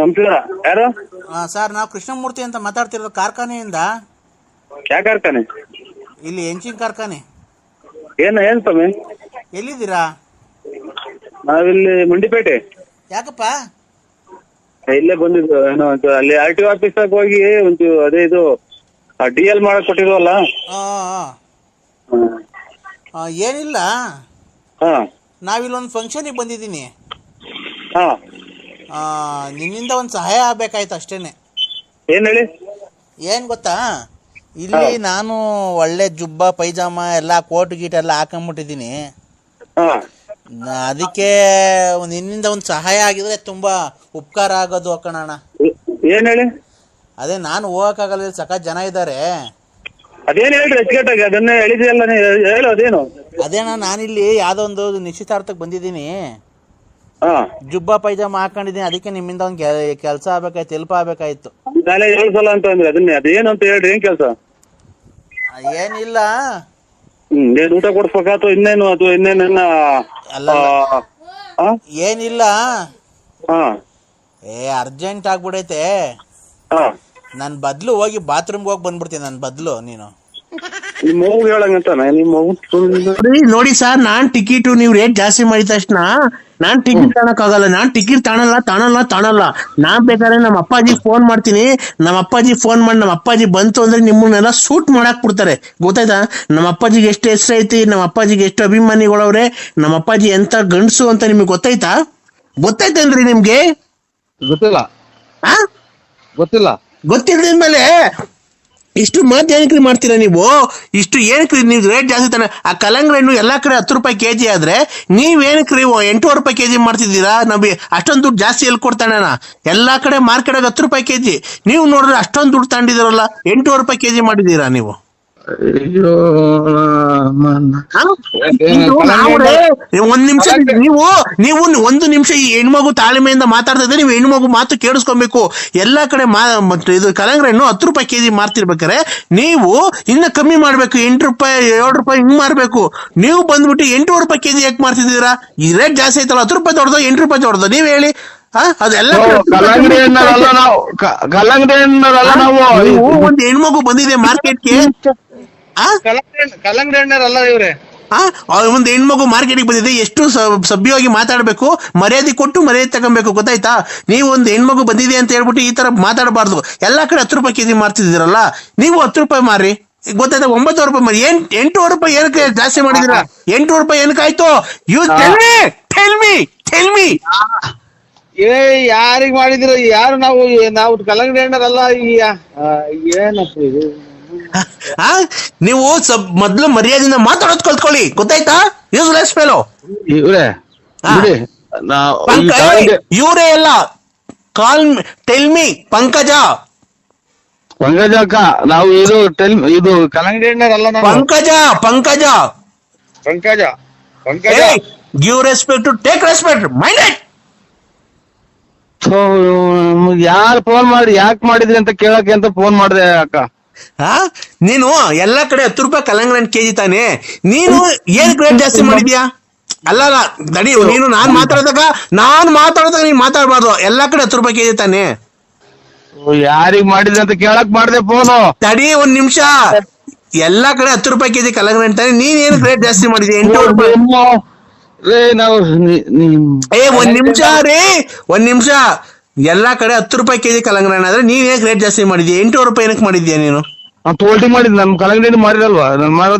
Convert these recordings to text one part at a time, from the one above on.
ನಮಸ್ಕಾರ. ಯಾರು? ಸರ್, ನಾವು ಕೃಷ್ಣಮೂರ್ತಿ ಅಂತ ಮಾತಾಡ್ತಿರೋದು ಕಾರ್ಖಾನೆಯಿಂದ. ಯಾ ಕಾರ್ಖಾನೆ? ಇಲ್ಲಿ ಎಂಚಿನ ಕಾರ್ಖಾನೆ. ಏನ್ ಸ್ವಾಮಿ? ಎಲ್ಲಿದ್ದೀರಾ? ನಾವಿಲ್ಲಿ ಮುಂಡಿಪೇಟೆ. ಯಾಕಪ್ಪ? ಇಲ್ಲೇ ಬಂದಿದ್ದು. ಏನೋ ಅಲ್ಲಿ RTO ಆಫೀಸ್ ಹೋಗಿ ಒಂದು ಅದೇ ಇದು DL ಮಾಡಕ್ ಕೊಟ್ಟಿದ್ವಲ್ಲ. ಏನಿಲ್ಲ, ಹಾ, ನಾವಿಲ್ಲೊಂದು ಫಂಕ್ಷನಿಗೆ ಬಂದಿದ್ದೀನಿ. ಹಾ, ನಿನ್ನಿಂದ ಒಂದು ಸಹಾಯ ಆಗ್ಬೇಕಾಯ್ತು ಅಷ್ಟೇನೆ. ಏನ್ ಹೇಳಿ? ಏನ್ ಗೊತ್ತಾ, ಇಲ್ಲಿ ನಾನು ಒಳ್ಳೆ ಜುಬ್ಬ ಪೈಜಾಮ ಎಲ್ಲ ಕೋಟ್ ಗೀಟ್ ಎಲ್ಲ ಹಾಕೊಂಡ್ಬಿಟ್ಟಿದ್ದೀನಿ. ಅದಕ್ಕೆ ನಿನ್ನಿಂದ ಒಂದು ಸಹಾಯ ಆಗಿದ್ರೆ ತುಂಬಾ ಉಪಕಾರ ಆಗೋದು ಕಣಣ್ಣ. ಏನ್ ಹೇಳಿ? ಅದೇ ನಾನು ಹೋಗಕ್ಕಾಗಲ್ಲ, ಸಖತ್ ಜನ ಇದ್ದಾರೆ. ಅದೇನ್ ಹೇಳ್ರಿ ಅಚ್ಚುಕಟ್ಟಾಗಿ, ಅದನ್ನೇ ಹೇಳಿದ್ಯಲ್ಲ, ಹೇಳು ಅದೇನು? ಅದೇಣ್ಣ, ನಾನಿಲ್ಲಿ ಯಾವ್ದೋ ಒಂದು ನಿಶ್ಚಿತಾರ್ಥಕ್ಕೆ ಬಂದಿದ್ದೀನಿ. ಜುಬ್ಬ ಪೈಜಾಮ ಹಾಕೊಂಡಿದ್ದೀನಿ. ಅದಕ್ಕೆ ನಿಮ್ಮಿಂದ ಒಂದು ಕೆಲಸ ಆಗ್ಬೇಕಾಯ್ತು, ಹೆಲ್ಪ್ ಆಗ್ಬೇಕಾಯ್ತು. ನಾಳೆ 7 ಸಲ ಅಂತ ಅಂದ್ರೆ ಅದನ್ನೇ, ಅದೇನು ಅಂತ ಹೇಳ್ರಿ. ಏನ್ ಕೆಲಸ? ಏನಿಲ್ಲ, ಏನ್ ಊಟ ಕೊಡ್ಸ್ಬೇಕಾಯ್ತು? ಇನ್ನೇನು ಅದು ಇನ್ನೇನ? ಅಲ್ಲ, ಏನಿಲ್ಲ, ಅರ್ಜೆಂಟ್ ಆಗ್ಬಿಡೈತೆ. ನನ್ ಬದ್ಲು ಹೋಗಿ ಬಾತ್ರೂಮ್ಗೆ ಹೋಗಿ ಬಂದ್ಬಿಡ್ತೀನಿ. ನನ್ ಬದ್ಲು ನೀನು ನಿಮ್ಮ ಮಗು ಹೇಳಂಗಂತ ನೋಡಿ ಸರ್, ನಾನ್ ಟಿಕೆಟ್ ನೀವು ರೇಟ್ ಜಾಸ್ತಿ ಮಾಡಿದ ತಕ್ಷಣ ನಾನ್ ಟಿಕೆಟ್ ತಾಣಕ್ಕಾಗಲ್ಲ. ನಾನ್ ಟಿಕೆಟ್ ತಾಣಲ್ಲ. ನಾನ್ ಬೇಕಾದ್ರೆ ನಮ್ಮ ಅಪ್ಪಾಜಿ ಫೋನ್ ಮಾಡ್ತೀನಿ. ನಮ್ಮ ಅಪ್ಪಾಜಿ ಫೋನ್ ಮಾಡಿ ನಮ್ಮ ಅಪ್ಪಾಜಿ ಬಂತು ಅಂದ್ರೆ ನಿಮ್ಮನ್ನೆಲ್ಲ ಶೂಟ್ ಮಾಡಕ್ ಬಿಡ್ತಾರೆ. ಗೊತ್ತಾಯ್ತಾ? ನಮ್ಮ ಅಪ್ಪಾಜಿಗೆ ಎಷ್ಟು ಹೆಸರು ಐತಿ, ನಮ್ಮ ಅಪ್ಪಾಜಿಗೆ ಎಷ್ಟು ಅಭಿಮಾನಿಗಳವ್ರೆ, ನಮ್ಮ ಅಪ್ಪಾಜಿ ಎಂತ ಗಂಡಸು ಅಂತ ನಿಮ್ಗೆ ಗೊತ್ತಾಯ್ತೇನ್ರಿ ನಿಮ್ಗೆ? ಗೊತ್ತಿಲ್ಲದ್ಮೇಲೆ ಇಷ್ಟು ಮಾತು ಏನಕ್ರಿ ಮಾಡ್ತೀರಾ ನೀವು? ಇಷ್ಟು ಏನಕ್ರಿ ನೀವು ರೇಟ್ ಜಾಸ್ತಿ ತಾನೆ? ಆ ಕಲ್ಲಂಗಡಿ ಹಣ್ಣು ಎಲ್ಲಾ ಕಡೆ 10 ರೂಪಾಯಿ ಕೆಜಿ ಆದ್ರೆ ನೀವೇನಕ್ರಿ 8 ರೂಪಾಯಿ ಕೆಜಿ ಮಾಡ್ತಿದ್ದೀರಾ? ಅಷ್ಟೊಂದು ದುಡ್ಡು ಜಾಸ್ತಿ ಎಲ್ಲಿ ಕೊಡ್ತಾನೆ? ಎಲ್ಲಾ ಕಡೆ ಮಾರ್ಕೆಟ್ 10 ರೂಪಾಯಿ ಕೆಜಿ, ನೀವು ನೋಡಿದ್ರೆ ಅಷ್ಟೊಂದು ದುಡ್ಡು ತಗೊಂಡಿದ್ದೀರಲ್ಲ, 8 ರೂಪಾಯಿ ಕೆಜಿ ಮಾಡಿದ್ದೀರಾ ನೀವು? ಒಂದ್ ನಿಮಿಷ, ನೀವು ಒಂದು ನಿಮಿಷ ಈ ಹೆಣ್ಮಗು ತಾಳ್ಮೆಯಿಂದ ಮಾತಾಡ್ತಾ ಇದ್ರೆ ನೀವು ಹೆಣ್ಮಗು ಮಾತು ಕೇಳಿಸ್ಕೊಬೇಕು. ಎಲ್ಲಾ ಕಡೆ ಇದು ಕಲ್ಲಂಗಡಿ ಹಣ್ಣು 10 ರೂಪಾಯಿ ಕೆಜಿ ಮಾರ್ತಿರ್ಬೇಕಾರೆ ನೀವು ಇನ್ನ ಕಮ್ಮಿ ಮಾಡ್ಬೇಕು, 8 ರೂಪಾಯಿ 7 ರೂಪಾಯಿ ಹಿಂಗ್ ಮಾರ್ಬೇಕು. ನೀವು ಬಂದ್ಬಿಟ್ಟು 8 ರೂಪಾಯಿ ಕೆಜಿ ಯಾಕೆ ಮಾರ್ತಿದ್ದೀರಾ? ಈ ರೇಟ್ ಜಾಸ್ತಿ ಐತಲ್ಲ, 10 ರೂಪಾಯಿ ದೊಡ್ಡದು 8 ರೂಪಾಯಿ ದೊಡ್ಡದು, ನೀವ್ ಹೇಳಿ. ಅದೆಲ್ಲ ಒಂದು ಹೆಣ್ಮಗು ಬಂದಿದೆ ಮಾರ್ಕೆಟ್ಗೆ. ಕಲ್ಲಂಗಡಿ ಹಣ್ಣರಲ್ಲ ಇವ್ರೆ. ಒಂದು ಹೆಣ್ಮಗು ಮಾರ್ಕೆಟಿಗೆ ಬಂದಿದೆ, ಎಷ್ಟು ಸಭ್ಯವಾಗಿ ಮಾತಾಡ್ಬೇಕು, ಮರ್ಯಾದೆ ಕೊಟ್ಟು ಮರ್ಯಾದೆ ತಗೊಬೇಕು. ಗೊತ್ತಾಯ್ತಾ? ನೀವು ಒಂದು ಹೆಣ್ಮಗು ಬಂದಿದೆ ಅಂತ ಹೇಳ್ಬಿಟ್ಟು ಈ ತರ ಮಾತಾಡಬಾರ್ದು. ಎಲ್ಲಾ ಕಡೆ 10 ರೂಪಾಯಿ ಕೆಜಿ ಮಾರ್ತಿದ್ದೀರಲ್ಲ, ನೀವು 10 ರೂಪಾಯಿ ಮಾರಿ. ಗೊತ್ತಾಯ್ತಾ? 9 ರೂಪಾಯಿ ಮಾರಿ. 8 ರೂಪಾಯಿ ಏನಕ್ಕೆ ಜಾಸ್ತಿ ಮಾಡಿದಿರ? 8 ರೂಪಾಯಿ ಏನಕ್ಕಾಯ್ತು? ಯು ಟೆಲ್ ಮಿ ಯಾರಿಗ್ ಮಾಡಿದಿರ? ಯಾರು? ನಾವು ಕಲ್ಲಂಗಡಿ ಹಣ್ಣರಲ್ಲ. ಏನಪ್ಪ ಇದು? ನೀವು ಮೊದ್ಲು ಮರ್ಯಾದೆಯಿಂದ ಮಾತಾಡೋದ್ ಕಲ್ತ್ಕೊಳ್ಳಿ. ಗೊತ್ತಾಯ್ತಾ? Useless fellow. ಇವ್ರೆ ಇವರೇ ಎಲ್ಲ ಟೆಲ್ ಮಿ ಪಂಕಜ ಅಕ್ಕ, ನಾವು ಇದು ಕಲ್ಲಂಗಡಿ ಹಣ್ಣರಲ್ಲ. Pankaja give respect to take respect. Mind it. ಯಾರು ಫೋನ್ ಮಾಡಿ ಯಾಕೆ ಮಾಡಿದ್ರಿ ಅಂತ ಕೇಳಕ್ಕೆ ಅಂತ ಫೋನ್ ಮಾಡಿದೆ ಅಕ್ಕ. ನೀನು ಎಲ್ಲಾ ಕಡೆ 10 ರೂಪಾಯಿ ಕಲ್ಲಂಗಡಿ ಹಣ್ಣು ಕೆಜಿ ತಾನೆ, ನೀನು ಏನ್ ರೇಟ್ ಜಾಸ್ತಿ ಮಾಡಿದ್ಯಾ? ಅಲ್ಲ ದಡಿ, ನೀನು ನಾನ್ ಮಾತಾಡಿದಾಗ ನೀನ್ ಮಾತಾಡ್ಬಾರ್ದು. ಎಲ್ಲಾ ಕಡೆ 10 ರೂಪಾಯಿ ಕೆಜಿ ತಾನೆ. ಯಾರಿಗ್ ಮಾಡಿದ್ರಿ ಅಂತ ಕೇಳಕ್ ಮಾಡಿದೆ ಫೋನು. ತಡಿ ಒಂದ್ ನಿಮಿಷ. ಎಲ್ಲಾ ಕಡೆ 10 ರೂಪಾಯಿ ಕೆಜಿ ಕಲ್ಲಂಗಡಿ ಹಣ್ಣು ತಾನೆ, ನೀನ್ ಏನ್ ರೇಟ್ ಜಾಸ್ತಿ ಮಾಡಿದ್ಯಾ? 8 ರೂಪಾಯಿ. ಒಂದ್ ನಿಮಿಷ. ಎಲ್ಲಾ ಕಡೆ 10 ರೂಪಾಯಿ ಕೆಜಿ ಕಲ್ಲಂಗಡಿ ಹಣ್ಣು ಆದ್ರೆ ನೀನ್ ಏನಕ್ಕೆ ರೇಟ್ ಜಾಸ್ತಿ ಮಾಡಿದ್ಯಾ? 8 ರೂಪಾಯಿ ಏನಕ್ಕೆ ಮಾಡಿದ್ಯಾ ನೀನು? ತೋಲ್ಟಿ ಮಾಡಿದ್ ನಮ್ ಕಲ್ಲಂಗಡಿ ಮಾಡಿರಲ್ವಾ?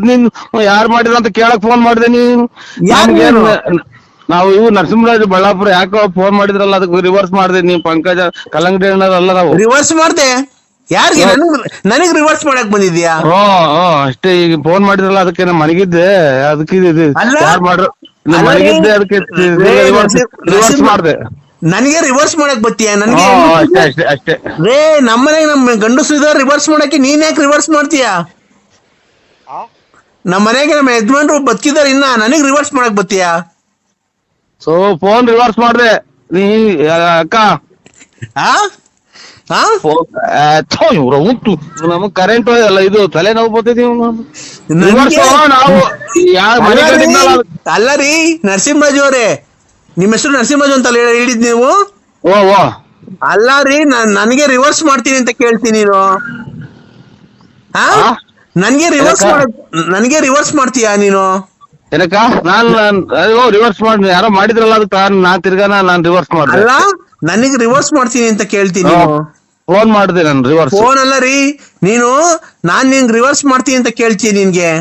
ನೀನ್ ಯಾರು ಮಾಡಿದ್ರ ಅಂತ ಕೇಳಕ್ ಫೋನ್ ಮಾಡಿದೆ. ನೀನು ನಾವು ನರಸಿಂಹರಾಜ್ ಬಳ್ಳಾಪುರ ಯಾಕೋ ಫೋನ್ ಮಾಡಿದ್ರಲ್ಲ, ಅದಕ್ಕೆ ರಿವರ್ಸ್ ಮಾಡಿದೆ. ನೀವು ಪಂಕಜ ಕಲ್ಲಂಗಡಿ ಹಣ್ಣಲ್ಲ. ನಾವು ರಿವರ್ಸ್ ಮಾಡ್ದೆ. ಯಾರಿಗೆ? ನನಗ್ ರಿವರ್ಸ್ ಮಾಡಕ್ ಬಂದಿದ್ಯಾ? ಅಷ್ಟೇ. ಈಗ ಫೋನ್ ಮಾಡಿದ್ರಲ್ಲ, ಅದಕ್ಕೆ ನಾನು ಮನಗಿದ್ದೆ. ಅದಕ್ಕೆ ಯಾರು ಮಾಡ್ರು ಮನಗಿದ್ದೆ, ಅದಕ್ಕೆ ರಿವರ್ಸ್ ಮಾಡಿದೆ. ನನಗೆ ರಿವರ್ಸ್ ಮಾಡಕ್ ಬತ್ತೀಯ? ನನಗೆ ಅಷ್ಟೇ. ರೇ, ನಮ್ಮನೆಗೆ ನಮ್ ಗಂಡಸರು ಇದಾರೆ ರಿವರ್ಸ್ ಮಾಡಕ್ಕೆ, ನೀನ್ ಯಾಕೆ ರಿವರ್ಸ್ ಮಾಡ್ತೀಯ? ನಮ್ಮ ಮನೆಗೆ ನಮ್ಮ ಯಜಮಾನ್ರು ಬದುಕಿದಾರೆ, ಇನ್ನ ನನಗ್ ರಿವರ್ಸ್ ಮಾಡಕ್ ಬತ್ತೀಯ? ಫೋನ್ ರಿವರ್ಸ್ ಮಾಡಿದೆ ನೀ ಅಕ್ಕ. ಉಂಟು ನಮಗ್ ಕರೆಂಟ್ ಅಲ್ಲ, ಇದು ತಲೆನೋವು ಬರ್ತೈತಿ. ಅಲ್ಲ ರೀ ನರಸಿಂಹರಾಜು ಅವರೇ, ನಿಮ್ಮ ಹೆಸರು ನರಸಿಂಹರಾಜು ಅಂತ ಹೇಳಿದ್ ನೀವು? ಅಲ್ಲ ರೀ ನನಗೆ ರಿವರ್ಸ್ ಮಾಡ್ತೀನಿ ಅಂತ ಕೇಳ್ತೀನಿ ನೀನು. ಹಾ ಆ? ನನ್ಗೆ ರಿವರ್ಸ್ ಏನಕ್ಕ? ನನಗೆ ರಿವರ್ಸ್ ಮಾಡ್ತೀಯಾ ನೀನು? ಏನಕ್ಕ? ರಿವರ್ಸ್ ಮಾಡಿ ಯಾರೋ ಮಾಡಿದ್ರಲ್ಲ ಅದಕ್ಕೆ ನಾನ್ ತಿರ್ಗಾನ ನಾನ್ ರಿವರ್ಸ್ ಮಾಡ್ದೆ. ಅಲ್ಲ ನನಗೆ ರಿವರ್ಸ್ ಮಾಡ್ತೀನಿ ಅಂತ ಕೇಳ್ತೀನಿ ನೀನು. ಫೋನ್ ಮಾಡಿದೆ ನಾನು ರಿವರ್ಸ್. ಫೋನ್ ಅಲ್ಲ ರೀ, ನೀನು ನಾನ್ ನಿಂಗ್ ರಿವರ್ಸ್ ಮಾಡ್ತೀನಿ ಅಂತ ಕೇಳ್ತೀನಿ ನಿನ್ಗೆ.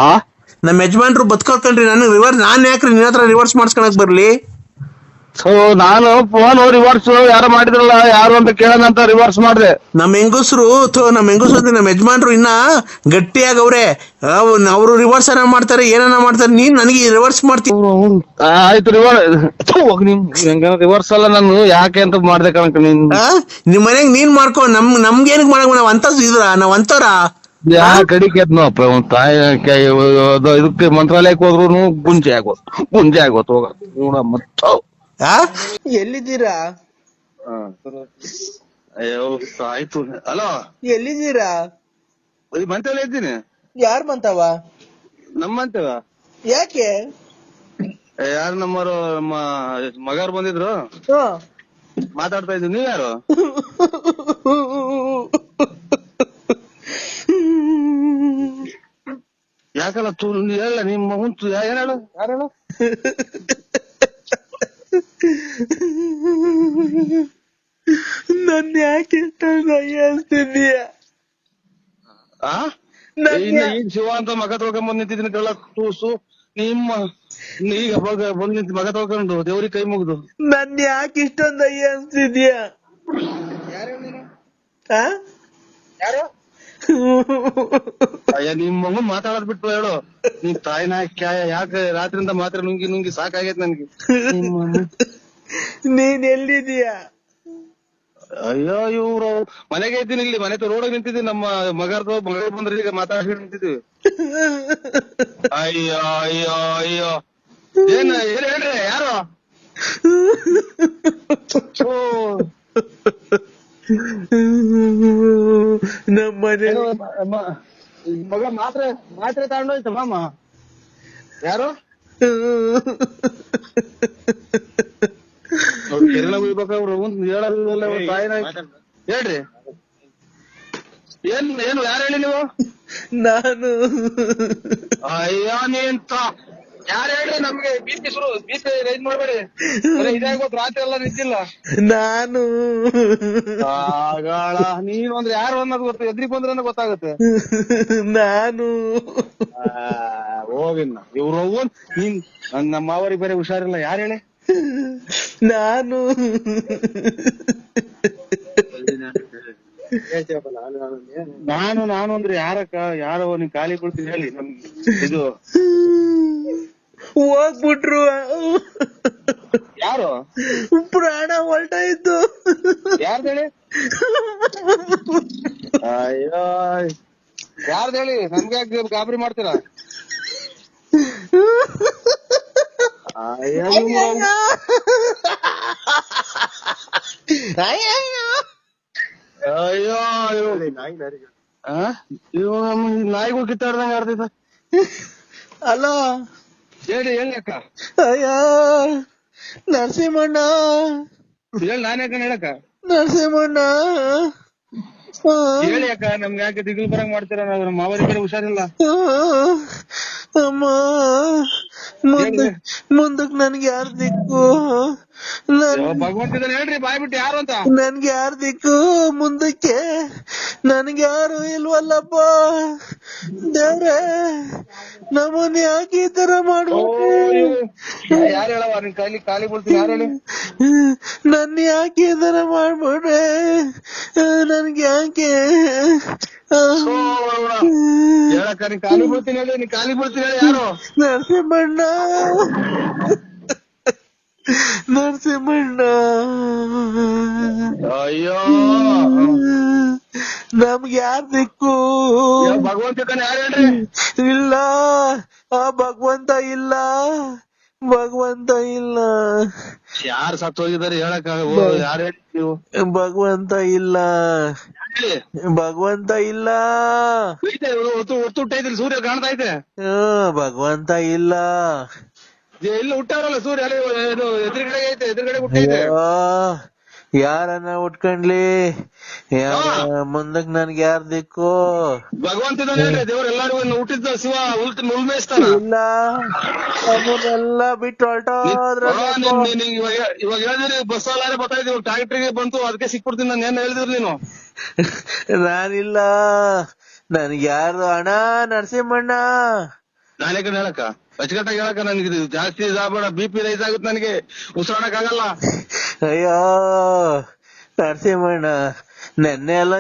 ಆ ನಮ್ಮ ಯಜಮಾನ್ರು ಬದುಕೋಕಲ್ರಿ, ನಾನ್ ಯಾಕ್ರಿ ನಿನ್ನ ಹತ್ರ ರಿವರ್ಸ್ ಮಾಡ್ಸ್ಕೊಳಕ್ ಬರ್ಲಿ? ಸೊ ನಾನು ಫೋನ್ ರಿವರ್ಸ್ ಯಾರೋ ಮಾಡಿದ್ರಲ್ಲ ಯಾರು ಅಂತ ಕೇಳೋಣ ಅಂತ ರಿವರ್ಸ್ ಮಾಡ್ದೆ. ನಮ್ಮ ಹೆಂಗಸರು ಅಂದ್ರೆ ನಮ್ಮ ಯಜಮಾನ್ರು ಇನ್ನ ಗಟ್ಟಿಯಾಗವ್ರೆ. ಅವ್ರು ರಿವರ್ಸ್ ಅನ್ನ ಮಾಡ್ತಾರೆ, ಏನನ್ನ ಮಾಡ್ತಾರೆ, ನೀನ್ ನನಗೆ ರಿವರ್ಸ್ ಮಾಡ್ತೀನಿ. ಆಯ್ತು ರಿವರ್ಸ್ ಅಲ್ಲ ನಾನು ಯಾಕೆ ಅಂತ ಮಾಡ್ದೆ ಕಣಕ ನೀನ್. ನಿಮ್ ಮನೆಗ್ ನೀನ್ ಮಾಡ್ಕೊ, ನಮ್ಗೇನಕ್ ಮಾಡಕ್ ನಾವ್ ನಾವ್ ಅಂತವ್ರ. ಯಾ ಕಡಿಕೆ ಅಪ್ಪ ಒಂದ್ ತಾಯಿ ಇದಕ್ಕೆ ಮಂತ್ರಾಲಯಕ್ಕೆ ಹೋದ್ರು ಗುಂಜೆ ಆಗೋತ್ ಹೋಗ ಎಲ್ಲಿದ್ದೀರಾ? ಅಯ್ಯೋ ಆಯ್ತು. ಅಲೋ, ಎಲ್ಲಿದ್ದೀರಾ? ಮಂತ್ರಾಲಯ ಇದ್ದೀನಿ. ಯಾರ್ ಬಂತವ? ನಮ್ಮಂತವ ಯಾಕೆ? ಯಾರು ನಮ್ಮರು ನಮ್ಮ ಮಗಾರು ಬಂದಿದ್ರು, ಮಾತಾಡ್ತಾ ಇದ್ವಿ. ನೀವ್ ಯಾರು? ಯಾಕಲ್ಲ ಹೇಳ ನಿಮ್ಮ ಹುಂಚು ಏನ್ ಹೇಳು, ಯಾರು ಹೇಳು? ನನ್ ಯಾಕೆ ಅನ್ಸ್ತಿದೀಯ? ಈಗ ಶಿವ ಅಂತ ಮಗ ತೊಳ್ಕೊಂಡ್ ನಿಂತಿದ್ದೀನಿ ಕಳ್ಳ ತೂಸು. ನಿಮ್ಮ ಈಗ ಬಂದ್ ನಿಂತ ಮಗ ತೊಳ್ಕೊಂಡು ದೇವ್ರಿಗೆ ಕೈ ಮುಗ್ದು ನನ್ ಯಾಕೆ ಇಷ್ಟೊಂದು ಅಯ್ಯ ಅನ್ಸ್ತಿದ್ಯಾ? ಯಾರು? ಅಯ್ಯ ನಿಮ್ ಮಗನ್ ಮಾತಾಡೋದ್ ಬಿಟ್ಟು ಹೇಳು. ನಿಮ್ ತಾಯಿನ ಯಾಕೆ ರಾತ್ರಿಯಿಂದ ಮಾತ್ರ ನುಂಗಿ ಸಾಕಾಗೈತ್ ನನ್ಗೆ. ನೀನ್ ಎಲ್ಲಿದೀಯಾ? ಅಯ್ಯೋ ಇವ್ರು ಮನೆಗೆ ಇದ್ದೀನಿ, ಇಲ್ಲಿ ಮನೆ ರೋಡಾಗ ನಿಂತಿದ್ದೀನಿ. ನಮ್ಮ ಮಗ ಬಂದ್ರೆ ಈಗ ಮಾತಾಡ್ಕೊಂಡು ನಿಂತಿದ್ದೀವಿ. ಅಯ್ಯೋ ಅಯ್ಯೋ ಅಯ್ಯೋ ಏನ್ ಹೇಳ್ರಿ ಯಾರು? ನಮ್ಮ ಮನೆ ಮಗ ಮಾತ್ರೆ ತಗೊಂಡೋಯ್ತು ಮಾಮ. ಯಾರು? ಕೆರೆನ ಉಯ್ಬೇಕವ್ರು ಹೇಳಲ್ಲ ತಾಯಿನ. ಹೇಳ್ರಿ ಏನು ಯಾರು ಹೇಳಿ ನೀವು? ನಾನು. ಅಯ್ಯೋ ನೀಂತ ಯಾರು ಹೇಳಿ? ನಮ್ಗೆ ಬೀಚ್ ರೈಸ್ ಮಾಡ್ಬೇಡಿ. ಇದಾಗೋತ್ ರಾತ್ರಿ ಎಲ್ಲ ನಿಂತಿಲ್ಲ. ನಾನು ಆಗಾಳ ನೀನು ಅಂದ್ರೆ ಯಾರು ಅನ್ನೋದು ಗೊತ್ತು, ಎದ್ರಿಗೆ ಬಂದ್ರೆ ಗೊತ್ತಾಗುತ್ತೆ. ನಾನು ಹೋಗಿನ್ನ ಇವ್ರು ನೀನ್ ನಮ್ಮ ಮಾವರಿಗೆ ಬೇರೆ ಹುಷಾರಿಲ್ಲ. ಯಾರು ಹೇಳಿ? ನಾನು ನಾನು ಅಂದ್ರೆ ಯಾರೋ ನಿನ್ ಖಾಲಿ ಕೊಡ್ತೀನಿ ಹೇಳಿ. ನಮ್ಗೆ ಇದು ಹೋಗ್ಬಿಟ್ರು. ಯಾರು? ಪ್ರಾಣ ಹೊಲ್ಟಾಯ್ತು. ಯಾರ್ದು ಹೇಳಿ? ಅಯ್ಯೋ ಯಾರ್ದು ಹೇಳಿ? ನಮ್ಗೆ ಯಾಕೆ ಗಾಬರಿ ಮಾಡ್ತೀರಾ? ಅಯ್ಯೋ ನಾಯಿಗೂ ಕಿತ್ತಾಡ್ದಂಗ ಆಡ್ತೈತ. ಅಲೋ ಹೇಳಿ ಅಕ್ಕ. ಅಯ್ಯ ನರಸಿಂಹಣ್ಣ, ಹೇಳಿ ನಾನೇ ಅಕ್ಕ ಹೇಳಕ್ಕ. ನರಸಿಂಹಣ್ಣ ಹೇಳಿ ಅಕ್ಕ, ನಮ್ಗೆ ಯಾಕೆ ದಿಗ್ಲು ಬರಂಗ್ ಮಾಡ್ತೀರಾ? ನಮ್ಮ ಮಾವರಿ ಕಡೆ ಹುಷಾರಿಲ್ಲ. ಅಮ್ಮ ಮುಂದಕ್ ನನ್ಗೆ ಯಾರ್ ದಿಕ್ಕು? ಭಗವಂತಿದ್ದಾನೆ ಹೇಳ್ರಿ ಬಾಯ್ ಬಿಟ್ಟು ಯಾರು ಅಂತ. ನನ್ಗೆ ಯಾರ್ ದಿಕ್ಕು ಮುಂದಕ್ಕೆ? ನನ್ಗೆ ಯಾರು ಇಲ್ವಲ್ಲಪ್ಪ ದೇವ್ರೆ, ನಮ್ಮನ್ ಯಾಕೆ ಈ ತರ ಮಾಡ್ಬೇಕು? ಯಾರು ಹೇಳವ? ನಿನ್ ಖಾಲಿ ಬಿಡ್ತೀನಿ. ಯಾರು ಹೇಳಿ? ನನ್ ಯಾಕೆ ಈ ತರ ಮಾಡ್ಬಿಡ್ರೆ? ನನ್ಗೆ ಯಾಕೆ ಹೇಳಕ್ಕ? ನೀನ್ ಖಾಲಿ ಬಿಡ್ತೀನಿ ಹೇಳಿ. ನೀನ್ ಖಾಲಿ ಬಿಡ್ತೀನಿ ಹೇಳಿ. ಯಾರು? ನರಸಿಂಹಣ್ಣ, ನರಸಿಂಹಣ್ಣ. ಅಯ್ಯೋ ನಮ್ಗೆ ಯಾರ್ ದಿಕ್ಕು? ಭಗವಂತ ಯಾರು ಹೇಳ್ರಿ? ಇಲ್ಲ, ಆ ಭಗವಂತ ಇಲ್ಲ, ಭಗವಂತ ಇಲ್ಲ. ಯಾರು ಸತ್ತು ಹೋಗಿದ್ದಾರೆ ಹೇಳಕ್ಕ? ಯಾರು ಹೇಳಿ ನೀವು? ಭಗವಂತ ಇಲ್ಲ, ಹೇಳಿ. ಭಗವಂತ ಇಲ್ಲ. ಹುಟ್ಟೈತಿ, ಸೂರ್ಯ ಕಾಣ್ತಾ ಐತೆ. ಭಗವಂತ ಇಲ್ಲ. ಇಲ್ಲಿ ಹುಟ್ಟವ್ರಲ್ಲ ಸೂರ್ಯ, ಎದುರುಗಡೆ ಐತೆ, ಎದುರುಗಡೆ ಹುಟ್ಟೈತೆ. ಯಾರನ್ನ ಉಟ್ಕೊಂಡ್ಲಿ, ಮುಂದಕ್ ನನ್ಗೆ ಯಾರ್ ದಿಕ್ಕು? ಭಗವಂತ ಇದ್ದಾನೆ, ದೇವ್ರ ಎಲ್ಲಾರು ಹುಟ್ಟಿದ್ದ ಶಿವ ಹುಲ್ ಮೇಯಿಸ್ತಾನ. ಇಲ್ಲ, ನಮ್ಮನ್ನೆಲ್ಲ ಬಿಟ್ಟು ಹೊರಟೋದ್ರ. ಇವಾಗ ಹೇಳಿದ್ರಿ ಬಸ್ ಅಲ್ಲಾರೆ ಬರ್ತಾ ಇದ್ದೀವಿ, ಟ್ಯಾಕ್ಟ್ರಿಗೆ ಬಂತು ಅದಕ್ಕೆ ಸಿಕ್ಬಿಡ್ತೀನಿ ನಾನು. ಏನ್ ಹೇಳಿದ್ರಿ ನೀನು? ನಾನಿಲ್ಲ, ನನ್ಗೆ ಯಾರು ಅಣ್ಣ ನರಸಿಂಹಣ್ಣ. ನಾನೇ ಕಡೆ ಹೇಳಕ್ಕ, ಅಚ್ಚುಕಟ್ಟಾಗಿ ಹೇಳಕ್ಕ. ನನ್ಗೆ ಜಾಸ್ತಿ ಇದಾಗಬೇಡ, BP ರೈಸ್ ಆಗುತ್ತೆ, ನನಗೆ ಉಸಿರಾಡಕ್ ಆಗಲ್ಲ. ಅಯ್ಯೋ ನರಸಿಂಹಣ್ಣ, ನೆನ್ನೆ ಎಲ್ಲ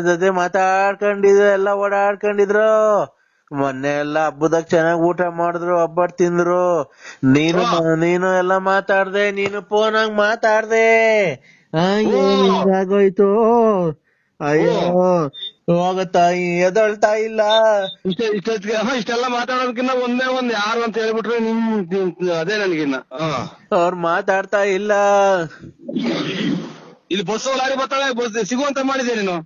ಜೊತೆ ಮಾತಾಡ್ಕೊಂಡಿದ್ರು, ಎಲ್ಲ ಓಡಾಡ್ಕೊಂಡಿದ್ರು. ಮೊನ್ನೆ ಎಲ್ಲ ಹಬ್ಬದಾಗ ಚೆನ್ನಾಗ್ ಊಟ ಮಾಡಿದ್ರು, ಹಬ್ಬಟ್ ತಿಂದ್ರು. ನೀನು ಎಲ್ಲ ಮಾತಾಡ್ದೆ, ನೀನು ಫೋನ್ ಆಗಿ ಮಾತಾಡ್ದೆ. ಹಿಂಗಾಗೋಯ್ತು. ಅಯ್ಯೋ ಹೋಗತ್ತಾಯಿ, ಎದಳ್ತಾ ಇಲ್ಲ. ಇಷ್ಟೆಲ್ಲ ಮಾತಾಡೋದಕ್ಕಿನ್ನ ಒಂದ್ ಯಾರು ಅಂತ ಹೇಳ್ಬಿಟ್ರೆ ಅದೇ ನನಗಿನ್ನ. ಅವ್ರು ಮಾತಾಡ್ತಾ ಇಲ್ಲ. ಇಲ್ಲಿ ಬಸ್ ಲಾರಿ ಬರ್ತಾಳೆ, ಬಸ್ ಸಿಗುವಂತ ಮಾಡಿದೆ ನೀನು.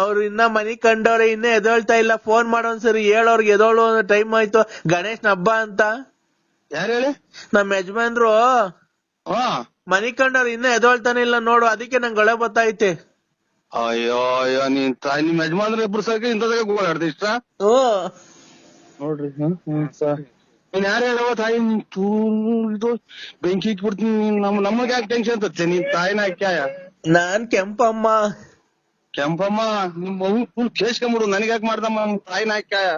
ಅವ್ರು ಇನ್ನ ಮನಿ ಕಂಡವ್ರೆ, ಇನ್ನ ಎದಳ್ತಾ ಇಲ್ಲ. ಫೋನ್ ಮಾಡೋನ್ಸರಿ ಹೇಳೋರ್ಗೆ ಎದೋಳು ಟೈಮ್ ಆಯ್ತು, ಗಣೇಶನ ಹಬ್ಬ ಅಂತ. ಯಾರು ಹೇಳಿ? ನಮ್ ಯಜಮಾನ್ರು ಮನಿ ಕಂಡವ್ರು ಇನ್ನ ಎದೋಳ್ತಾನೆ ಇಲ್ಲ ನೋಡು, ಅದಕ್ಕೆ ನಂಗೆ ಗಳೆ ಬತ್ತೈತೆ. ಅಯ್ಯೋ ಅಯ್ಯೋ, ನಿಮ್ ಯಜಮಾನ್ರ ಇಬ್ರು ಸರ್ಕ ಇಂಥದಾಗ ಗೋಳಾಡ್ದೆ ಇಷ್ಟ ನೋಡ್ರಿ. ನೀನ್ ಯಾರು ಹೇಳವ ತಾಯಿ, ಇದು ಬೆಂಕಿ ಇಟ್ಬಿಡ್ತೀನಿ. ನಮಗೆ ಯಾಕೆ ಟೆನ್ಷನ್ ತತ್ತೆ? ನೀನ್ ತಾಯಿನ ಕ್ಯಾಯ? ನಾನ್ ಕೆಂಪಮ್ಮ. ಕೆಂಪಮ್ಮ ನಿಮ್ ಫುಲ್ ಕೇಸ್ಕೊಂಬಿಡು, ನನಗ್ ಯಾಕೆ ಮಾಡ್ದಮ್ಮ? ತಾಯಿನ ಕ್ಯಾಯ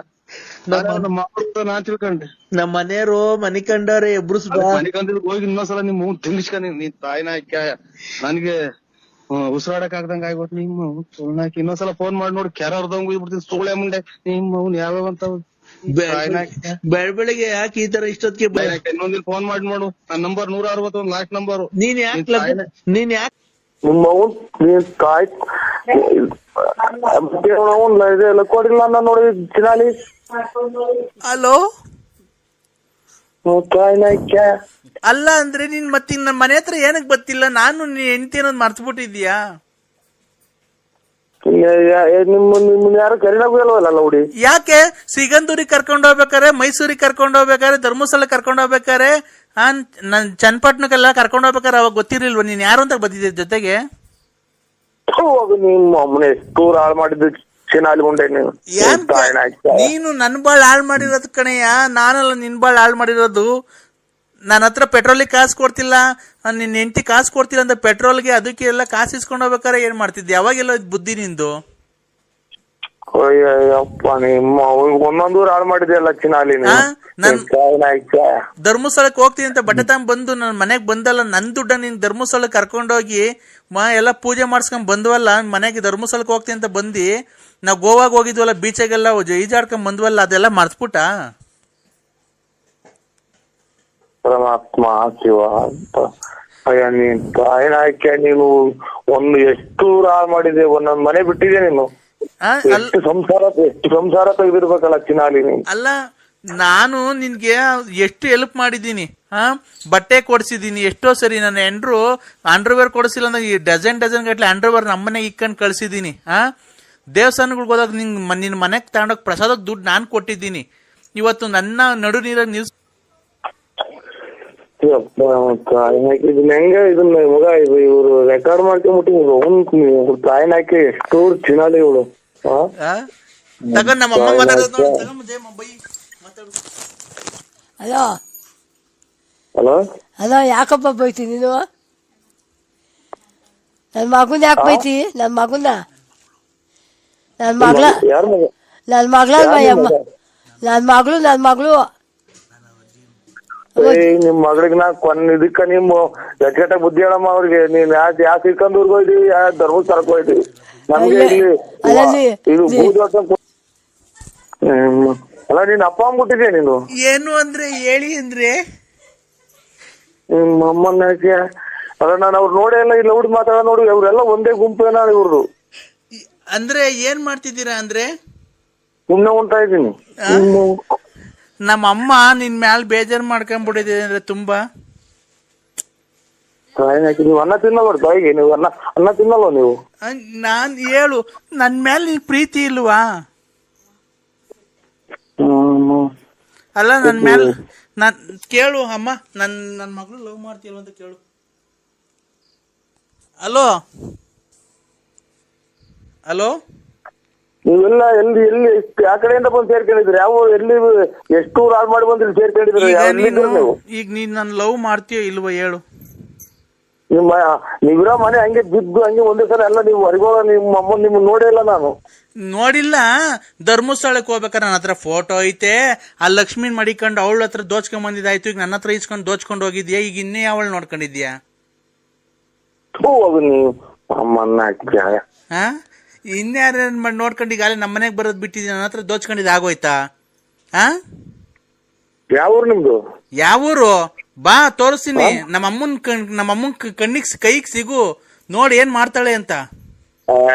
ನಾ ತಿಳ್ಕೊಂಡೆ. ನಮ್ ಮನೆಯವರು ಮನಿ ಕಂಡವ್ರೆ ಇಬ್ರು. ಮನೆ ಕಂದಿದ್ ಹೋಗಿ ಇನ್ನೊಂದ್ಸಲ ನಿಮ್ ತಿಂಗಿಸ್ಕೊಂಡಿ, ನೀನ್ ತಾಯಿನ ಕ್ಯಾಯ. ನನ್ಗೆ ಉಸಿರಾಡಕ್ ಆಗ್ದಂಗ ಆಗ್ಬಿಟ್ಟು ನಿಮ್ಮ ಸುಳ್ನಾಕಿ. ಇನ್ನೊಂದ್ಸಲ ಫೋನ್ ಮಾಡಿ ನೋಡಿ, ಕೆರ ಹೊರದಂಗ್ ಹೋಗ್ಬಿಡ್ತೀನಿ ಸೋಳೆ ಮುಂಡೆ. ನಿಮ್ಮ ಅವ್ನು ಯಾವ್ಯಾವಂತ ಬೆಳಗ್ಗೆ ಯಾಕೆ ಈ ತರ ಇಷ್ಟೊತ್ತಿಗೆ? ಇನ್ನೊಂದಿನ ಫೋನ್ ಮಾಡಿ ನೋಡು, ನನ್ನ ನಂಬರ್ 161 ಲಾಸ್ಟ್ ನಂಬರ್. ನೀನ್ ಯಾಕೆ ನಿಮ್ಮ ನೀನ್ ತಾಯಿ ಕೊಡಿಲ್ಲ ಅನ್ನ ನೋಡಿ ಚಿನಾಲಿ. ಹಲೋ, ತಾಯಿನ ಅಲ್ಲ ಅಂದ್ರೆ ನೀನ್ ಮತ್ತೆ ನನ್ನ ಮನೆ ಹತ್ರ ಏನಕ್ ಬರ್ತಿಲ್ಲ? ನಾನು ನೀನ್ ಹೆಂಡತಿ ಅನ್ನೋದು ಮರ್ತು ಬಿಟ್ಟಿದ್ಯಾ? ನಿಮ್ಮನ್ನ ಯಾರು ಕರಿನಾಗೂ ಇಲ್ವಲ್ಲ ಹುಡಿ. ಯಾಕೆ? ಸಿಗಂದೂರಿಗೆ ಕರ್ಕೊಂಡ್ ಹೋಗ್ಬೇಕಾರೆ, ಮೈಸೂರಿಗೆ ಕರ್ಕೊಂಡ್ ಹೋಗ್ಬೇಕಾರೆ, ಧರ್ಮಸ್ಥಳ ಕರ್ಕೊಂಡ್ ಹೋಗ್ಬೇಕಾರೆ, ನನ್ ಚನ್ನಪಟ್ಟಣಕ್ಕೆಲ್ಲ ಕರ್ಕೊಂಡ್ ಹೋಗ್ಬೇಕಾರೆ ಅವಾಗ ಗೊತ್ತಿರ್ಲಿಲ್ವ ನೀನ್ ಯಾರು ಅಂತ ಬಂದಿದ್ದೆ ಜೊತೆಗೆ? ನಿಮ್ಮ ಅಮ್ಮನೆ ಟೂರ್ ಹಾಳು ಮಾಡಿದ್ದು ಚಿನಾಲಿ ಮುಂಡೆ. ನೀನು ನನ್ ಬಾಳ್ ಹಾಳು ಮಾಡಿರೋದು ಕಣಯ್ಯ, ನಾನಲ್ಲ ನಿನ್ ಬಾಳ್ ಹಾಳು ಮಾಡಿರೋದು. ನನ್ನ ಹತ್ರ ಪೆಟ್ರೋಲಿಗೆ ಕಾಸು ಕೊಡ್ತಿಲ್ಲ, ನಿನ್ ಹೆಂಡತಿ ಕಾಸು ಕೊಡ್ತಿಲ್ಲ ಅಂತ ಪೆಟ್ರೋಲ್ಗೆ ಅದಕ್ಕೆ ಎಲ್ಲ ಕಾಸು ಇಸ್ಕೊಂಡ್ ಹೋಗ್ಬೇಕಾರೆ ಏನ್ ಮಾಡ್ತಿದ್ದೆ? ಯಾವಾಗೆಲ್ಲ ಬುದ್ಧಿ ನಿಂದು? ಅಯ್ಯಪ್ಪ, ನಿಮ್ಮ ಒಂದೊಂದೂರು ಹಾಳು ಮಾಡಿದೆಯಲ್ಲ ಚಿನಾಲಿ. ಧರ್ಮಸ್ಥಳಕ್ಕೆ ಹೋಗ್ತೀನಿ ಅಂತ ಬಟ್ಟೆ ತಗೊಂಡ್ ಬಂದು ನನ್ ಮನೆಗ್ ಬಂದಲ್ಲ, ನನ್ ದುಡ್ಡ ನೀನ್ ಧರ್ಮಸ್ಥಳಕ್ಕೆ ಕರ್ಕೊಂಡೋಗಿ ಎಲ್ಲ ಪೂಜೆ ಮಾಡ್ಸ್ಕೊಂಡ್ ಬಂದ್ವಲ್ಲ, ಮನೆಗೆ ಧರ್ಮಸ್ಥಳಕ್ಕೆ ಹೋಗ್ತೀನಿ ಅಂತ ಬಂದಿ. ನಾವ್ ಗೋವಾಗ ಹೋಗಿದ್ವಲ್ಲ, ಬೀಚಾಗೆಲ್ಲ ಈಜಾಡ್ಕೊಂಡ್ ಬಂದ್ವಲ್ಲ, ಅದೆಲ್ಲ ಮರ್ತ್ಬಿಟ್ಟ? ಪರಮಾತ್ಮ ಶಿವ ಅಂತ. ಅಯ್ಯ ನೀನ್ ತಾಯಿನ ಆಯ್ಕೆ, ನೀನು ಎಷ್ಟು ಹಾಳು ಮಾಡಿದೆ, ಒಂದೊಂದ್ ಮನೆ ಬಿಟ್ಟಿದೆ ನೀನು. ಎಷ್ಟು ಸಂಸಾರ ತೆಗೆದಿರ್ಬೇಕಲ್ಲ ಚಿನಾಲಿ ನೀನು. ಅಲ್ಲ, ನಾನು ನಿನ್ಗೆ ಎಷ್ಟು ಹೆಲ್ಪ್ ಮಾಡಿದ್ದೀನಿ, ಬಟ್ಟೆ ಕೊಡ್ಸಿದೀನಿ ಎಷ್ಟೋ ಸರಿ. ನನ್ನ ಹೆಂಡ್ರು ಅಂಡರ್ವೇರ್ ಕೊಡಿಸಿಲ್ಲ ಅಂದ್ರೆ ಡಜನ್ ಗಟ್ಲೆ ಅಂಡರ್ವೇರ್ ನಮ್ಮನೆ ಇಕ್ಕೊಂಡ್ ಕಳ್ಸಿದೀನಿ. ದೇವಸ್ಥಾನಗಳಿಗೆ ಹೋದಾಗ ನಿನ್ ಮನೆಗ್ ತಗೊಂಡೋಗ್ ಪ್ರಸಾದಕ್ಕೆ ದುಡ್ಡು ನಾನ್ ಕೊಟ್ಟಿದ್ದೀನಿ. ಇವತ್ತು ನನ್ನ ನಡು ನೀರಾಗ ನಿಲ್ಸ್ ಹೆಂಗ ಇದನ್ನ ಮಗ ಇವ್ರು ರೆಕಾರ್ಡ್ ಮಾಡ್ಕೊಂಡ್ಬಿಟ್ಟು ತಾಯಿನ ಹಾಕಿ ಎಷ್ಟು ಚಿನಾಲಿ ಇವಳು. ತಗೊಂಡ್ ನಮ್ಮ ಅಮ್ಮ ಮಾತಾಡೋದು. ಹಲೋ ಹಲೋ ಹಲೋ, ಯಾಕಪ್ಪ ಬೈತಿ ನೀನು? ನನ್ ಮಗುನ ಯಾಕೆ ಬೈತಿ? ನನ್ ಮಗುನ, ನನ್ ಮಗಳ, ನನ್ ಮಗಳ, ನನ್ ಮಗಳು. ನಿಮ್ ಮಗಳಿಗೆ ನಾ ಇದಕ್ಕ ನಿಮ್ ಎಟ್ಟ ಬುದ್ಧಿ ಹೇಳಮ್ಮ ಅವ್ರಿಗೆ. ನೀನ್ ಯಾವ ಶ್ರೀಕಂದೂರ್ಗ್ ಹೋಯ್ದಿವಿ, ಯಾವ ಧರ್ಮಸ್ಥಳಕ್ ಹೋಯ್ದಿವಿ. ನಮ್ಗೆ ಇದು ಅಲ್ಲ, ನೀನ್ ಅಪ್ಪ ಅಂದ್ಬಿಟ್ಟಿದ್ಯಾ ನೀನು. ಏನು ಅಂದ್ರೆ ಹೇಳಿ ಅಂದ್ರೆ ನಿಮ್ಮ ಅಮ್ಮನ ಅಲ್ಲ, ನಾನು ಅವ್ರು ನೋಡೇ ಇಲ್ಲ. ಇಲ್ಲ ಹುಡುಗ ಮಾತಾಡ ನೋಡಿ, ಅವ್ರೆಲ್ಲ ಒಂದೇ ಗುಂಪೇನ ಇವ್ರದು. ಅಂದ್ರೆ ಏನ್ ಮಾಡ್ತಿದ್ದೀರಾ ಅಂದ್ರೆ? ಸುಮ್ನೆ ಉಂಟಾ ಇದ್ದೀನಿ. ನಮ್ಮ ಅಮ್ಮ ನಿನ್ ಮ್ಯಾಲ ಬೇಜಾರ್ ಮಾಡ್ಕೊಂಡ್ಬಿಟ್ಟಿದೆ ಅಂದ್ರೆ ತುಂಬಾ. ನೀವು ಅನ್ನ ತಿನ್ನಲ್ಲ ತಾಯಿಗೆ, ನೀವು ಅನ್ನ ತಿನ್ನಲ್ವ ನೀವು? ನಾನ್ ಹೇಳು, ನನ್ ಮ್ಯಾಲ ನಿನ್ ಪ್ರೀತಿ ಇಲ್ವಾ? ಅಲ್ಲ, ನನ್ ಮ್ಯಾಲ ಕೇಳು ಅಮ್ಮ, ನನ್ ಮಗಳು ಲವ್ ಮಾಡ್ತೀಯಲ್ವ ಅಂತ ಕೇಳು. ಹಲೋ ಹಲೋ, ನೀವೆಲ್ಲ ಎಲ್ಲಿ ಎಲ್ಲಿ ಯಾವ ಕಡೆಯಿಂದ ಬಂದು ಸೇರ್ಕೊಂಡಿದ್ರಿ? ಯಾವ ಎಲ್ಲಿ ಎಷ್ಟು ಹಾಳು ಮಾಡಿ ಬಂದ್ರಿ ಸೇರ್ಕೊಂಡಿದ್ರಿ? ಈಗ ನೀನ್ ನನ್ ಲವ್ ಮಾಡ್ತೀಯೋ ಇಲ್ವೋ ಹೇಳು? ನೀವಿರೋ ಮನೆ ಹಂಗೆ ಬಿದ್ದು ಹಂಗೆ ಒಂದೇ ಸಲ ಎಲ್ಲ ನೀವು ಹೊರಗೋಳ ನಿಮ್ಮ ಅಮ್ಮ ನಿಮ್ ನೋಡೇ ಇಲ್ಲ ನಾನು. ನೋಡಿಲ್ಲ. ಧರ್ಮಸ್ಥಳಕ್ಕೆ ಹೋಗ್ಬೇಕಾರೆ ನನ್ನ ಹತ್ರ ಫೋಟೋ ಐತೆ. ಆ ಲಕ್ಷ್ಮೀನ್ ಮಡಿಕೊಂಡು ಅವಳ ಹತ್ರ ದೋಚ್ಕೊಂಡ್ ಬಂದಿದ್ದಾಯ್ತು. ಈಗ ನನ್ನ ಹತ್ರ ಇಸ್ಕೊಂಡು ದೋಚ್ಕೊಂಡು ಹೋಗಿದ್ಯಾ. ಈಗ ಇನ್ನೇ ಅವಳು ನೋಡ್ಕೊಂಡಿದ್ಯಾ? ಅದು ನೀವು ಅಮ್ಮನ್ನ ಹಾ, ಇನ್ಯಾರ ನೋಡ್ಕೊಂಡು ಈಗ ನಮ್ಮ ಮನೆಗೆ ಬರೋದ್ ಬಿಟ್ಟಿದ್ಯಾ? ನನ್ನ ಹತ್ರ ದೋಚ್ಕೊಂಡಿದ್ ಆಗೋಯ್ತಾ? ಹಾ, ಯಾವ ಊರು ನಿಮ್ದು? ಯಾವ ಊರು? ಬಾ ತೋರಿಸ್ತೀನಿ. ನಮ್ಮ ಅಮ್ಮನ್ ಕೈಗೆ ಸಿಗು, ನೋಡಿ ಏನ್ ಮಾಡ್ತಾಳೆ ಅಂತ.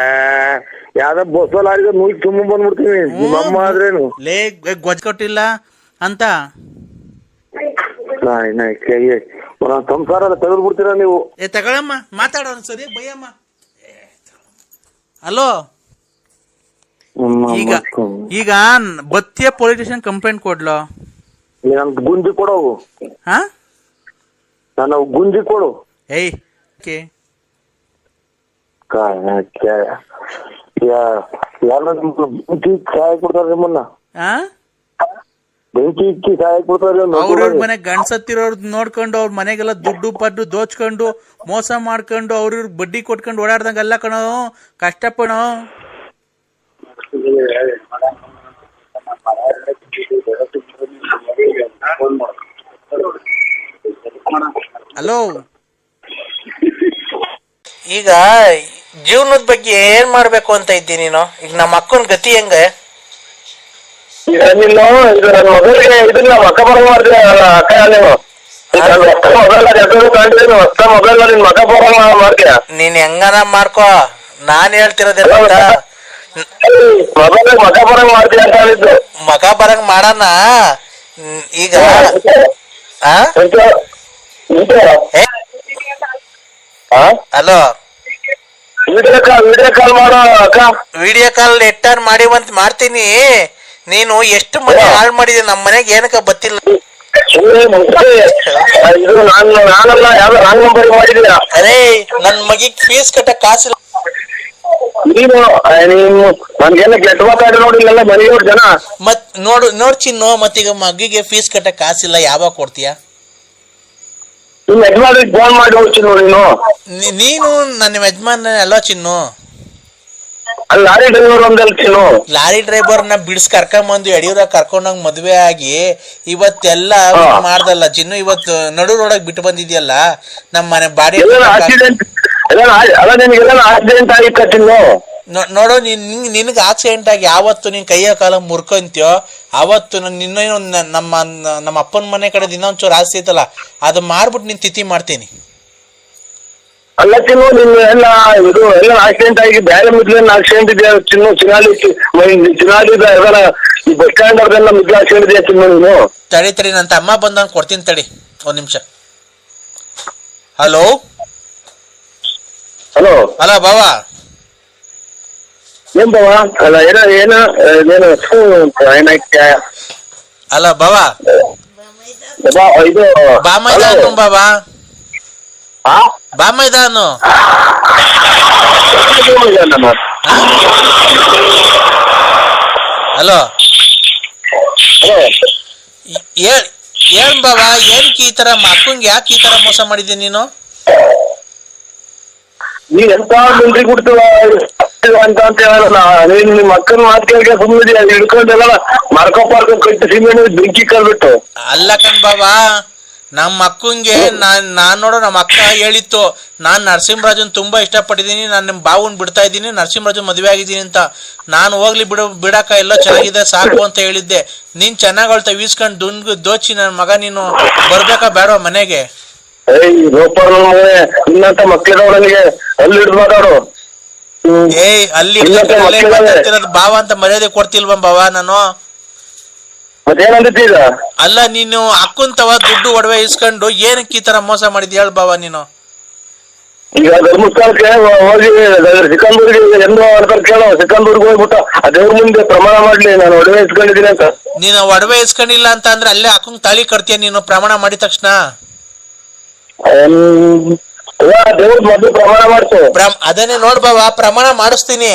ಯಾವ್ದ ಬಸ್ಸಲ್ಲಿ ಆಡಿದ ನೂಗಿ ತುಂಬ ಬಂದ್ಬಿಡ್ತೀನಿ. ನಿಮ್ಮ ಅಮ್ಮ ಆದ್ರೇನು ಲೇ ಗೊಜ್ಜ ಕೊಟ್ಟಿಲ್ಲ ಅಂತ ಸಂಸಾರ ತೆಗೆದು ಬಿಡ್ತೀರಾ ನೀವು. ತಗೊಳಮ್ಮ, ಮಾತಾಡೋಣ ಸರಿ ಬೈಯಮ್ಮ. ಹಲೋ, ಈಗ ಬತ್ತಿಯ ಪೊಲೀಸ್ ಸ್ಟೇಷನ್ ಕಂಪ್ಲೇಂಟ್ ಕೊಡ್ಲೋ? ನನ್ ಗುಂಜಿ ಕೊಡೋವು. ಹಾ, ನಾನು ಗುಂಜಿ ಕೊಡು. ಏಯ್ ಬೆಂಕಿ ಸಹಾಯ ಕೊಡ್ತಾರ ನಿಮ್ಮನ್ನ? ಬೆಂಕಿ ಇಕ್ಕಿ ಸಹಾಯ ಕೊಡ್ತಾರೆ. ಅವ್ರವ್ರ ಮನೆ ಗಂಡ್ಸತ್ತಿರೋರ್ ನೋಡ್ಕೊಂಡು ಅವ್ರ ಮನೆಗೆಲ್ಲ ದುಡ್ಡು ಪಡ್ಡು ದೋಚ್ಕೊಂಡು ಮೋಸ ಮಾಡ್ಕೊಂಡು ಅವ್ರ ಬಡ್ಡಿ ಕೊಟ್ಕೊಂಡು ಓಡಾಡ್ದಂಗೆಲ್ಲ ಕಣೋ, ಕಷ್ಟಪಡೋ. ಹಲೋ, ಈಗ ಜೀವನದ ಬಗ್ಗೆ ಏನ್ ಮಾಡ್ಬೇಕು ಅಂತ ಇದ್ದೀನಿ ನೀನು? ಈಗ ನಮ್ಮ ಅಕ್ಕನ ಗತಿ ಹೆಂಗ? ಇದನ್ನ ಮಕ್ಕ ಬರ ಮಾಡ್ತೀಯ ಅಕ್ಕ? ನೀನ್ ಹೆಂಗನ ಮಾಡ್ಕೋ, ನಾನ್ ಹೇಳ್ತಿರೋದಿಲ್ಲ. ಮಕ ಬರಂಗ್ ಮಾಡ್ತೀಯ ಅಂತ ಹೇಳಿದ್ದು. ಮಗ ಬರಂಗ್ ಮಾಡೋಣ ಈಗ. ಹಲೋ, ವಿಡಿಯೋ ಕಾಲ್ ಮಾಡೋ ಅಕ್ಕ. ವಿಡಿಯೋ ಕಾಲ್ ಎಟ್ಟಾರ್ ಮಾಡಿವಂತ ಮಾಡ್ತೀನಿ. ನೀನು ಎಷ್ಟು ಮನೆ ಹಾಳು ಮಾಡಿದೀನಿ. ನಮ್ಮ ಮನೆಗೆ ಏನಕ್ಕ ಬತ್ತಿಲ್ಲ. ಇದು ನಾನಲ್ಲ, ಯಾವ್ದು ರಾಂಗ್ ನಂಬರ್ ಮಾಡಿದೀಯ. ಅರೇ, ನನ್ ಮಗಿಗ್ ಫೀಸ್ ಕಟ್ಟ ಕಾಸಿಲ್ಲ. ನೀನು ನನ್ಗೆಲ್ಲ ಕೆಟ್ಟ ಮಾತಾಡಿ ನೋಡಿಲ್ಲ ಮನೆಯವ್ರ ಜನ. ಮತ್ ನೋಡ್ ಚಿನ್ನು, ಮತ್ತೀಗ ಮಗಿಗೆ ಫೀಸ್ ಕಟ್ಟ ಕಾಸಿಲ್ಲ, ಯಾವಾಗ ಕೊಡ್ತೀಯ? ನಿಮ್ ಯಜಮಾನ್ರಿಗೆ ಫೋನ್ ಮಾಡಿ ಹೋಗ್ತೀನಿ ನೋಡಿ. ನೀನು ನನ್ನ ಯಜಮಾನ್ ಅಲ್ಲ ಚಿನ್ನು. ಅಲ್ಲಿ ಲಾರಿ ಡ್ರೈವರ್ ಒಂದಲ್ಲಿ ಚಿನ್ನು. ಲಾರಿ ಡ್ರೈವರ್ನ ಬಿಡ್ಸ್ ಕರ್ಕೊಂಬಂದು ಯಡಿಯೂರ ಕರ್ಕೊಂಡಂಗ್ ಮದ್ವೆ ಆಗಿ ಇವತ್ತೆಲ್ಲ ಮಾಡ್ದಲ್ಲ ಚಿನ್ನು. ಇವತ್ತು ನಡು ರೋಡಾಗ ಬಿಟ್ಟು ಬಂದಿದ್ಯಲ್ಲ ನಮ್ಮ ಮನೆ ಬಾಡಿ. ಆಕ್ಸಿಡೆಂಟ್ ಆಗಿತ್ತ ಚಿನ್ನು? ನೋಡು, ನಿನಗ್ ಆಕ್ಸಿಡೆಂಟ್ ಆಗಿ ಯಾವತ್ತು ನಿನ್ ಕೈಯ ಕಾಲ ಮುರ್ಕೊಂತೀಯೋ ಅವತ್ತು ನಿನ್ನೇನು ನಮ್ಮ ಅಪ್ಪನ ಮನೆ ಕಡೆ ಇನ್ನೊಂಚೂರು ಆಸ್ತಿ ಐತಲ್ಲ, ಅದು ಮಾರ್ಬಿಟ್ಟು ನೀನ್ ತಿಥಿ ಮಾಡ್ತೀನಿ. ಅಲ್ಲ ಚಿನ್ನು, ನಿನ್ನ ಎಲ್ಲ ಇದು ಎಲ್ಲ ಆಕ್ಸಿಡೆಂಟ್ ಆಗಿ ಬೇರೆ ಮಿದ್ಲೇನ್ ಆಕ್ಸಿಡೆಂಟ್ ಇದೆಯಾ ಚಿನ್ನು? ಚಿನಾಲಿ ಈ ಬಸ್ ಸ್ಟ್ಯಾಂಡ್ ಅವ್ರದೆಲ್ಲ ಮಿದ್ಲು ಆಕ್ಸಿಡೆಂಟ್ ಇದೆಯಾ ಚಿನ್ನು? ನೀನು ತಡಿ ನನ್ನ ತಮ್ಮ ಬಂದಂಗ್ ಕೊಡ್ತೀನಿ ತಡಿ ಒಂದ್ ನಿಮಿಷ. ಹಲೋ ಹಲೋ ಹಲೋ ಬಾವಾ. ಏನ್ ಬಾವಾ? ಅಲ್ಲ ಏನ ಅಲ್ಲ ಬಾವಾ, ಇದು ಬಾ ಮೈದಾನು ಬಾಬಾ, ಬಾ ಮೈದಾನು. ಹಲೋ ಏನ್ ಬಾಬಾ, ಏನಕ್ಕೆ ಈ ತರ ಮಕ್ಕಂಗೆ ಯಾಕೆ ಈ ತರ ಮೋಸ ಮಾಡಿದ್ದೀನಿ ನೀನು? ನೀನ್ ಎಂತ ಮಿಲ್ಟ್ರಿ ಕೊಡ್ತೀವ ಅಂತ ಹೇಳಲ್ಲ. ನೀನ್ ನಿಮ್ಮ ಅಕ್ಕನ ಮಾತು ಕೇಳಿಗೆ ಸುಮ್ಮನೆ ಹಿಡ್ಕೊಂಡೆಲ್ಲ ಮರ್ಕೊಪಾರ್ಕ ಕಟ್ಟಿ ಸಿಮೆಂಟ್ ಬೆಂಕಿ ಕಲ್ಬಿಟ್ಟು. ಅಲ್ಲ ಕಣ್ ಬಾಬಾ, ನಮ್ಮ ಅಕ್ಕಂಗೆ ನಾನ್ ನೋಡೋ ನಮ್ಮ ಅಕ್ಕ ಹೇಳಿತ್ತು, ನಾನ್ ನರಸಿಂಹರಾಜನ್ ತುಂಬಾ ಇಷ್ಟಪಟ್ಟಿದ್ದೀನಿ, ನಾನು ನಿಮ್ ಬಾವನ್ ಬಿಡ್ತಾ ಇದ್ದೀನಿ, ನರಸಿಂಹರಾಜನ್ ಮದುವೆ ಆಗಿದ್ದೀನಿ ಅಂತ. ನಾನು ಹೋಗ್ಲಿ ಬಿಡಾಕ ಎಲ್ಲ ಚೆನ್ನಾಗಿದೆ ಸಾಕು ಅಂತ ಹೇಳಿದ್ದೆ. ನೀನ್ ಚೆನ್ನಾಗ್ ಅಳ್ತಾ ವೀಸ್ಕೊಂಡು ದೋಚಿ ನನ್ ಮಗ, ನೀನು ಬರ್ಬೇಕಾ ಬೇಡ ಮನೆಗೆ? ಇನ್ನಂತ ಮಕ್ಕಳಿಗೆ ಅಲ್ಲಿ ಹಿಡಿದು ಮಾತಾಡು. ಅಲ್ಲಿ ಬಾವ ಅಂತ ಮರ್ಯಾದೆ ಕೊಡ್ತಿಲ್ವ ಬಾವ ನಾನು? ಮತ್ತೇನಂದಿದ್ದೀಗ? ಅಲ್ಲ, ನೀನು ಅಕ್ಕಂತವ ದುಡ್ಡು ಒಡವೆ ಇಸ್ಕೊಂಡು ಏನಕ್ಕೆ ಈ ತರ ಮೋಸ ಮಾಡಿದ್ಯ ಹೇಳ ಬಾವ ನೀನು? ಈಗ ಧರ್ಮಸ್ಥಳಕ್ಕೆ ಹೋಗಿ ಸಿಕ್ಕಂದೂರಿಗೆ ಎಂದು ಆಡ್ತಾರೆ ಕೇಳೋ. ಸಿಕ್ಕಂದೂರ್ಗೆ ಹೋಗ್ಬಿಟ್ಟು ದೇವ್ರ ಮುಂದೆ ಪ್ರಮಾಣ ಮಾಡ್ಲಿ ನಾನು ಒಡವೆ ಇಸ್ಕೊಂಡಿದ್ದೀನಿ ಅಂತ. ನೀನು ಒಡವೆ ಇಸ್ಕೊಂಡಿಲ್ಲ ಅಂತ ಅಂದ್ರೆ ಅಲ್ಲೇ ಅಕ್ಕಂಗ್ ತಾಳಿ ಕಟ್ತೀಯ ನೀನು ಪ್ರಮಾಣ ಮಾಡಿದ ತಕ್ಷಣ? ದೇವ್ರ ಮೊದ್ಲು ಪ್ರಮಾಣ ಮಾಡ್ತು. ಅದನ್ನೇ ನೋಡ್ ಬಾವ, ಪ್ರಮಾಣ ಮಾಡಿಸ್ತೀನಿ.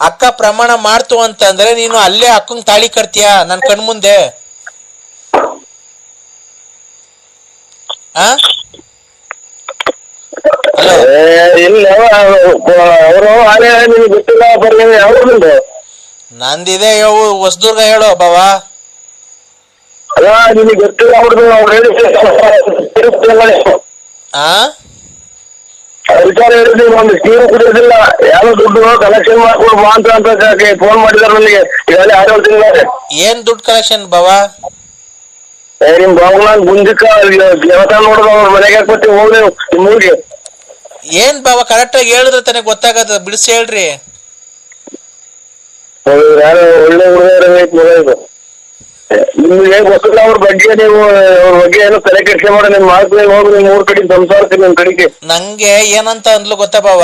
ಅಕ್ಕ ಪ್ರಮಾಣ ಮಾಡ್ತು ಅಂತಂದ್ರೆ ನೀನು ಅಲ್ಲೇ ಅಕ್ಕಂಗ್ ತಾಳಿ ಕಟ್ತೀಯ ನನ್ ಕಣ್ಮುಂದೆ. ಇಲ್ಲ ಅವರು ಆಲೆ ನಿಮ್ಗೆ ಗೊತ್ತಿಲ್ಲ ಬರ್ಲಿ ಯಾವ್ದು ನಂದಿದೆ ಹೊಸದುರ್ಗ ಹೇಳು ಬಾವ. ಅಲ್ಲ ನಿಮಗೆ ಗೊತ್ತಿಲ್ಲ ಅವ್ರದ್ದು ಅವ್ರು ಹೇಳಿ ವಿಚಾರ ಹೇಳಿದ್ವಿ, ಒಂದು ನೀರು ಕುಡಿಯೋದಿಲ್ಲ, ಯಾವ ದುಡ್ಡು ಕಲೆಕ್ಷನ್ ಮಾಡ್ಕೊಂಡು ಬಾ ಅಂತ ಫೋನ್ ಮಾಡಿದಾರೆ ನನಗೆ ಈಗಾಗಲೇ 6 ತಿಂಗಳ. ಏನ್ ದುಡ್ಡು ಕಲೆಕ್ಷನ್ ಬಾವ? ನಿಮ್ ಬಾಬುನಾಗ್ ಮುಂದಕ್ಕ ದೇವಸ್ಥಾನ ನೋಡಿದ ಅವ್ರ ಮನೆಗೆ ಹಾಕ್ಬಿಟ್ಟು ಹೋಗ್ರಿ ನಿಮ್ ಊರಿಗೆ. ಏನ್ ಬಾವ ಕರೆಕ್ಟ್ ಆಗಿ ಹೇಳಿದ್ರೆ ತಾನೆ ಗೊತ್ತಾಗದ, ಬಿಡಿಸಿ ಹೇಳ್ರಿ. ಯಾರು ಒಳ್ಳೆ ಹುಡುಗರು ನಿಮ್ಗೆ ಗೊತ್ತಿಲ್ಲ ಅವ್ರ ಬಗ್ಗೆ, ನೀವು ಅವ್ರ ಬಗ್ಗೆ ಏನೋ ತಲೆ ಕೆಡಿಸಿ ಮಾಡ ನಿಮ್ ಮಾತು ಹೋಗಿ ನಿಮ್ ಊರ್ ಕಡೆ ಸಂಸಾರಕ್ಕೆ ನಿಮ್ ಕಡೆಗೆ. ನಂಗೆ ಏನಂತ ಅಂದ್ಲು ಗೊತ್ತಾ ಬಾವ,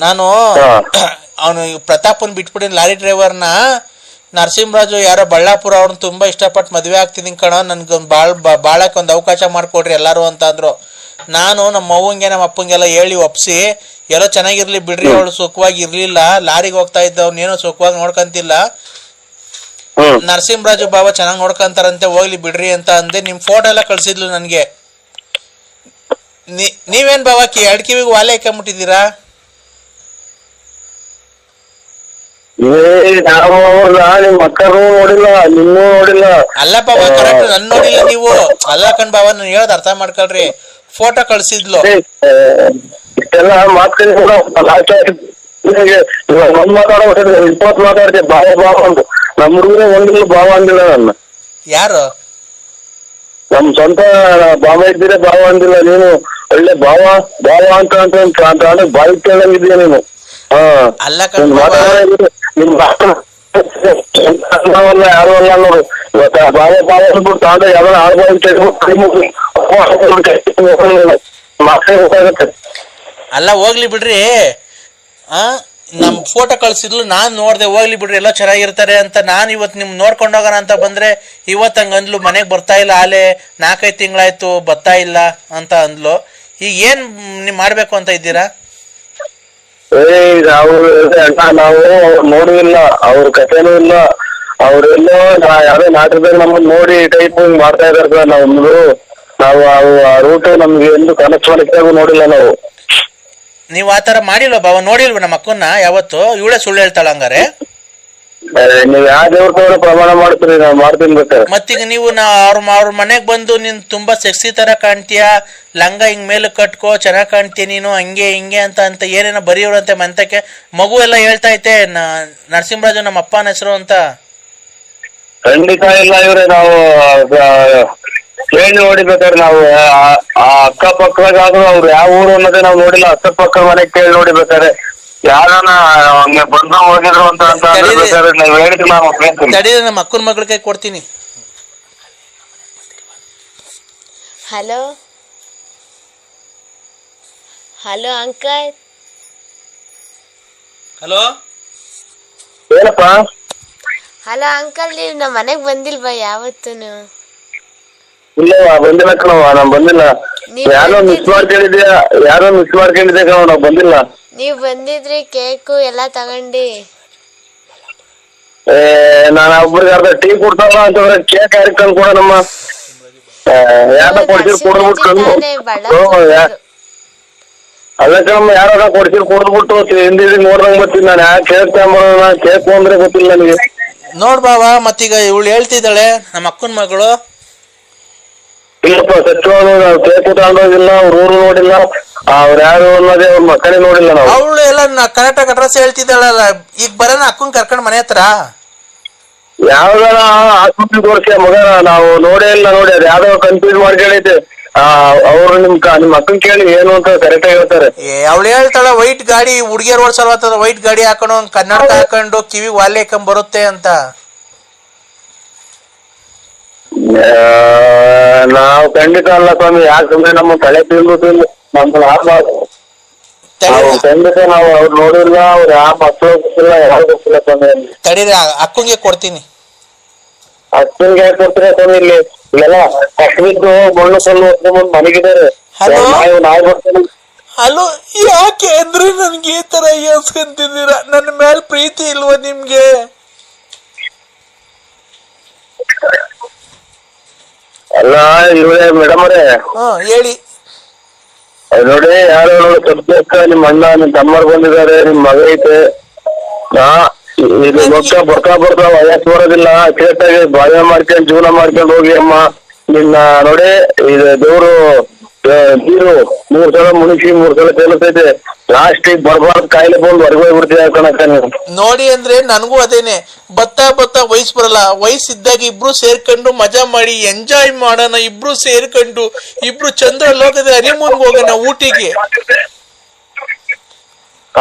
ನಾನು ಅವನು ಪ್ರತಾಪನ್ ಬಿಟ್ಬಿಟ್ಟಿನ ಲಾರಿ ಡ್ರೈವರ್ನ ನರಸಿಂಹರಾಜು ಯಾರೋ ಬಳ್ಳಾಪುರ ಅವ್ರನ್ನ ತುಂಬಾ ಇಷ್ಟಪಟ್ಟು ಮದ್ವೆ ಆಗ್ತಿದ್ದೀನಿ ಕಣ, ನನ್ಗೊಂದ್ ಬಾಳಕ್ಕೆ ಒಂದ್ ಅವಕಾಶ ಮಾಡ್ಕೊಡ್ರಿ ಎಲ್ಲಾರು ಅಂತ ಅಂದ್ರು. ನಾನು ನಮ್ಮ ಅವ್ವಂಗೆ ನಮ್ಮ ಅಪ್ಪಂಗೆಲ್ಲ ಹೇಳಿ ಒಪ್ಸಿ ಎಲ್ಲೋ ಚೆನ್ನಾಗಿರ್ಲಿ ಬಿಡ್ರಿ, ಅವಳು ಸುಖವಾಗಿ ಇರ್ಲಿಲ್ಲ, ಲಾರಿಗೆ ಹೋಗ್ತಾ ಇದ್ದವ್ನೇನೋ ಸುಖವಾಗಿ ನೋಡ್ಕಂತಿಲ್ಲ, ನರಸಿಂಹರಾಜು ಬಾಬಾ ಚೆನ್ನಾಗ್ ನೋಡ್ಕಂತಾರಂತೆ, ಹೋಗ್ಲಿ ಬಿಡ್ರಿ ಅಂತ ಅಂದೆ. ನಿಮ್ ಫೋಟೋ ಎಲ್ಲ ಕಳ್ಸಿದ್ಲು ನನ್ಗೆ. ನೀವೇನ್ ಬಾಬಾ ಅಡ್ಕಿವಿಗೆ ವಾಲೆ ಹಾಕೊಂಬಿಟ್ಟಿದ್ದೀರಾ? ನಿಮ್ ಮಕ್ಕಳು ನೋಡಿಲ್ಲ, ನಿನ್ನೂ ನೋಡಿಲ್ಲ. ಅಲ್ಲ ಬಾಬಾ ಕರೆಕ್ಟ್ ನನ್ ನೋಡಿಲ್ಲ ನೀವು. ಅಲ್ಲ ಕಣ್ ಬಾಬಾ ನಾನು ಹೇಳೋದ್ ಅರ್ಥ ಮಾಡ್ಕೊಳ್ರಿ. ಫೋಟೋ ಕಳ್ಸಿದ್ಲು. ಇಷ್ಟೆಲ್ಲ ಮಾತು ಮಾತಾಡೋ 20 ಮಾತಾಡ್ತೆ ಬಾವ ಬಾವ ಅಂತ. ನಮ್ಮ ಹುಡುಗರೇ ಒಂದಿಲ್ಲ ಬಾವ ಅಂದಿಲ್ಲ ನನ್ನ. ಯಾರು? ನಮ್ ಸ್ವಂತ ಬಾವ ಇದ್ದೀರ ಬಾವ ಅಂದಿಲ್ಲ. ನೀನು ಒಳ್ಳೆ ಬಾವ ಬಾವ ಅಂತ ಬಾಯಿ ಕೇಳಂಗಿದ್ದೀಯ ನೀನು. ಅಲ್ಲ ನಿಮ್ ಯಾರು ಅಲ್ಲ ನೋಡು. ಬಾವ ಬಾವ ಅಂದ್ಬಿಟ್ಟು ತಾಂಡ ಯಾವ್ದಾರ ಗೊತ್ತಾಗತ್ತೆ. ಅಲ್ಲ ಹೋಗ್ಲಿ ಬಿಡ್ರಿ. ನಮ್ ಫೋಟೋ ಕಳ್ಸಿದ್ಲು, ನಾನ್ ನೋಡ್ದೆ, ಹೋಗ್ಲಿ ಬಿಡ್ರಿ ಎಲ್ಲ ಚೆನ್ನಾಗಿರ್ತಾರೆ ಅಂತ. ನಾನ್ ಇವತ್ ನಿಮ್ ನೋಡ್ಕೊಂಡ್ ಹೋಗೋಣ ಅಂತ ಬಂದ್ರೆ ಇವತ್ ಹಂಗ ಅಂದ್ಲು, ಮನೆಗ್ ಬರ್ತಾ ಇಲ್ಲ, ಆಲೆ 4-5 ತಿಂಗಳಾಯ್ತು ಬರ್ತಾ ಇಲ್ಲ ಅಂತ ಅಂದ್ಲು. ಈಗ ಏನ್ ನೀವ್ ಮಾಡ್ಬೇಕು ಅಂತ ಇದ್ದೀರಾ? ನಾವು ನೋಡಿಲ್ಲ, ಅವ್ರ ಕಥೆನೂ ಇಲ್ಲ, ಅವ್ರೆಲ್ಲೋ ಯಾವ್ದೋ ನಾಟಕದಲ್ಲಿ ನಮ್ಮನ್ನ ನೋಡಿ ಟೈಪ್ ಮಾಡ್ತಾ ಇದಾರೆ ಸರ್. ನಾವು ಆ ರೂಟ್ ನಮ್ಗೆ ಎಂದು ಕನೆಕ್ಟ್ ಮಾಡಕ್ಕೆ ನೋಡಿಲ್ಲ ನಾವು. ನೀವ್ ಆತರ ಮಾಡಿಲ್ವ ಬಾವ? ನೋಡಿಲ್ವ ನಮ್ಮ ಅಕ್ಕನ್ನ ಯಾವತ್ತು? ಇವಳೆ ಸುಳ್ಳು ಹೇಳ್ತಾಳ ಹಂಗಾರೆ? ನೀವ್ ಯಾವ ದೇವ್ರ ತಗೊಂಡು ಪ್ರಮಾಣ ಮಾಡ್ತೀರಿ? ನಾವ್ ಮಾಡ್ತೀನಿ ಬೇಕಾರೆ. ಮತ್ತೀಗ ನೀವು ಅವ್ರ ಮನೆಗ್ ಬಂದು ನೀನ್ ತುಂಬಾ ಸೆಕ್ಸಿ ತರ ಕಾಣ್ತೀಯ, ಲಂಗ ಹಿಂಗ್ ಮೇಲೆ ಕಟ್ಕೋ, ಚೆನ್ನಾಗ್ ಕಾಣ್ತೀಯ ನೀನು, ಹಂಗೆ ಹಿಂಗೆ ಅಂತ ಏನೇನೋ ಬರೆಯೋರಂತೆ ಮಂತಕ್ಕೆ. ಮಗು ಎಲ್ಲ ಹೇಳ್ತಾ ಐತೆ ನರಸಿಂಹರಾಜು ನಮ್ಮ ಅಪ್ಪನ ಹೆಸರು ಅಂತ. ಖಂಡಿತ ಇಲ್ಲ ಇವ್ರೆ, ನಾವು ಹೇಳಿ ನೋಡಿಬೇಕಾದ್ರೆ ನಾವು ಆ ಅಕ್ಕಪಕ್ಕದಾಗಾದ್ರೂ ಅವ್ರು ಯಾವ ಊರು ಅನ್ನೋದೇ ನಾವು ನೋಡಿಲ್ಲ. ಅಕ್ಕಪಕ್ಕ ಮನೆ ಕೇಳಿ ನೋಡಿಬೇಕಾದ್ರೆ ಯಾರನ್ನ ಹಂಗೆ ಬಂದು ಹೋಗಿದ್ರು ಅಂತ ಬೇಕಾದ್ರೆ ನಾವ್ ಹೇಳಿದ್ವಿ. ನಾವು ನಮ್ಮ ಅಕ್ಕನ ಮಗಳ ಕೈ ಕೊಡ್ತೀನಿ. Hello hello uncle. ಹಲೋ ಏನಪ್ಪ? ಹಲೋ ಅಂಕಲ್, ನೀವು ನಮ್ಮ ಮನೆಗ್ ಬಂದಿಲ್ವಾ ಯಾವತ್ತೂ? ಇಲ್ಲ ಬಂದಿಲ್ಲ ಕಣವ, ನಾವ್ ಬಂದಿಲ್ಲ. ಯಾರೋ ಮಿಸ್ ಮಾಡ್ಕೊಂಡಿದ್ದೆ ಕಣವ, ನಾವ್ ಬಂದಿಲ್ಲ. ನೀವ್ ಬಂದಿದ್ರಿ, ಕೇಕು ಎಲ್ಲಾ ತಗೊಂಡಿ. ನಾನು ಒಬ್ರಿಗೆ ಅರ್ಧ ಟೀ ಕೊಡ್ತಾವ ಅಂತಂದ್ರೆ ಕೇಕ್ ಯಾರಿಗೆ ತಂದು ಕೊಡ ನಮ್ಮ ಯಾರ ಕೊಡ್ಸಿರ್ ಕೊಡ್ಬಿಟ್ಟು ಅಲ್ಲ ಕಣಮ್ಮ, ಯಾರ ಕೊಡ್ಸಿರ್ ಕೊಡ್ಬಿಟ್ಟು ಹಿಂದಿಗೆ ನೋಡ್ದಂಗ್ ಬರ್ತೀನಿ ನಾನು. ಯಾಕೆ ಕೇಕ್ ತಗೊಂಬರೋಣ, ಕೇಕ್ ಅಂದ್ರೆ ಗೊತ್ತಿಲ್ಲ ನನಗೆ. ನೋಡ್ ಬಾವ, ಮತ್ತೀಗ ಇವಳು ಹೇಳ್ತಿದ್ದಾಳೆ ನಮ್ಮ ಅಕ್ಕನ ಮಗಳು. ಇಲ್ಲಪ್ಪ ಸತ್ಯವಾದ, ನಾವು ಕೇಕ್ ತಗೊಂಡೋಗಿಲ್ಲ, ಅವ್ರ ಊರು ನೋಡಿಲ್ಲ, ಅವ್ರ ಯಾರು ಅನ್ನೋದೇ ಅವ್ರ ಮಕ್ಕಳೇ ನೋಡಿಲ್ಲ ನಾವು. ಅವಳು ಎಲ್ಲ ಕರೆಕ್ಟ್ ಆಗಿ ಅಡ್ರೆಸ್ ಹೇಳ್ತಿದ್ದಾಳಲ್ಲ. ಈಗ ಬರೋಣ ಅಕ್ಕನ್ ಕರ್ಕೊಂಡ್ ಮನೆ ಹತ್ರ. ಯಾವ್ದಾರ ಆಸ್ಪತ್ರೆ ತೋರಿಸಿ ಮಗನ, ನಾವು ನೋಡೇ ಇಲ್ಲ. ನೋಡಿ ಅದು ಯಾವ್ದೋ ಕನ್ಫ್ಯೂಸ್ ಮಾಡ್ಕೊಂಡೈತೆ. ಅವ್ರು ನಿಮ್ ಅಕ್ಕನ್ ಕೇಳಿ ಏನು ಅಂತ ಕರೆಕ್ಟ್ ಆಗಿ ಹೇಳ್ತಾರೆ. ಅವಳು ಹೇಳ್ತಾಳ ವೈಟ್ ಗಾಡಿ ಹುಡುಗಿಯರ್ ಓಡಿಸಲ್ವ, ವೈಟ್ ಗಾಡಿ ಹಾಕೊಂಡು ಕನ್ನಡಕ ಹಾಕೊಂಡು ಕಿವಿ ವಾಲೆ ಹಾಕೊಂಡ್ ಬರುತ್ತೆ ಅಂತ. ನಾವು ಖಂಡಿತ ಅಲ್ಲ ಸ್ವಾಮಿ, ಯಾಕಂದ್ರೆ ನಮ್ಮ ತಲೆ ತಿಂದು ನಮ್ಗೆ ಖಂಡಿತ ನಾವು ಅವ್ರು ನೋಡಿಲ್ಲ, ಅವ್ರು ಯಾವ ಮಕ್ಕಳು ಗೊತ್ತಿಲ್ಲ, ಯಾರು ಗೊತ್ತಿಲ್ಲ ಸ್ವಾಮಿ. ತಡೀರಿ ಅಕ್ಕಂಗೆ ಕೊಡ್ತೀನಿ. ಅಕ್ಕನ್ಗೆ ಯಾಕೆ ಕೊಡ್ತೀರಾ ಸ್ವಾಮಿ? ಇಲ್ಲೆಲ್ಲ ಕಷ್ಟ ಬಿದ್ದು ಮಣ್ಣು ಸೊಲ್ಲು ಹೊತ್ಕೊಂಡ್ಬಂದು ಮನೆಗಿದ್ದಾರೆ. ನಾವು ಬರ್ತೇನೆ. ಅಲೋ, ಯಾಕೆ ಅಂದ್ರೆ ನನ್ಗೆ ಈ ತರ ಏನ್ಸ್ಕೊಂತಿದ್ದೀರ? ನನ್ನ ಮೇಲೆ ಪ್ರೀತಿ ಇಲ್ವಾ ನಿಮ್ಗೆ? ಅಲ್ಲ ಇವ್ರೆ ಮೇಡಮ್ ಅವರೇ, ಹೇಳಿ. ನೋಡಿ ಯಾರು ಸಬ್ಜೆಕ್ಟ್ ನಿಮ್ ಅಣ್ಣ ನಿಮ್ ತಮ್ಮರು ಬಂದಿದ್ದಾರೆ, ನಿಮ್ ಮಗ ಐತೆ. ಇದು ಮಕ್ಕ ಬರ್ತಾ ವಯಸ್ಸು ಬರೋದಿಲ್ಲ, ಅಚ್ಚುಕಟ್ಟಾಗಿ ಬಾಳ್ವೆ ಮಾಡ್ಕೊಂಡು ಜೀವನ ಮಾಡ್ಕೊಂಡು ಹೋಗಿ ಅಮ್ಮ. ನಿನ್ನ ನೋಡಿ ಇದು ದೇವ್ರು ನೀರು 3 ಸಲ ಮುಳುಗಿ 3 ಸಲ ತೇಲುತ್ತೈತೆ. ಲಾಸ್ಟ್ ಬರ್ಬಾರ್ದು ಕಾಯಿಲೆ ಬಂದು ಹೊರಗೋಗಿ ಬಿಡ್ತೀವಿ ಕಣಕ್ಕ ನೀವು. ನೋಡಿ ಅಂದ್ರೆ ನನಗೂ ಅದೇನೆ, ಬತ್ತಾ ವಯಸ್ಸು ಬರಲ್ಲ. ವಯಸ್ಸಿದ್ದಾಗ ಇಬ್ರು ಸೇರ್ಕೊಂಡು ಮಜಾ ಮಾಡಿ ಎಂಜಾಯ್ ಮಾಡೋಣ. ಇಬ್ರು ಸೇರ್ಕೊಂಡು ಇಬ್ರು ಚಂದ್ರ ಲೋಕದ ಹನಿಮೂನ್ಗೆ ಹೋಗೋಣ ಊಟಿಗೆ.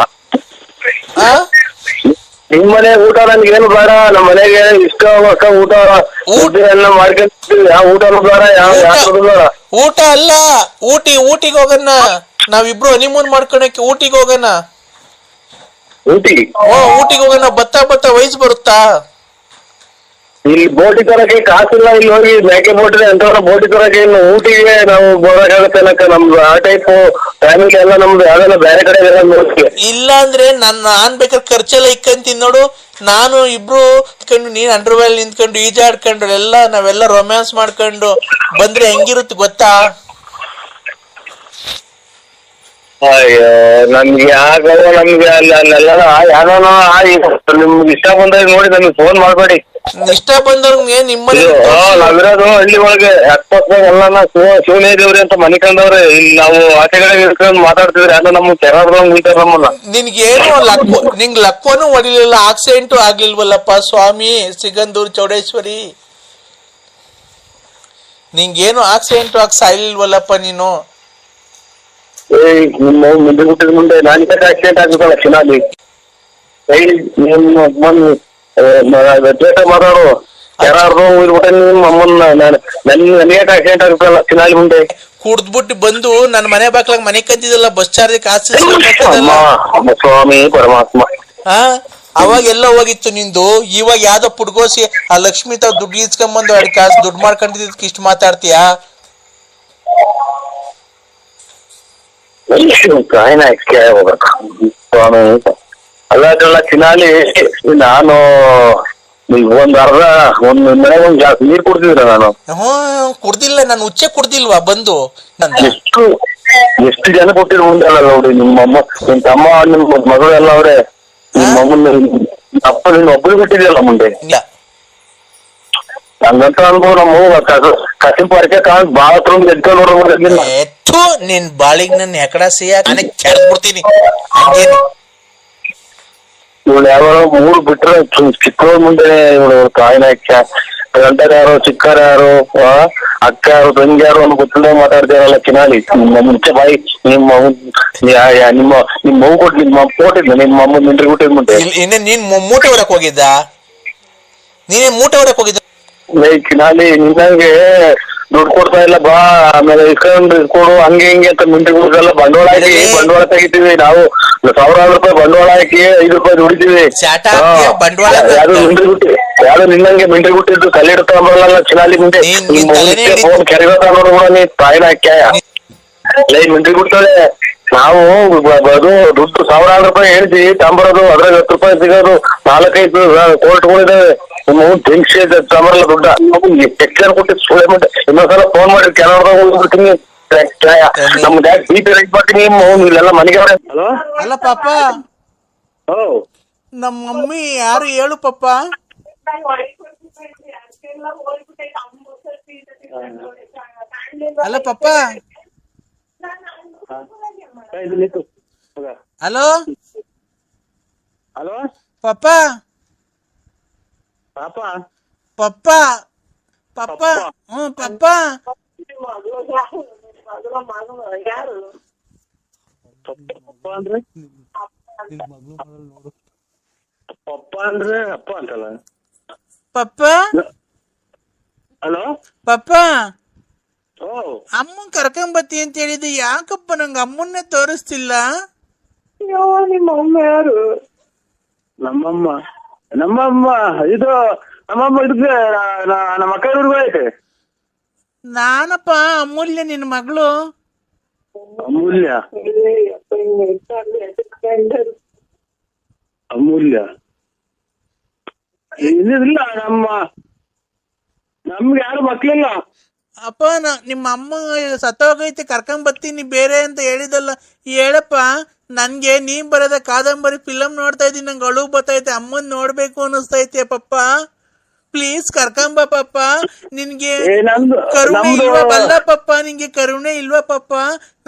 ನಿಮ್ ಮನೆ ಊಟ ನನ್ಗೆ ಏನು ಬೇಡ, ನಮ್ಮ ಮನೆಗೆ ಇಷ್ಟ ಊಟ ಎಲ್ಲ ಮಾಡ್ಕೊಂತೀವಿ. ಯಾವ ಊಟನೂ ಬೇಡ, ಯಾವ ಬೇಡ. ಊಟ ಅಲ್ಲ, ಊಟಿಗೆ ಹೋಗೋಣ. ನಾವಿಬ್ರು ಹನಿಮೂನ್ ಮಾಡ್ಕೊಳಕ್ಕೆ ಊಟಿಗೆ ಹೋಗೋಣ. ಊಟಿಗೆ ಹೋಗೋಣ. ಬತ್ತಾ ವಯಸ್ಸು ಬರುತ್ತಾ? ಇಲ್ಲಿ ಬೋಟಿ ತರಕ್ಕೆ ಕಾಸಿಲ್ಲ, ಇಲ್ಲಿ ಹೋಗಿ ಮೇಕೆ ಬೋಟ್ ಇದೆ ಅಂತ ಬೋಟಿ ತರಕ್ಕೆ. ಇನ್ನು ಊಟಿಗೆ ನಾವು ಬೋರಾಗುತ್ತೆ ಅನ್ನಕ ನಮ್ದು ಆ ಟೈಪ್ ಫ್ಯಾಮಿಲಿ ಎಲ್ಲ ನಮ್ದು ಯಾವ್ದೆಲ್ಲ ಬೇರೆ ಕಡೆ ಇಲ್ಲ ಅಂದ್ರೆ ನಾನ್ ಬೇಕಾದ್ರೆ ಖರ್ಚೆಲ್ಲ ಇಕ್ಕಂತೀನಿ ನೋಡು. ನಾನು ಇಬ್ರು ಇಟ್ಕೊಂಡು ನೀನ್ ಅಂಡರ್ವೇಲ್ ನಿಂತ್ಕೊಂಡು ಈಜಾಡ್ಕೊಂಡು ನಾವೆಲ್ಲ ರೊಮ್ಯಾನ್ಸ್ ಮಾಡ್ಕೊಂಡು ಬಂದ್ರೆ ಹೆಂಗಿರುತ್ತೆ ಗೊತ್ತಾ? ಅಯ್ಯೋ ನಮ್ಗೆ ಆಗಲ್ಲ, ನಮ್ಗೆ ಅಲ್ಲೆಲ್ಲ ಯಾರೋ ನಿಮ್ಗೆ ಇಷ್ಟ ಬಂದಾಗ ನೋಡಿ ನಮ್ಗೆ ಫೋನ್ ಮಾಡ್ಬೇಡಿ. ಇಷ್ಟ ಬಂದವ್ರಿಗೆ ನಿಮ್ಮನೆ ನಾವಿರೋದು ಹಳ್ಳಿ ಒಳಗೆ ಎಲ್ಲ ಶಿವನೇ ದೇವ್ರಿ ಅಂತ ಮನೆ ಕಂಡವ್ರೆ. ಇಲ್ಲಿ ನಾವು ಆಚೆ ಕಡೆ ಇರ್ಕೊಂಡು ಮಾತಾಡ್ತಿದ್ರೆ ಯಾರು ನಮ್ಗೆ ಕೆರಾಡ್ದಂಗ್ ಉಳಿತಾರ ನಮ್ಮನ್ನ. ನಿನ್ಗೇನು ನಿಂಗ್ ಲಕ್ವನು ಹೊಡಿಲಿಲ್ಲ, ಆಕ್ಸಿಡೆಂಟು ಆಗ್ಲಿಲ್ವಲ್ಲಪ್ಪ ಸ್ವಾಮಿ ಸಿಗಂದೂರ್ ಚೌಡೇಶ್ವರಿ. ನಿಂಗೇನು ಆಕ್ಸಿಡೆಂಟು ಸಾಯ್ಲಿಲ್ವಲ್ಲಪ್ಪ ನೀನು. ನಿಮ್ಮ ಮುಂದೆ ಹುಟ್ಟಿದ ಮುಂದೆ ನಾನಿಕ ಆಕ್ಸಿಡೆಂಟ್ ಆಗ್ಬೇಕಲ್ಲ ಚಿನಾಲಿ. ಮಾತಾಡು ಯಾರು ಇರ್ಬಿಟ್ಟೆ ನಿಮ್ಮ ಅಮ್ಮನ್ನ. ನನಗೆ ಆಕ್ಸಿಡೆಂಟ್ ಆಗ್ಬೇಕಲ್ಲ ಚಿನಾಲಿ ಮುಂದೆ. ಕುಡ್ದ್ಬಿಟ್ಟು ಬಂದು ನನ್ನ ಮನೆ ಬಾಕ್ಲಾಗ ಮನೆ ಕಂತಿದ್ದಲ್ಲ, ಬಸ್ ಚಾರ್ಜ್ ಕಾಸು ಸ್ವಾಮಿ ಪರಮಾತ್ಮ. ಅವಾಗ ಎಲ್ಲ ಹೋಗಿತ್ತು ನಿಂದು. ಇವಾಗ ಯಾವ್ದೋ ಪುಡ್ಗೋಸಿ ಆ ಲಕ್ಷ್ಮಿ ತಾವ್ ದುಡ್ಡು ಇಸ್ಕೊಂಬಂದು 2 ಕಾಸು ದುಡ್ಡು ಮಾಡ್ಕೊಂಡಿದ್ದಕ್ಕೆ ಇಷ್ಟು ಮಾತಾಡ್ತೀಯಾ? ಸ್ವಾಮಿ ಅಲ್ಲ ಚಿನಾಲಿ, ನಾನು ಒಂದ್ ಮನೆಗೆ ಒಂದ್ ಜಾಸ್ತಿ ನೀರ್ ಕುಡ್ತಿದ್ರ ನಾನು. ಕುಡ್ದಿಲ್ಲ ನಾನು, ಹುಚ್ಚೆ ಕುಡ್ದಿಲ್ವಾ ಬಂದು? ಎಷ್ಟು ಜನ ಕೊಟ್ಟಿದ್ರು ಮುಂದೆ ಅಲ್ಲ ನೋಡಿ. ನಿಮ್ಮಮ್ಮ ನಿಮ್ ತಮ್ಮ ನಿಮ್ ಮಗಳು ಎಲ್ಲ ಅವ್ರೆ. ನಿಮ್ಮಮ್ಮನ ಅಪ್ಪ ನಿನ್ನ ಒಬ್ಬರು ಬಿಟ್ಟಿದ್ಯಲ್ಲ ಮುಂದೆ. ಹಂಗಂತ ಅನ್ಬೋದು. ನಮ್ಮ ಕಸಿಂ ಪರ್ಕೆ ಕಾಣ್ ಬಾಳ ಎದ್ಕೊಂಡು ನೋಡ್ಬೋದು. ನಿನ್ ಬಾಳಿಗೆ ನನ್ನ ಎಕಡ ಸಿಯ ಕೆಡ್ಬಿಡ್ತೀನಿ ಹಂಗೇನಿ. ಇವಳು ಯಾರೋ 3 ಬಿಟ್ರೆ ಚಿಕ್ಕವ್ರ ಮುಂದೆ ಇವಳು ಕಾಯಿನ ಗಂಟರ ಯಾರು ಚಿಕ್ಕರ ಯಾರು ಅಕ್ಕ ಯಾರು ತಂಗಿ ಯಾರು ಅನ್ನೋ ಗೊತ್ತಿಲ್ಲ ಮಾತಾಡ್ತಾರಲ್ಲ ಚಿನಾಲಿ. ನಿಮ್ಮ ಮುಂಚೆ ಬಾಯಿ ನಿಮ್ಮ ಮಗು ಕೊಟ್ಟು ನಿಮ್ಮ ಕೊಟ್ಟಿದ್ದ ನಿಮ್ಮ ಅಮ್ಮ ಮಿಂಟ್ರಿ ಕೊಟ್ಟಿದ್ ಮುಂದೆ. ನೀನ್ ಮೂಟೆ ಹೊರಕ್ ಹೋಗಿದ್ದ? ನೀನೇ ಮೂಟೆ ಹೊರಕ್ ಹೋಗಿದ್ದ? ಚಿನಾಲಿ ನಿನ್ನಂಗೆ ದುಡ್ಡು ಕೊಡ್ತಾ ಇಲ್ಲ ಬಾ, ಆಮೇಲೆ ಇಸ್ಕೊಡು ಹಂಗೆ ಹಿಂಗೆ ಅಂತ ಮಿಂಟ್ರಿ ಕೊಡ್ಸಲ್ಲ. ಬಂಡವಾಳ ತೆಗಿತೀವಿ ನಾವು. 1000 ರೂಪಾಯಿ ಬಂಡವಾಳ ಹಾಕಿ 5 ರೂಪಾಯಿ ದುಡಿತೀವಿ. ಯಾರು ನಿನ್ನಂಗೆ ಮಿಂಟ್ರಿ ಕೊಟ್ಟಿದ್ದು ಕಲ್ಲಿಡ್ತಾರಲ್ಲ ಚಿನಾಲಿ ಮುಂದೆ. ಫೋನ್ ಕೆರೆಗೋತ ನೋಡ್ಬಿಡ ನೀ ತಾಯಿನ ಹಾಕ್ಯಾಯ ಮಿಂಟ್ರಿ ಕೊಡ್ತಾಳೆ. ನಾವು ಅದು ದುಡ್ಡು 1000 ರೂಪಾಯಿ ಹೇಳ್ತೀವಿ ತಗೊಂಬರೋದು, ಅದ್ರಾಗ 10 ರೂಪಾಯಿ ಸಿಗೋದು. 4-5 ಕೋರ್ಟ್ಗಳಿದಾವೆ. ನಿಮ್ಮ ಜಂಕ್ಷಿ ತಗೊಂಬರಲ್ಲ ದುಡ್ಡ. ಎಷ್ಟು ಜನ ಕೊಟ್ಟಿದ್ದು ಸುಳ್ಳೆ ಮುಂದೆ. ಇನ್ನೊಂದ್ಸಲ ಫೋನ್ ಮಾಡಿ ಕೆನಡಾದಾಗ ಹೋಗ್ಬಿಡ್ತೀನಿ. ನಮ್ದು ಯಾಕೆ ಬಿ ಪಿ ರೈಟ್ ಮಾಡ್ತೀನಿ. ಇಲ್ಲೆಲ್ಲ ಮನೆಗೆ ಅವ್ರೆ. ಹಲೋ ಅಲ್ಲ ಪಾಪ, ನಮ್ಮ ಮಮ್ಮಿ ಯಾರು ಹೇಳು ಪಾಪ. ಅಲ್ಲ ಪಾಪ. ಹಲೋ ಹಲೋ ಪಾಪ ಪಾಪ ಪಪ್ಪ ಪಪ್ಪ ಪಪ್ಪ ಪಪ್ಪ ಅಂದ್ರೆ ಪಪ್ಪ ಅಂದ್ರೆ ಅಪ್ಪ ಅಂತಲ್ಲ. ಪಪ್ಪ ಹಲೋ ಪಪ್ಪ, ಓ ಅಮ್ಮನ್ ಕರ್ಕೊಂಬತ್ತಿ ಅಂತ ಹೇಳಿದ್ದು ಯಾಕಪ್ಪ? ನಂಗೆ ಅಮ್ಮನ್ನೇ ತೋರಿಸ್ತಿಲ್ಲ. ನಿಮ್ಮ ಅಮ್ಮ ಯಾರು? ನಮ್ಮಮ್ಮ ಇದು ನಮ್ಮಮ್ಮ ಇದಕ್ಕೆ ನಮ್ಮ ಅಕ್ಕ ಹುಡುಗ ಐತೆ. ನಾನಪ್ಪ ಅಮೂಲ್ಯ ನಿನ್ನ ಮಗಳು. ಅಮೂಲ್ಯ ಅಮೂಲ್ಯ ಇಲ್ಲ ನಮ್ಗೆ ಯಾರು ಮಕ್ಳಿಲ್ಲ. ಅಪ್ಪ ನಿಮ್ಮ ಅಮ್ಮ ಸತ್ತೋಗೈತೆ ಕರ್ಕೊಂಡ್ ಬರ್ತೀನಿ ಬೇರೆ ಅಂತ ಹೇಳಿದಲ್ಲ, ಹೇಳಪ್ಪ. ನನ್ಗೆ ನೀನ್ ಬರೋದ ಕಾದಂಬರಿ ಫಿಲಮ್ ನೋಡ್ತಾ ಇದ್ದೀನಿ, ನಂಗೆ ಅಳು ಬರ್ತೈತೆ, ಅಮ್ಮನ್ ನೋಡ್ಬೇಕು ಅನ್ನಿಸ್ತೈತೆ ಪಪ್ಪ. ಪ್ಲೀಸ್ ಕರ್ಕೊಂಬ ಪಪ್ಪ. ನಿನ್ಗೆ ಕರುಣೆ ಇಲ್ವಾ ಬಲ್ಲ ಪಪ್ಪ? ನಿನ್ಗೆ ಕರುಣೆ ಇಲ್ವಾ ಪಪ್ಪ?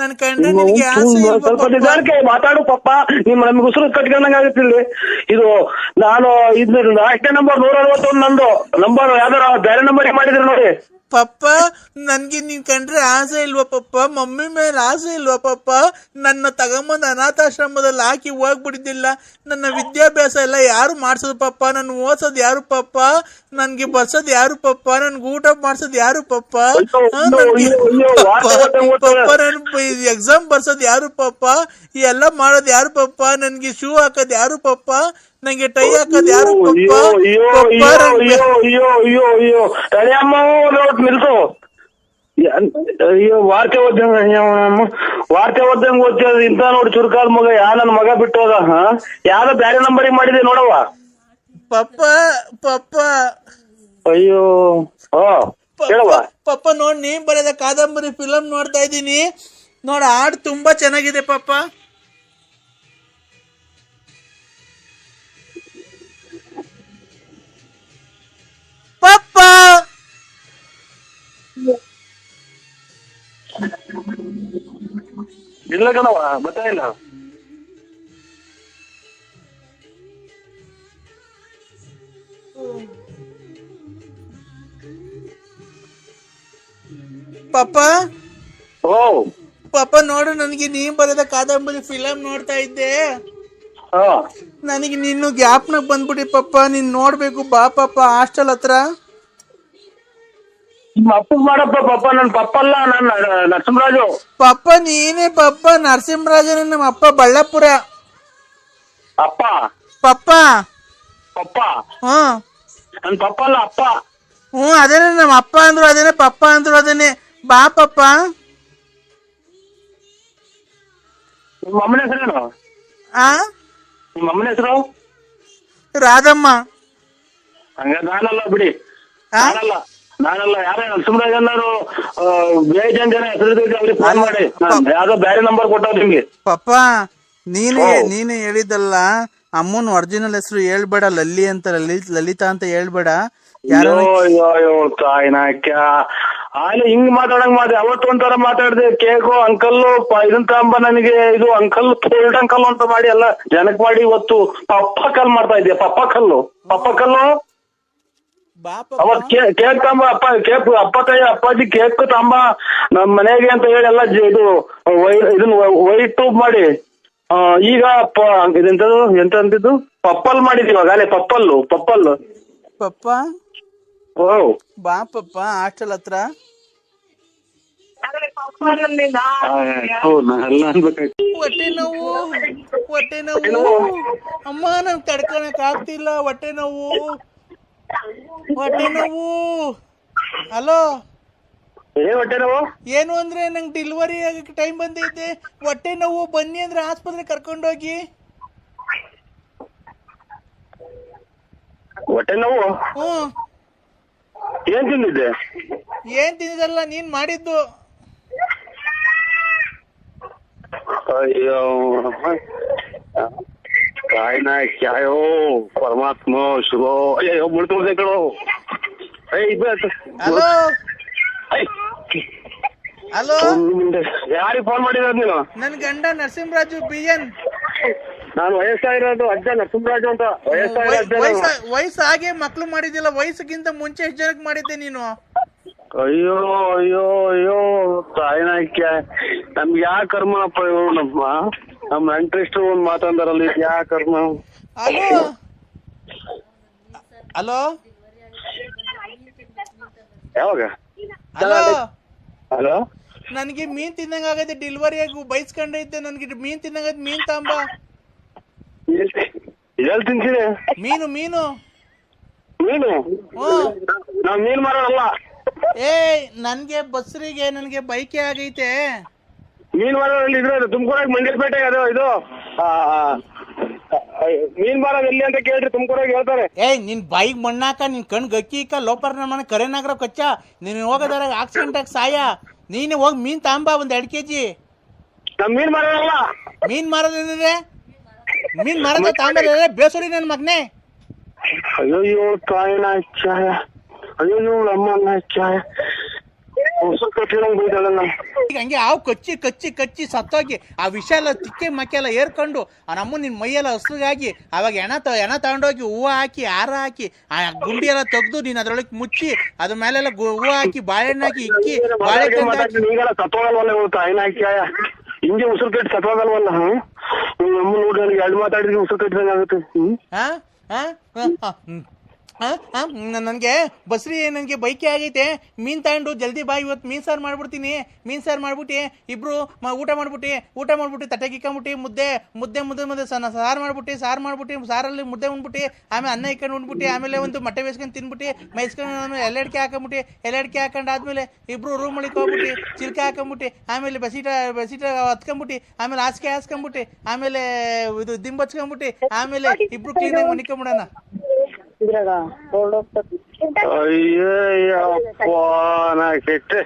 ನನ್ ಕಂಡ್ರೆ ನಿನ್ಗೆ ಆಸೆ ಸ್ವಲ್ಪ ನಿಧಾನಕ್ಕೆ ಮಾತಾಡು ಪಪ್ಪ. ನಮ್ಗೆ ಉಸಿರು ಕಟ್ಕೊಂಡಂಗ ಆಗುತ್ತಿಲ್ಲ. ಇದು ನಾನು ಅಷ್ಟೇ ನಂಬರ್ 161 ನಂದು ನಂಬರ್ ಯಾವ್ದಾರ ಬೇರೆ ನಂಬರ್ ಮಾಡಿದ್ರೆ ನೋಡಿ ಪಪ್ಪ. ನನ್ಗೆ ನೀನ್ ಕಂಡ್ರೆ ಆಸೆ ಇಲ್ವಾ ಪಪ್ಪ? ಮಮ್ಮಿ ಮೇಲೆ ಆಸೆ ಇಲ್ವಾ ಪಪ್ಪ? ನನ್ನ ತಗೊಂಬಂದು ಅನಾಥಾಶ್ರಮದಲ್ಲಿ ಹಾಕಿ ಹೋಗ್ಬಿಟ್ಟಿದ್ದಿಲ್ಲ. ನನ್ನ ವಿದ್ಯಾಭ್ಯಾಸ ಎಲ್ಲ ಯಾರು ಮಾಡ್ಸೋದು ಪಪ್ಪ? ನನ್ ಓದ್ಸೋದು ಯಾರು ಪಪ್ಪ? ನನ್ಗೆ ಬರ್ಸೋದು ಯಾರು ಪಪ್ಪ? ನನ್ಗೆ ಊಟ ಮಾಡ್ಸೋದು ಯಾರು ಪಪ್ಪ? ಪಪ್ಪ ನನ್ ಎಕ್ಸಾಮ್ ಬರ್ಸೋದು ಯಾರು ಪಪ್ಪ? ಎಲ್ಲ ಮಾಡೋದು ಯಾರು ಪಪ್ಪ? ನನ್ಗೆ ಶೂ ಹಾಕೋದು ಯಾರು ಪಪ್ಪ? ನಂಗೆ ಟೈ ಹಾಕೋದು ಯಾರು ಪಪ್ಪ? ನಿಲ್ಸು. ಅಯ್ಯೋ ವಾರ್ತೆ ಓದ್ದಂಗ ಓದ್ತೇವೆ ಇಂತ ನೋಡಿ ಚುರುಕಾದ ಮಗ. ನನ್ನ ಮಗ ಬಿಟ್ಟೋದ. ಯಾವ್ದೋ ಬ್ಯಾರೆ ನಂಬರಿಗೆ ಮಾಡಿದೆ ನೋಡವ ಪಪ್ಪ. ಪಪ್ಪ ಅಯ್ಯೋ ಹೇಳವ ಪಪ್ಪ. ನೋಡ್ ನೀನ್ ಬರೆದ ಕಾದಂಬರಿ ಫಿಲಮ್ ನೋಡ್ತಾ ಇದ್ದೀನಿ ನೋಡ. ಹಾಡು ತುಂಬಾ ಚೆನ್ನಾಗಿದೆ ಪಪ್ಪ. ಪಪ್ಪ ಇಲ್ಲ ಕಣವ ಬರ್ತಾ ಇಲ್ಲ. ಪಪ್ಪ ಪಾಪ ನೋಡು, ನನಗೆ ನೀನ್ ಬರೆದ ಕಾದಂಬರಿ ಫಿಲಮ್ ನೋಡ್ತಾ ಇದ್ದೆ. ನನಗೆ ನೀನು ಜ್ಞಾಪನ ಬಂದ್ಬಿಡಿ ಪಪ್ಪ. ನೀನ್ ನೋಡ್ಬೇಕು ಬಾ ಪಪ್ಪ ಹಾಸ್ಟೆಲ್ ಹತ್ರ. ನಿಮ್ಮ ಅಪ್ಪ ಮಾಡಪ್ಪ ಪಪ್ಪ. ನನ್ ಪಪ್ಪ ಅಲ್ಲ, ನಾನು ನರಸಿಂಹರಾಜು. ಪಪ್ಪ ನೀನೇ ಪಪ್ಪ. ನರಸಿಂಹರಾಜನ ನಮ್ಮ ಅಪ್ಪ ಬಳ್ಳಾಪುರ. ಅಪ್ಪ ಪಪ್ಪ ಪಪ್ಪ ನನ್ ಪಪ್ಪ ಅಲ್ಲ ಅಪ್ಪ. ಅದೇನೆ ನಮ್ಮ ಅಪ್ಪ ಅಂದ್ರು ಅದೇನೆ, ಪಪ್ಪ ಅಂದ್ರು ಅದೇನೆ. ಬಾ ಪಪ್ಪ. ನಿಮ್ಮ ಅಮ್ಮನ ಹೆಸರೇನು? ನಿಮ್ಮ ಅಮ್ಮನ ಹೆಸರು ರಾಧಮ್ಮ. ಹಂಗ ನಾನಲ್ಲ ಬಿಡಿ. ನಾನಲ್ಲ ಯಾರೇ ನರಸಿಂಹರಾಜ್ ಅನ್ನೋರು ಬೇಜಾನ್ ಜನ ಹೆಸರು ಅವ್ರಿಗೆ ಫೋನ್ ಮಾಡಿ. ಯಾವ್ದೋ ಬೇರೆ ನಂಬರ್ ಕೊಟ್ಟವ್ರು ನಿಮ್ಗೆ. ಪಪ್ಪ ನೀನೇ ಹೇಳಿದ್ದಲ್ಲ, ಅಮ್ಮನ ಒರಿಜಿನಲ್ ಹೆಸರು ಹೇಳ್ಬೇಡ, ಲಲ್ಲಿ ಅಂತ ಲಲಿತಾ ಅಂತ ಹೇಳ್ಬೇಡ. ಆಯ್ತು ಹಿಂಗ್ ಮಾತಾಡಂಗ್ ಅವತ್ತು ಒಂಥರ ಮಾತಾಡ್ದೆ. ಕೇಕು ಅಂಕಲ್ಲು ಇದನ್ ತಗೊಂಬ ನನಗೆ, ಇದು ಅಂಕಲ್ ಫೋಲ್ಡ್ ಅಂಕಲ್ ಅಂತ ಮಾಡಿ ಎಲ್ಲ ಜನಕ್ ಮಾಡಿ. ಇವತ್ತು ಪಪ್ಪ ಕಲ್ ಮಾಡ್ತಾ ಇದ್ದೆ. ಪಪ್ಪ ಕಲ್ಲು ಅವತ್ ಕೇಕ್ ತಗೊಂಬ ಅಪ್ಪ. ಕೇಕ್ ಅಪ್ಪಾಜಿ ಕೇಕ್ ತಗೊಂಬ ನಮ್ ಮನೆಗೆ ಅಂತ ಹೇಳಿ ಎಲ್ಲ ಇದು ಇದನ್ನ ವೈಟ್ ಟ್ಯೂಬ್ ಮಾಡಿ. ಈಗ ಇದೆಂತದು ಎಂತ ಅಂತಿದ್ದು ಪಪ್ಪಲ್ ಮಾಡಿದೀವಿ ಅಗಾಲೆ. ಪಪ್ಪಲ್ಲು ಪಪ್ಪ ಬಾ ಪಪ್ಪ ಹಾಸ್ಟೆಲ್ ಹತ್ರ. ಹೊಟ್ಟೆ ನೋವು ಅಮ್ಮ, ನಂಗೆ ತಡ್ಕೊಳಕ್ ಆಗ್ತಿಲ್ಲ. ಹೊಟ್ಟೆ ನೋವು. ಹಲೋ ಹೊಟ್ಟೆ ನೋವು ಏನು ಅಂದ್ರೆ ನಂಗೆ ಡೆಲಿವರಿ ಆಗಕ್ಕೆ ಟೈಮ್ ಬಂದೈತೆ. ಹೊಟ್ಟೆ ನೋವು ಬನ್ನಿ ಅಂದ್ರೆ ಆಸ್ಪತ್ರೆ ಕರ್ಕೊಂಡೋಗಿ. ಹೊಟ್ಟೆ ನೋವು ಏನ್ ತಿಂದಿದ್ದೆ? ಏನ್ ತಿಂದಿದ್ದಲ್ಲ, ನೀನ್ ಮಾಡಿದ್ದು. ಅಯ್ಯೋ ಕಾಯ್ನ ಕ್ಯಾಯೋ ಪರಮಾತ್ಮ ಶುಭೋ. ಅಯ್ಯೋ ಮುಳ್ತುಳ್ದೆ ಕಣೋ. ಹಲೋ ಹಲೋ ಯಾರಿಗೆ ಫೋನ್ ಮಾಡಿರೋದು ನೀನು? ನನ್ ಗಂಡ ನರಸಿಂಹರಾಜು BN. ನಾನು ವಯಸ್ಸಾಗಿರೋದು ಅಜ್ಜ ನರಸಿಂಹರಾಜು ಅಂತ. ವಯಸ್ಸು ಹಾಗೆ ಮಕ್ಳು ಮಾಡಿದ್ದಿಲ್ಲ. ವಯಸ್ಸಿಗಿಂತ ಮುಂಚೆ ಎಷ್ಟು ಜನಕ್ಕೆ ಮಾಡಿದ್ದೆ ನೀನು? ಅಯ್ಯೋ ಅಯ್ಯೋ ಅಯ್ಯೋ ತಾಯಿನಾಕ್ಯ. ನಮ್ಗೆ ಯಾ ಕರ್ಮಪ್ಪ ಇವ್ರು. ನಮ್ಮ ಇಂಟ್ರೆಸ್ಟ್ ಒಂದ್ ಮಾತಾಡಲ್ಲ. ಯಾ ಕರ್ಮ. ಹಲೋ ಹಲೋ ಯಾವಾಗ? ಹಲೋ ಹಲೋ ನನಗೆ ಮೀನ್ ತಿನ್ನಂಗ ಆಗೈತೆ. ಡೆಲಿವರಿ ಆಗಿ ಬೈಸ್ಕೊಂಡೈತೆ. ನನ್ಗೆ ಮೀನ್ ತಿನ್ನಂಗೈತೆ. ಮೀನ್ ತಾಂಬ. ಎಲ್ ತಿಂತೀನಿ? ಮೀನು ನಾವ್ ಮೀನ್ ಮಾರೋಲ್ಲ. ನನ್ಗೆ ಬಸ್ರಿಗೆ ನನ್ಗೆ ಬೈಕೆ ಆಗೈತೆ. ಮೀನ್ ಮಾರೋದ್ರಲ್ಲಿ ಇದ್ರೆ ತುಮಕೂರಾಗ ಮಂಜೇಪೇಟೆ ಅದು ಇದು ಮೀನ್ ಮಾರೋದ್ ಎಲ್ಲಿ ಅಂತ ಕೇಳ್ರಿ, ತುಮಕೂರಾಗ ಹೇಳ್ತಾರೆ. ನಿನ್ ಬಾಯಿಗೆ ಮಣ್ಣಾಕ, ನಿನ್ ಕಣ್ ಗಕ್ಕಿಕ ಲೋಪರ್ ಮನೆ ಕರೆನಾಗ್ರ ಕಚ್ಚ, ನೀನ್ ಹೋಗೋದಾರ ಆಕ್ಸಿಡೆಂಟ್ ಆಗಿ ಸಾಯ. ನೀನು ಹೋಗಿ ಮೀನ್ ತಾಂಬ ಒಂದ್ 2 kg. ನಮ್ ಮೀನ್ ಮಾರೋದಲ್ಲ. ಮೀನ್ ಮಾರೋದೇನಿದೆ? ಮೀನ್ ಮಾರೋದ ತಾಂಬ ಬೇಸರಿ ನನ್ ಮಗನೇ. ಅಯ್ಯೋ ತಾಯಿನ ಚಾಯ, ಅಯ್ಯೋ ಅಮ್ಮನ ಚಾಯ, ಹಂಗೆ ಹಾವು ಕಚ್ಚಿ ಕಚ್ಚಿ ಕಚ್ಚಿ ಸತ್ತೋಗಿ ಆ ವಿಷ ಎಲ್ಲ ತಿಕ್ಕೆ ಮಕ್ಕೆಲ್ಲ ಏರ್ಕೊಂಡು ಆ ನಮ್ಮ ನಿನ್ ಮೈಯೆಲ್ಲ ಹಸ್ರಾಗಿ ಅವಾಗ ಎಣ ತಗೊಂಡೋಗಿ ಹೂವು ಹಾಕಿ ಹಾರ ಹಾಕಿ ಆ ಗುಂಡಿ ಎಲ್ಲ ತೆಗ್ದು ನೀನ್ ಅದ್ರೊಳಗೆ ಮುಚ್ಚಿ ಅದ್ರ ಮೇಲೆಲ್ಲ ಹೂವು ಹಾಕಿ ಬಾಳೆಹಣ್ಣು ಹಾಕಿ ಇಕ್ಕಿ ಬಾಳೆಹಣ್ಣು ಸತ್ತೋಗಲ್ವಲ್ಲ ತಾಯಿನ ಚಾಯ, ಹಿಂಗೆ ಉಸಿರು ಕಟ್ಟಿ ಸತ್ತೋಗಲ್ವಲ್ಲ. ನಮ್ಮ ನೋಡಿ ನನಗೆ 2 ಮಾತಾಡಿದ್ರೆ ಉಸಿರು ಕಟ್ಟಿದಂಗೆ ಆಗುತ್ತೆ. ನನಗೆ ಬಸ್ರಿ ನನಗೆ ಬೈಕೆ ಆಗೈತೆ, ಮೀನ್ ತಗೊಂಡು ಜಲ್ದಿ ಬಾ, ಇವತ್ತು ಮೀನ್ ಸಾರು ಮಾಡ್ಬಿಡ್ತೀನಿ. ಮೀನ್ ಸಾರು ಮಾಡ್ಬಿಟ್ಟು ಇಬ್ರು ಊಟ ಮಾಡ್ಬಿಟ್ಟು ತಟ್ಟೆ ಕಿಕ್ಕೊಂಬಿಟ್ಟು ಮುದ್ದೆ ಸಾರು ಮಾಡ್ಬಿಟ್ಟು ಸಾರಲ್ಲಿ ಮುದ್ದೆ ಉಂಡ್ಬಿಟ್ಟು ಆಮೇಲೆ ಅನ್ನ ಇಕ್ಕೊಂಡು ಉಂಡ್ಬಿಟ್ಟು ಆಮೇಲೆ ಒಂದು ಮೊಟ್ಟೆ ಬೇಯಿಸ್ಕೊಂಡು ತಿನ್ಬಿಟ್ಟು ಮೈಸ್ಕೊಂಡು ಎಲೆಡ್ಕೆ ಹಾಕೊಂಡ್ ಆದ್ಮೇಲೆ ಇಬ್ರು ರೂಮ್ ಒಳಗೆ ಹೋಗ್ಬಿಟ್ಟು ಚಿಲ್ಕೆ ಹಾಕೊಂಬಿಟ್ಟು ಆಮೇಲೆ ಬಸೀಟ ಹತ್ಕೊಂಬಿಟ್ಟು ಆಮೇಲೆ ಹಾಸಿಗೆ ಹಾಸ್ಕೊಂಬಿಟ್ಟು ಆಮೇಲೆ ಇದು ದಿಂಬಚ್ಕೊಂಬಿಟ್ಟು ಆಮೇಲೆ ಇಬ್ರು ಕ್ಲೀನಾಗಿ ಮನಿಕೊಂಬಿಡೋಣ. ಅಯ್ಯಪ್ಪ ನಾ ಕೆಟ್ಟೆ.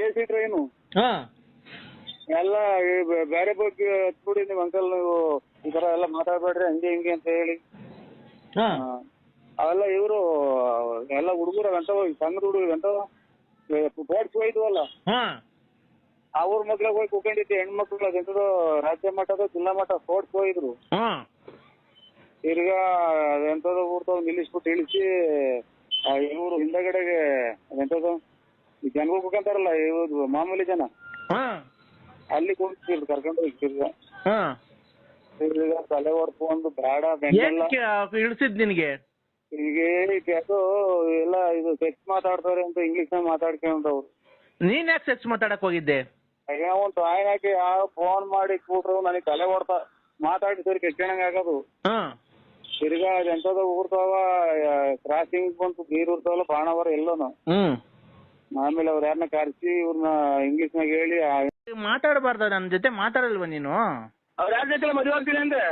ಎಸಿ ಟ್ರೈನು ಎಲ್ಲ ಬೇರೆ ಬಗ್ಗೆ ಹತ್ಬಿಡಿ ನಿಮ್ ಅಂಕಲ್, ನೀವು ಈ ತರ ಎಲ್ಲ ಮಾತಾಡ್ಬೇಡ್ರಿ ಹಂಗೆ ಹಿಂಗೆ ಅಂತ ಹೇಳಿ. ಅವೆಲ್ಲ ಇವರು ಎಲ್ಲ ಹುಡುಗರು ಗಂಟವ ಸಣ್ಣದ ಹುಡುಗರು ಗಂಟವ ಸ್ಪೋರ್ಟ್ಸ್ ಹೋಯ್ತವಲ್ಲ, ಅವ್ರ ಮಕ್ಳಿಗೆ ಹೋಗಿ ಕುತ್ಕೊಂಡಿದ್ದೆ ಹೆಣ್ಮಕ್ಳು ಅದೆಂತದ್ದು ರಾಜ್ಯ ಮಟ್ಟದ ಜಿಲ್ಲಾ ಮಟ್ಟ ಸ್ಪೋರ್ಟ್ಸ್ ಹೋಗಿದ್ರು. ತಿರ್ಗಾ ಅದೆಂತದ್ದು ಊರ್ತಾವ್ ನಿಲ್ಲಿಸ್ಬಿಟ್ಟು ಇಳಿಸಿ ಇವ್ರು ಹಿಂದಗಡೆಗೆ ಅದೆಂತದ್ದು ಜನಗಳು ಕುತ್ಕೊಂತಾರಲ್ಲ ಇವ್ರು ಮಾಮೂಲಿ ಜನ, ಅಲ್ಲಿ ಕುಂತಿದ್ರು ಕರ್ಕೊಂಡು ಹೋಗಿ ತಿರ್ಗಾ ತಲೆ ಹೊಡ್ಕೊಂಡು ಬೇಡ ಬೆಂಡೆಲ್ಲ ಇಳಿಸಿದ್ ನಿನ್ಗೆ. ಈಗ ಅದು ಎಲ್ಲ ಇದು ಸೆಕ್ಸ್ ಮಾತಾಡ್ತಾರೆ ಅಂತ ಇಂಗ್ಲಿಷ್ ನಾಗ ಮಾತಾಡ್ಕೊಂಡವ್ರು. ನೀನ್ ಯಾಕೆ ಸೆಕ್ಸ್ ಮಾತಾಡಕ್ ಹೋಗಿದ್ದೆ? ಒಂದು ಟಾಯ್ ಹಾಕಿ ಫೋನ್ ಮಾಡಿ ಕೂಟ್ರು ನನಗೆ ತಲೆ ಹೊಡ್ತಾ ಮಾತಾಡಿ ಸರಿ ಕೆಟ್ಟಣಂಗ ಆಗೋದು. ತಿರ್ಗಾ ಎಂತದ ಊರ್ತಾವ ಕ್ರಾಸಿಂಗ್ ಬಂತು ನೀರ್ ಊರ್ತಾವಲ್ಲ ಬಾಣವರ ಎಲ್ಲೋನು. ಆಮೇಲೆ ಅವ್ರ ಯಾರನ್ನ ಕರ್ಸಿ ಇವ್ರನ್ನ ಇಂಗ್ಲಿಷ್ ನಾಗ ಹೇಳಿ ಮಾತಾಡಬಾರ್ದ ನನ್ ಜೊತೆ ಮಾತಾಡಲ್ವ ನೀನು? ಅವ್ರ ಯಾರ ಜೊತೆ ಮದುವೆ ಆಗ್ತೀನಿ ಅಂದ್ರೆ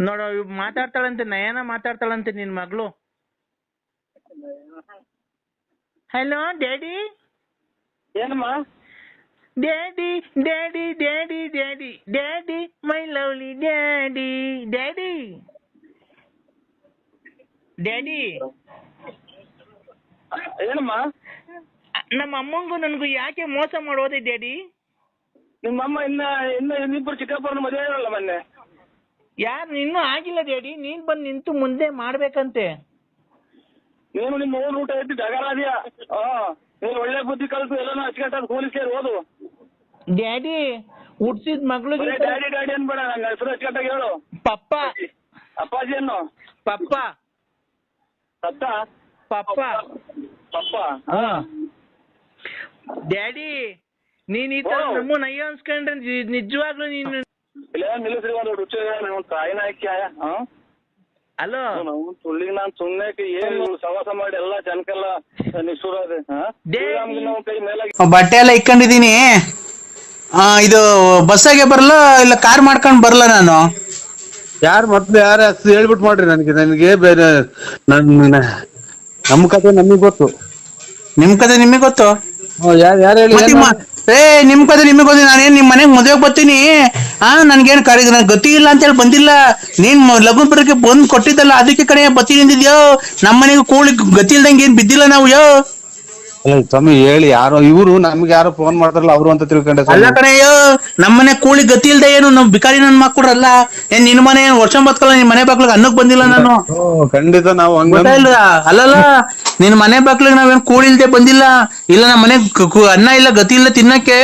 ನೋಡ ಮಾತಾಡ್ತಾಳಂತೆ, ನಯನ ಮಾತಾಡ್ತಾಳಂತೆ ನಿನ್ ಮಗಳು. Hello daddy. ಏನಮ್ಮ? Daddy daddy daddy daddy daddy my lovely daddy daddy daddy. ಏನಮ್ಮ? ನಮ್ಮ ಅಮ್ಮಂಗೂ ನನ್ಗೂ ಯಾಕೆ ಮೋಸ ಮಾಡೋದೆ ಡ್ಯಾಡಿ? ನಿಮ್ಮಮ್ಮ ಇನ್ನಿಬ್ಬರು ಚಿಕ್ಕಪ್ಪರನ್ನ ಮದುವೆ ಇರಲ್ಲ ಮೊನ್ನೆ. ಯಾರು ಇನ್ನೂ ಆಗಿಲ್ಲ ಡ್ಯಾಡಿ, ನೀನ್ ಬಂದು ನಿಂತು ಮುಂದೆ ಮಾಡ್ಬೇಕಂತೆ. ನೀನು ನಿಮ್ಮ ಓನ್ ಊಟ ಎತ್ತಿ ಡಗಾರಾದ್ಯಾ? ನೀನು ಒಳ್ಳೆ ಬುದ್ಧಿ ಕಲಿತು ಎಲ್ಲ ಹಚ್ಕಟ್ಟಾಗ ಹೋಲಿಸ್ಕೇರಿ ಓದು. ಡ್ಯಾಡಿ ಹುಡ್ಸಿದ್ ಮಗಳಿಗೆ ಡ್ಯಾಡಿ ಡ್ಯಾಡಿ ಅನ್ಬೇಡ, ನನ್ನ ಹೆಸರು ಹಚ್ಕಟ್ಟಾಗ ಹೇಳು. ಪಪ್ಪ. ಅಪ್ಪಾಜಿ ಅನ್ನು. ಪಪ್ಪ. ಸತ್ತ? ಪಪ್ಪ. ಪಪ್ಪ. ಡ್ಯಾಡಿ ನೀನ್ ಈ ತರ ನಮ್ಮನ್ನ ಅಯ್ಯೋ ಅನ್ಸ್ಕೊಂಡ್ರೆ ನಿಜವಾಗ್ಲೂ ನೀನು ಇಲ್ಲ ನಿಲ್ಲಿಸ್ರಿ ಒಂದು ರುಚಿ ತಾಯಿನ ಹಾಕಿ ಅಲೋ ಸುಳ್ಳಿಗೆ ನಾನ್ ಸುಮ್ನೆ ಏನು ಸವಾಸ ಮಾಡಿ ಎಲ್ಲಾ ಜನಕ್ಕೆಲ್ಲ ನಿಷ್ಠುರ ಕೈ ಮೇಲೆ ಬಟ್ಟೆ ಎಲ್ಲ ಇಕ್ಕೊಂಡಿದೀನಿ. ಇದು ಬಸ್ಸಾಗೆ ಬರಲ್ಲ ಇಲ್ಲ ಕಾರ್ ಮಾಡ್ಕೊಂಡ್ ಬರಲ್ಲ ನಾನು? ಯಾರು ಮೊದ್ಲು ಯಾರು ಹೇಳ್ಬಿಟ್ಟು ಮಾಡ್ರಿ ನನಗೆ ಬೇರೆ ನಮ್ ಕತೆ ನಮಗ್ ಗೊತ್ತು. ನಿಮ್ ಕತೆ ನಿಮಗ್ ಗೊತ್ತು? ಯಾರು ಹೇಳಿ ನಿಮ್ ಕತೆ ನಿಮಗ್ ಗೊತ್ತಿ. ನಾನೇನ್ ನಿಮ್ ಮನೆಗ್ ಮದ್ವೆಗ್ ಬರ್ತೀನಿ, ನನ್ಗೇನ್ ನನ್ ಗತಿ ಇಲ್ಲ ಅಂತ ಹೇಳಿ ಬಂದಿಲ್ಲ. ನೀನ್ ಲಗ್ನ ಬರಕ್ಕೆ ಬಂದ್ ಕೊಟ್ಟಿದ್ದಲ್ಲ ಅದಕ್ಕೆ ಕಡೆ ಬತ್ತಿ ನಿಂತಿದ್ಯೋ. ನಮ್ ಮನೆಗೆ ಕೂಳಿ ಗತಿ ಇಲ್ದಂಗೆ ಏನ್ ಬಿದ್ದಿಲ್ಲ ನಾವು. ಅಲ್ಲ ಸ್ವಾಮಿ ಹೇಳಿ, ಯಾರೋ ಇವ್ರು ನಮ್ಗೆ ಯಾರೋ ಫೋನ್ ಮಾಡ್ತಾರಲ್ಲ ಅವ್ರು ಅಂತ ತಿಳ್ಕೊಂಡೆ. ಅಲ್ಲ ಕಣಯ್ಯೋ, ನಮ್ಮನೆ ಕೂಳಿ ಗತಿ ಇಲ್ದ ಏನು ನಮ್ ಬಿಕಾರಿ ನನ್ ಮಕ್ಕಳ್ರಲ್ಲ. ಏನ್ ನಿನ್ ಮನೆ ಏನ್ ವರ್ಷ ಬತ್ಕಲ್ಲ, ನಿನ್ ಮನೆ ಬಾಗ್ಲಿಗೆ ಅನ್ನಕ್ ಬಂದಿಲ್ಲ ನಾನು. ಖಂಡಿತ ನಾವು ಅಲ್ಲಲ್ಲ, ನಿನ್ ಮನೆ ಬಾಗ್ಲಿಗೆ ನಾವೇನ್ ಕೂಳಿ ಇಲ್ದೆ ಬಂದಿಲ್ಲ. ಇಲ್ಲ ನಮ್ಮ ಮನೆ ಅನ್ನ ಇಲ್ಲ ಗತಿ ಇಲ್ಲ ತಿನ್ನಕ್ಕೆ.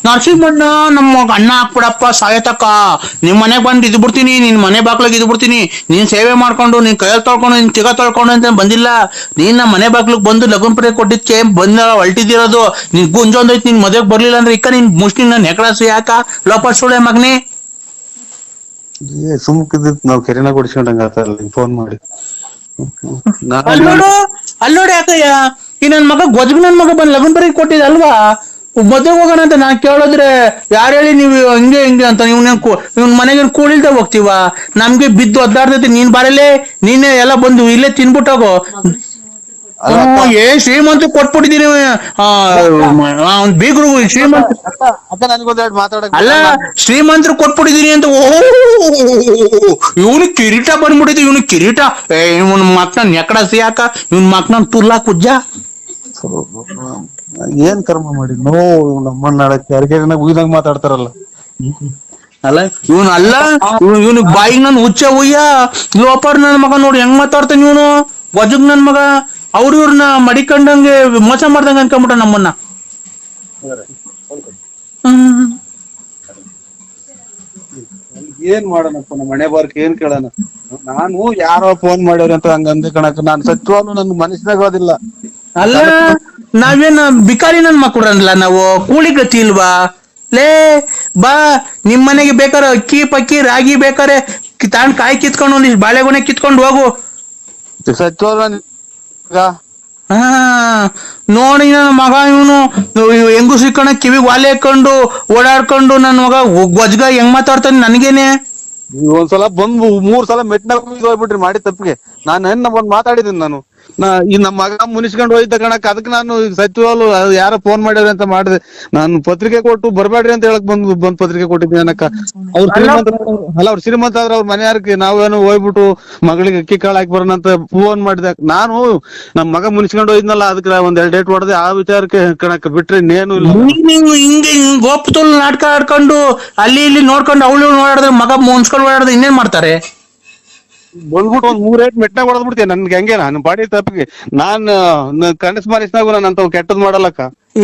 ನರಸಿಂಹಣ್ಣ ನಮ್ಮ ಅಣ್ಣ ಹಾಕ್ಬಿಡಪ್ಪ ಸಾಯತಕ್ಕ, ನಿಮ್ ಮನೆಗ್ ಬಂದ್ ಇದ್ ಬಿಡ್ತೀನಿ, ನಿನ್ ಮನೆ ಬಾಗ್ಲಿಗೆ ಇದ್ ಬಿಡ್ತೀನಿ, ನೀನ್ ಸೇವೆ ಮಾಡ್ಕೊಂಡು ನೀನ್ ಕೈಯಲ್ಲಿ ತೊಳ್ಕೊಂಡು ನೀನ್ ತಿಗ ತೊಳ್ಕೊಂಡು ಅಂತ ಬಂದಿಲ್ಲ. ನೀನ್ ನಮ್ಮ ಮನೆ ಬಾಗ್ಲಿಗೆ ಬಂದು ಲಗ್ನ ಪುರಿ ಕೊಟ್ಟಿದ್ಕೆ ಬಂದ ಹೊಲ್ಟಿದಿರೋದು. ನಿನ್ ಗುಂಜೊಂದೈತಿ, ನಿನ್ ಮದ್ವೆಗ್ ಬರ್ಲಿಲ್ಲ ಅಂದ್ರೆ ಇಕ್ಕ ನಿನ್ ಮುಷ್ಟಿ ನನ್ ಹೆಕಳಾಸು ಯಾಕ ಲೋಪ ಸುಳೆ ಮಗನೇ. ಸುಮ್ಕಿದ್ ನಾವ್ ಕೆರೆನ ಕೊಡಿಸ್ಕೊಂಡಂಗ ಫೋನ್ ಮಾಡಿ ಅಲ್ಲೋಡು ಯಾಕಯ್ಯ ಈ ನನ್ ಮಗ ಗೊಜ್ಗ ನನ್ ಮಗ ಬಂದ್ ಲಗ್ನ ಬರೀ ಕೊಟ್ಟಿದ್ದಲ್ವಾ, ಮದ್ವೆಗೆ ಹೋಗೋಣ ಅಂತ ನಾನ್ ಕೇಳಿದ್ರೆ ಯಾರು ಹೇಳಿ ನೀವು ಹಿಂಗೆ ಹಿಂಗೆ ಅಂತ, ಇವ್ನ ಮನೆಗೆ ಕೂಳಿಲ್ದೆ ಹೋಗ್ತೀವ, ನಮ್ಗೆ ಬಿದ್ದು ಒದ್ದಾಡ್ತೈತಿ, ನೀನ್ ಬಾರಲ್ಲೇ ನೀನೇ ಎಲ್ಲ ಬಂದು ಇಲ್ಲೇ ತಿನ್ಬಿಟ್ಟೋಗೋ. ಏನ್ ಶ್ರೀಮಂತ ಕೊಟ್ಬಿಟ್ಟಿದೀನಿ ಬೀಗ್ರು ಶ್ರೀಮಂತ ಅಕ್ಕ ನನ್ಗೊಂದೆರಡು ಮಾತಾಡಕ್ ಅಲ್ಲ ಶ್ರೀಮಂತರು ಕೊಟ್ಬಿಟ್ಟಿದೀನಿ ಅಂತ. ಓ ಇವನು ಕಿರೀಟ ಬಂದ್ಬಿಟ್ಟಿದ್, ಇವನು ಕಿರೀಟ ಇವನ್ ಮಕ್ನ ನೆಕಡ ಸಿಯಾಕ, ಇವನ್ ಮಕ್ನ ತುಲ್ಲಾ ಕುಜ್ಜ. ಏನ್ ಕರ್ಮ ಮಾಡಿ ನಮ್ಮನ್ನ ಯಾರಿಗೇನ ಉಯ್ದಂಗ್ ಮಾತಾಡ್ತಾರಲ್ಲ. ಅಲ್ಲ ಇವನು ಅಲ್ಲ ಇವನು ಬಾಯಿಗೆ ನನ್ ಹುಚ್ಚ ಉಯ್ಯ ಲೋಪರ್ ನನ್ ಮಗ ನೋಡಿ ಹೆಂಗ್ ಮಾತಾಡ್ತಾನೆ ಇವನು ವಜಗ್ ನನ್ ಮಗ. ಇವ್ರನ್ನ ಮಡಿಕೊಂಡಂಗೆ ಮೋಸ ಮಾಡ್ದಂಗ ಅನ್ಕೊಂಬಿಟ್ಟ ನಮ್ಮನ್ನ. ಏನ್ ಮಾಡೋಣಪ್ಪ, ನಮ್ಮ ಮನೆ ಬಾರ್ಕ್ ಏನ್ ಕೇಳೋಣ. ನಾನು ಯಾರೋ ಫೋನ್ ಮಾಡ್ಯಾರ ಅಂತ ಹಂಗ ಅಂದೆ ಕಣಕ್, ನಾನ್ ಸತ್ವಾಗ್ಲೂ ನನ್ ಮನಸ್ಸಿನಾಗ ಅದಿಲ್ಲ. ಅಲ್ಲ ನಾವೇನ್ ಬಿಕಾರಿ ನನ್ ಮಕ್ಕಳಲ್ಲ, ನಾವು ಕೂಲಿ ಗತಿ ಇಲ್ವಾ? ಲೇ ಬಾ ನಿಮ್ ಮನೆಗೆ ಬೇಕಾರೆ ಅಕ್ಕಿ ಪಕ್ಕಿ ರಾಗಿ ಬೇಕಾರೆ ತಾಂಡ್ ಕಾಯಿ ಕಿತ್ಕೊಂಡು ಒಂದಿಷ್ಟು ಬಾಳೆಗೊನೆ ಕಿತ್ಕೊಂಡು ಹೋಗು. ಸತ್ವಾಗ್ಲೂ ಹಾ ನೋಡಿ ನನ್ನ ಮಗ ಇವನು ಹೆಂಗು ಸಿಕ್ಕಣ ಕಿವಿಗ್ ವಾಲೆ ಹಾಕೊಂಡು ಓಡಾಡ್ಕೊಂಡು ನನ್ನ ಮಗ ಗೊಜ್ಗ ಹೆಂಗ್ ಮಾತಾಡ್ತಾನೆ ನನ್ಗೇನೆ. ಒಂದ್ಸಲ ಬಂದು 3 ಸಲ ಮೆಟ್ನಾಗ ಹೋಗ್ಬಿಟ್ರಿ ಮಾಡಿ ತಪ್ಪಿಗೆ. ನಾನು ಒಂದ್ ಮಾತಾಡಿದ್ದೀನಿ ನಾನು ಈ ನಮ್ಮ ಮಗ ಮುನಿಸ್ಕೊಂಡು ಹೋಯ್ತ ಕಣಕ್, ಅದಕ್ಕೆ ನಾನು ಸತ್ಯವಾಗ್ಲು ಯಾರೋ ಫೋನ್ ಮಾಡ್ಯಾರ ಅಂತ ಮಾಡಿದೆ. ನಾನು ಪತ್ರಿಕೆ ಕೊಟ್ಟು ಬರ್ಬೇಡ್ರಿ ಅಂತ ಹೇಳಕ್ ಬಂದ್ ಪತ್ರಿಕೆ ಕೊಟ್ಟಿದ್ದೀನಿ ಅನ್ನಕ್ಕ. ಅವ್ರ ಶ್ರೀಮಂತ ಅಲ್ಲ, ಅವ್ರ ಶ್ರೀಮಂತ ಆದ್ರೆ ಅವ್ರ ಮನೆಯಾರಕ್ಕೆ ನಾವೇನು ಹೋಗ್ಬಿಟ್ಟು ಮಗಳಿಗೆ ಅಕ್ಕಿ ಕಾಳು ಹಾಕಿ ಬರೋಣ ಅಂತ ಫೋನ್ ಮಾಡಿದೆ. ನಾನು ನಮ್ ಮಗ ಮುನಿಸ್ಕೊಂಡು ಹೋಯ್ದ್ನಲ್ಲ, ಅದಕ್ಕೆ ಒಂದ್ 2 ಡೇಟ್ ಹೊಡೆದೆ. ಆ ವಿಚಾರಕ್ಕೆ ಕಣಕ್ ಬಿಟ್ರೆ ಇನ್ನೇನು ಇಲ್ಲ. ನೀವು ಹಿಂಗೆ ಗೋಪತುಲ್ ನಾಟಕ ಆಡ್ಕೊಂಡು ಅಲ್ಲಿ ಇಲ್ಲಿ ನೋಡ್ಕೊಂಡು ಅವಳು ಓಡಾಡಿದ್ರೆ ಮಗ ಮುನ್ಸ್ಕೊಂಡು ಓಡಾಡಿದ್ರೆ ಇನ್ನೇನ್ ಮಾಡ್ತಾರೆ? ಬಂದ್ಬಿಟ್ಟು ಒಂದ್ 3 ಏಟ್ ಮೆಟ್ನಾಗ ಹೊಡೆದ್ಬಿಡ್ತೀನಿ. ನನ್ಗೆ ಹೆಂಗೆ ನಾನು ಬಾಡಿ ತಪ್ಪಿಗೆ ನಾನು ಕನಸ್ ಮಾರಿಸ್ನಾಗು ನಾನು ಅಂತ ಕೆಟ್ಟದ್ ಮಾಡಲ್ಲಕ್ಕ.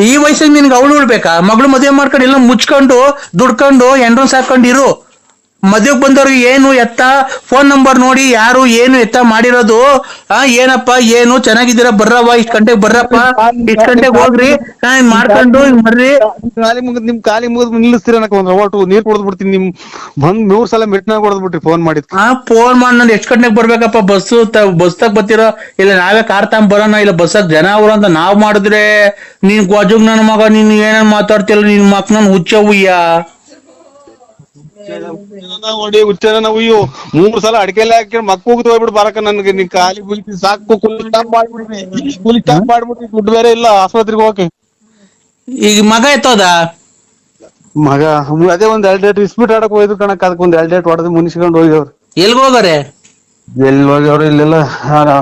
ಈ ವಯಸ್ಸಿಗೆ ನಿನ್ಗೆ ಅವಳು ಉಳ್ಬೇಕಾ? ಮಗಳು ಮದುವೆ ಮಾಡ್ಕೊಂಡು ಎಲ್ಲ ಮುಚ್ಕೊಂಡು ದುಡ್ಕೊಂಡು ಎಂಡ್ರನ್ ಸಾಕೊಂಡು ಇರು. ಮದುವೆಗೆ ಬಂದವ್ರಿಗೆ ಏನು ಎತ್ತ ಫೋನ್ ನಂಬರ್ ನೋಡಿ ಯಾರು ಏನು ಎತ್ತ ಮಾಡಿರೋದು. ಏನಪ್ಪ ಏನು ಚೆನ್ನಾಗಿದ್ದೀರಾ ಬರ್ರವ್ವ, ಇಷ್ಟ್ ಗಂಟೆಗೆ ಬರ್ರಪ್ಪ, ಇಷ್ಟ್ ಗಂಟೆಗೆ ಹೋಗ್ರಿ ಮಾಡ್ಕೊಂಡು ಬರ್ರಿ. ನಿಮ್ ಕಾಲಿ ಮುಗಿದ್ ನಿಲ್ಲಿಸ್ತೀರ ಅನ್ನಕ ಒಂದ್ ಓಟು ನೀರ್ ಕುಡ್ದ್ಬಿಡ್ತೀನಿ. ನಿಮ್ ಬಂದ್ 100 ಸಲ ಮೆಟ್ನಾಗ ಹೊಡೆದ್ಬಿಟ್ರಿ ಫೋನ್ ಮಾಡಿದ್. ಫೋನ್ ಮಾಡಿ ನಾನು ಎಷ್ಟ್ ಗಂಟೆಗೆ ಬರ್ಬೇಕಪ್ಪ, ಬಸ್ತಾಗ ಬರ್ತೀರೋ ಇಲ್ಲ ನಾವೇ ಕಾರ್ ತಗೊಂಡ್ ಬರೋಣ, ಇಲ್ಲ ಬಸ್ಸಾಗ ಜನ ಅವ್ರ ಅಂತ ನಾವ್ ಮಾಡಿದ್ರೆ ನೀನ್ ಗೊಜಗ್ ನನ್ನ ಮಗ ನೀನ್ ಏನೇನ್ ಮಾತಾಡ್ತಿಲ್ಲ, ನಿನ್ ಮಕ್ ನನ್ ಹುಚ್ಚ ಹುಯ್ಯ ಹೊಡಿ ಹುಚ್ಚನ ನಾವು. 3 ಸಲ ಅಡಿಕೆಲ್ಲ ಹಾಕಿ ಮಕ್ಕ ಹೋಗ್ತು ಹೋಗ್ಬಿಟ್ಟು ಬರಕ ನನ್ಗೆ ನೀನ್ ಖಾಲಿ ಬುಲ್ತಿ ಸಾಕು. ಕೂಲಿ ಸ್ಟಾಪ್ ಮಾಡ್ಬಿಟ್ರಿ ದುಡ್ಡು ಬೇರೆ ಇಲ್ಲ ಆಸ್ಪತ್ರೆಗೆ ಹೋಗಕ್ಕೆ. ಈಗ ಮಗ ಎತ್ತೋದ ಮಗ ಅದೇ ಒಂದ್ 2 ಡೇಟ್ ಇಸ್ಬಿಟ್ ಆಡಕ್ ಹೋಯ್ತು ಕಣಕ್, ಅದಕ್ಕೆ ಒಂದ್ 2 ಡೇಟ್ ಹೊಡೆದು ಮುನಿಸ್ಕೊಂಡು ಹೋಗ್ಯವ್ರು. ಎಲ್ಗ ಹೋಗಾರೆ? ಎಲ್ಲಿ ಹೋಗ್ಯವ್ರು ಇಲ್ಲೆಲ್ಲ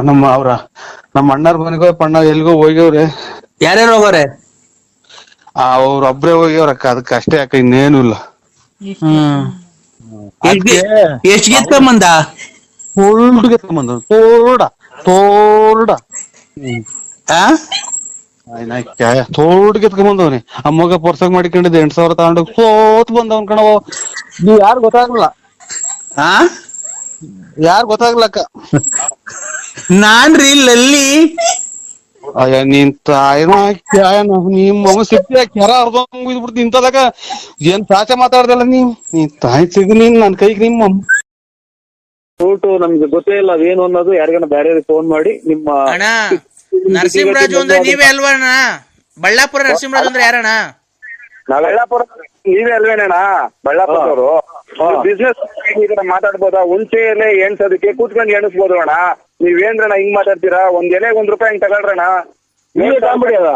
ನಮ್ಮ ಅಣ್ಣಾರ್ ಮನೆಗೋ ಪಣ್ಣ ಎಲ್ಗೋ ಹೋಗ್ಯವ್ರೆ. ಯಾರ್ಯಾರು ಹೋಗಾರೆ? ಅವ್ರ ಒಬ್ರೇ ಹೋಗ್ಯವ್ರಕ್ಕ, ಅದಕ್ಕೆ ಅಷ್ಟೇ ಅಕ್ಕ, ಇನ್ನೇನು ಇಲ್ಲ. ಎಷ್ಟ್ ಗೆತ್ಕೊಂಬಂದ? ತೋಲ್ಡ್ ಗೆತ್ಕೊಂಬಂದ, ತೋಲ್ಡ ತೋಲ್ಡ್ ಗೆತ್ಕೊಂಬಂದವ್ನಿ. ಆ ಮಗ ಪರ್ಸಾಗ ಮಾಡಿಕೊಂಡಿದ್ದೆ 8,000 ತಗೊಂಡು ಸೋತ್ ಬಂದವನ್ ಕಣವ. ನೀವ್ ಯಾರು ಗೊತ್ತಾಗ್ಲಿಲ್ಲ, ಯಾರು ಗೊತ್ತಾಗ್ಲಕ್ಕ. ನಾನ್ರಿ ಲಲ್ಲಿ. ಅಯ್ಯ ನೀನ್ ತಾಯಿನ ನಿಮ್ ಮಗ ಸಿಟ್ಟಿ ಕೆರ ಅರ್ಧಬಿಡ್ತಿ ಇಂತದಾಗ ಏನ್ ಪ್ರಾಚೆ ಮಾತಾಡ್ದಲ್ಲ ನೀನ್ ತಾಯಿ ಸಿಗ ನೀನ್ ನನ್ ಕೈಗೆ ನಿಮ್ಮ ಊಟ ನಮ್ಗೆ ಗೊತ್ತೇ ಇಲ್ಲ ಅದೇನು ಅನ್ನೋದು. ಯಾರಿಗಾನ ಬೇರೆ ಫೋನ್ ಮಾಡಿ ನಿಮ್ಮ ಅಣ್ಣ ನರಸಿಂಹರಾಜು ಅಂದ್ರೆ ನೀವೇ ಅಲ್ವಾ ಅಣ್ಣ? ಬಳ್ಳಾಪುರ ನರಸಿಂಹರಾಜು ಅಂದ್ರೆ ಯಾರಣ್ಣ? ಬಳ್ಳಾಪುರ ನೀವೇ ಅಲ್ವೇನಣ್ಣ? ಬಳ್ಳಾಪುರದವರು ಬಿಸ್ನೆಸ್ ಮಾತಾಡ್ಬೋದಾ? ಹುಂಚೆ ಎಲೆ ಎಣ್ಸೋದಕ್ಕೆ ಕೂತ್ಕೊಂಡು ಎಣಿಸ್ಬೋದು ಅಣ್ಣ. ನೀವೇನ್ರಣ್ಣ ಹಿಂಗ್ ಮಾತಾಡ್ತೀರಾ? ಒಂದ್ ಎಲೆಗೆ ₹1 ಹಿಂಗ್ ತಗೊಳ್ರಣ್ಣ. ನೀವೇ ತಗೊಂಡ್ಬಿಡಿ ಅದ,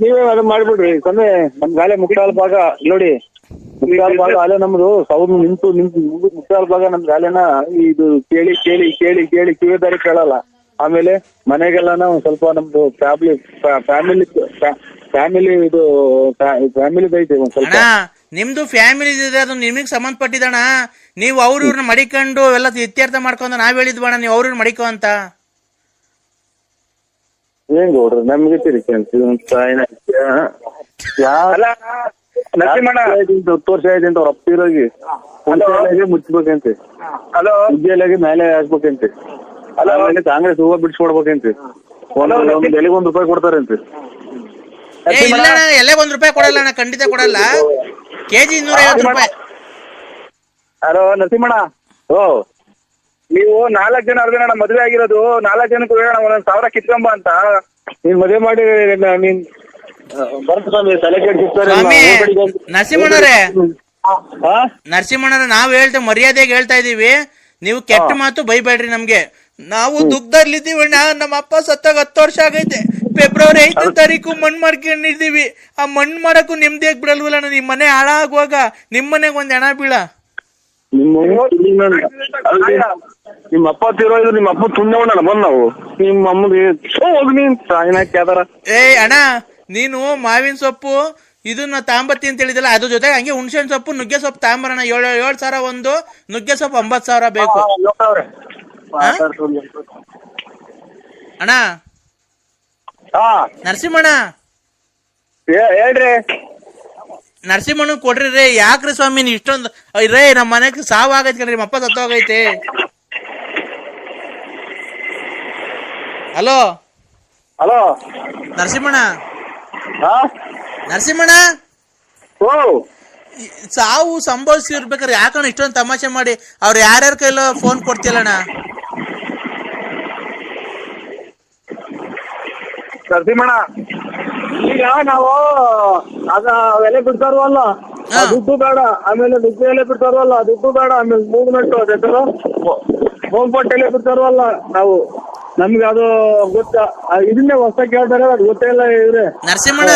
ನೀವೇ ಅದನ್ನ ಮಾಡ್ಬಿಡ್ರಿ. ಸೊನ್ನೆ ನಮ್ ಗಾಲೆ ಮುಕ್ಕಾಲ್ ಭಾಗ ನೋಡಿ, ಮುಕ್ಕಾಲ್ ಭಾಗ ಅಲೆ ನಮ್ದು ಸೌಂಡ್ ನಿಂತು ಮುಕ್ಕಾಲ್ ಭಾಗ ನಮ್ ಗಾಲೆನ ಇದು ಕೇಳಿ ಕೇಳಿ ಕೇಳಿ ಕೇಳಿ ಕಿವಿದಾರಿ ಕೇಳಲ್ಲ. ಆಮೇಲೆ ಮನೆಗೆಲ್ಲಾನ ಒಂದ್ ಸ್ವಲ್ಪ ನಮ್ದು ಫ್ಯಾಮಿಲಿ ಇದು ಫ್ಯಾಮಿಲಿದೈತೆ ಒಂದ್ ಸ್ವಲ್ಪ. ನಿಮ್ದು ಫ್ಯಾಮಿಲಿ ಇದೆ, ಅದು ನಿಮಗ್ ಸಂಬಂಧಪಟ್ಟಿದಣ. ನೀವು ಅವ್ರನ್ನ ಮಡಿಕೊಂಡು ಎಲ್ಲ ಇತ್ಯರ್ಥ ಮಾಡ್ಕೊಂಡು ನಾವ್ ಹೇಳಿದ್ವಣ, ನೀವು ಅವ್ರನ್ನ ಮಡಿಕೋ ಅಂತ. ಏನ್ ನೋಡ್ರಿ ನಮ್ಗೆ ತಿರುಗಿ 10 ವರ್ಷ ಆಯ್ತು ಅಂತ ಅವ್ರ ಅಪ್ಪಿರೋಗಿ ಮುಚ್ಚಬೇಕಂತೆ, ವಿದ್ಯಾಲಯ ಮೇಲೆ ಹಾಕ್ಬೇಕಂತೆ, ಆಮೇಲೆ ಕಾಂಗ್ರೆಸ್ ಹೂವ ಬಿಡ್ಸ್ಕೊಡ್ಬೇಕಂತೆ. ಒಂದ್ ಎಲೆಗೆ ₹1 ಕೊಡ್ತಾರಂತೆ. ಇಲ್ಲ ಎಲೆಗೆ ₹1 ಕೊಡಲ್ಲ ಅಣ್ಣ, ಖಂಡಿತ ಕೊಡಲ್ಲ. ಕೆಜಿ 250 ರೂಪಾಯಿ. ಹಲೋ ನರಸಿಂಹಣ್ಣ, ಓ ನೀವು 4 ಜನ 6 ಜನ ಮದುವೆ ಆಗಿರೋದು 4 ಜನಕ್ಕೂ ಹೇಳೋಣ 1,000 ಕಿತ್ಕೊಂಬ ಅಂತ. ನೀನ್ ಮದುವೆ ಮಾಡಿ ನೀನ್ ಬರ್ತ ಸ್ವಾಮಿ ತಲೆ ಸ್ವಾಮಿ ನರಸಿಂಹಣ್ಣರೇ, ನರಸಿಂಹಣ್ಣರೇ, ನಾವ್ ಮರ್ಯಾದೆಗೆ ಹೇಳ್ತಾ ಇದೀವಿ, ನೀವು ಕೆಟ್ಟ ಮಾತು ಬೈಬೇಡ್ರಿ ನಮ್ಗೆ. ನಾವು ದುಃಖದಲ್ಲಿದ್ದೀವಿ ಅಣ್ಣ. ನಮ್ಮ ಅಪ್ಪ ಸತ್ತಾಗ 10 ವರ್ಷ ಆಗೈತೆ. ಫೆಬ್ರವರಿ 5ನೇ ತಾರೀಕು ಮಣ್ಣು ಮಾಡ್ಕೊಂಡಿದ್ದೀವಿ. ಆ ಮಣ್ಣು ಮಾಡಕ್ಕೂ ನಿಮ್ದೇ ಬಿಡಲ್ವಲ್ಲ. ನಿಮ್ ಮನೆ ಹಾಳಾಗುವಾಗ ನಿಮ್ ಮನೆಗ್ ಒಂದ್ ಹೆಣ ಬೀಳ. ನಿಮ್ಮ ಅಪ್ಪ ತಿರೋದು ನಿಮ್ಮ ಅಪ್ಪ ತುಂಡವಣ್ಣ ಬಂದ್ ನಾವು ನಿಮ್ಮ ಅಮ್ಮಗೆ ಹೋಗಿ ನೀನ್ ಸಾಯಿನಾಕ್ಯಾದಾರ. ಅಣ್ಣ, ನೀನು ಮಾವಿನ ಸೊಪ್ಪು ಇದನ್ನ ತಾಂಬತ್ತಿ ಅಂತ ಹೇಳಿದಲ್ಲ, ಅದ್ರ ಜೊತೆಗೆ ಹಂಗೆ ಹುಣಸೆಹಣ್ಣು ಸೊಪ್ಪು ನುಗ್ಗೆ ಸೊಪ್ಪು ತಾಂಬರೋಣ. 7,000 ಒಂದು, ನುಗ್ಗೆ ಸೊಪ್ಪು 50,000 ಬೇಕು ಅಣ್ಣ. ನರಸಿಂಹಣ್ಣ ಹೇಳ್ರಿ, ನರಸಿಂಹಣ್ಣ ಕೊಡ್ರಿ ರೇ. ಯಾಕ್ರಿ ಸ್ವಾಮಿ ನೀ ಇಷ್ಟೊಂದು ರೇ? ನಮ್ಮ ಮನೆಗೆ ಸಾವು ಆಗೈತೆ ಕಣ್ರಿ, ನಿಮ್ಮ ಅಪ್ಪ ಸತ್ತೋಗೈತೆ. ಹಲೋ ಹಲೋ ನರಸಿಂಹಣ್ಣ, ನರಸಿಂಹಣ್ಣ, ಸಾವು ಸಂಭವಿಸಿರ್ಬೇಕಾರೆ ಯಾಕಣ್ಣ ಇಷ್ಟೊಂದು ತಮಾಷೆ ಮಾಡಿ ಅವ್ರು ಯಾರ್ಯಾರ ಕೈಲೋ ಫೋನ್ ಕೊಡ್ತಿಲ್ಲಣ್ಣ? ನರಸಿಂಹಣ್ಣ, ಈಗ ನಾವು ಅದ ಎಲೆ ಬಿಡ್ತಾರವಲ್ಲ, ದುಡ್ಡು ಬೇಡ. ಆಮೇಲೆ ದುಡ್ಡು ಎಲೆ ಬಿಡ್ತಾರವಲ್ಲ, ದುಡ್ಡು ಬೇಡ. ಆಮೇಲೆ ಮೂವ್ಮೆಂಟ್ ಅದೆಲ್ಲ ಹೋಗ್ಬಿಟ್ಟು ಎಲೆ ಬಿಡ್ತಾರವಲ್ಲ, ನಾವು ನಮ್ಗೆ ಅದು ಗೊತ್ತ. ಇದನ್ನೇ ಹೊಸ ಕೇಳ್ತಾರೆ, ಅದು ಗೊತ್ತೇ ಇಲ್ಲ ಇವ್ರೆ. ನರಸಿಂಹಣ್ಣ,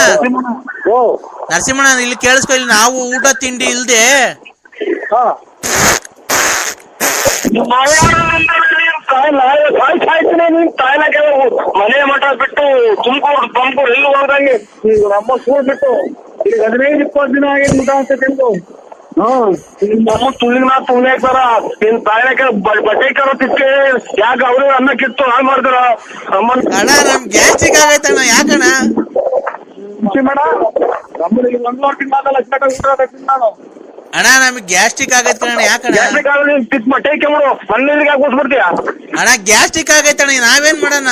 ನರಸಿಂಹಣ್ಣ ಇಲ್ಲಿ ಕೇಳಿಸ್ಕೊ. ಇಲ್ಲಿ ನಾವು ಊಟ ತಿಂಡಿ ಇಲ್ದೆ ಮನೆ ಮಠ ಬಿಟ್ಟು ತುಮಕೂರು ಎಲ್ಲಿ ಹೋದಂಗೆ ಈಗ ನಮ್ಮ ಸ್ಕೂಲ್ ಬಿಟ್ಟು ಈಗ 15-20 ದಿನ ಆಗಿ ಊಟ ಅಂತ ತಿಂದು ನಮ್ಮ ತುಳಿನ ತುಳಿಯಾಕ್ತಾರ. ನಿನ್ ತಾಯಿನಾಕ ಬಟ್ಟೆ ಕರೋತಿಕ್ಕೆ ಯಾಕೆ ಅವ್ರು ಅನ್ನ ಕಿತ್ತು ಹಾಳು ಮಾಡ್ತಾರ. ಅಣ್ಣ ನಮ್ ಗ್ಯಾಸ್ಟ್ರಿಕ್ ಆಗೈತಣ್ಣ. ಯಾಕಣ್ಣ ಮೇಡ ನಮ್ಮಲ್ಲಿ 1 ಲೋಟ ತಿನ್ನಾದ ಲಕ್ಷ ಊಟ ನಾನು. ಅಣ್ಣ ನಮ್ಗೆ ಗ್ಯಾಸ್ಟ್ರಿಕ್ ಆಗೈತೆ ಕಣ. ಯಾಕಣ್ಣ ಬಟ್ಟೆ ಕೆಮ್ಮಡು ಮಣ್ಣಿಗೆ ಕೂಸ್ಬಿಡ್ತೀಯ? ಅಣ್ಣ ಗ್ಯಾಸ್ಟ್ರಿಕ್ ಆಗೈತಣ್ಣ, ನಾವೇನ್ ಮಾಡೋಣ?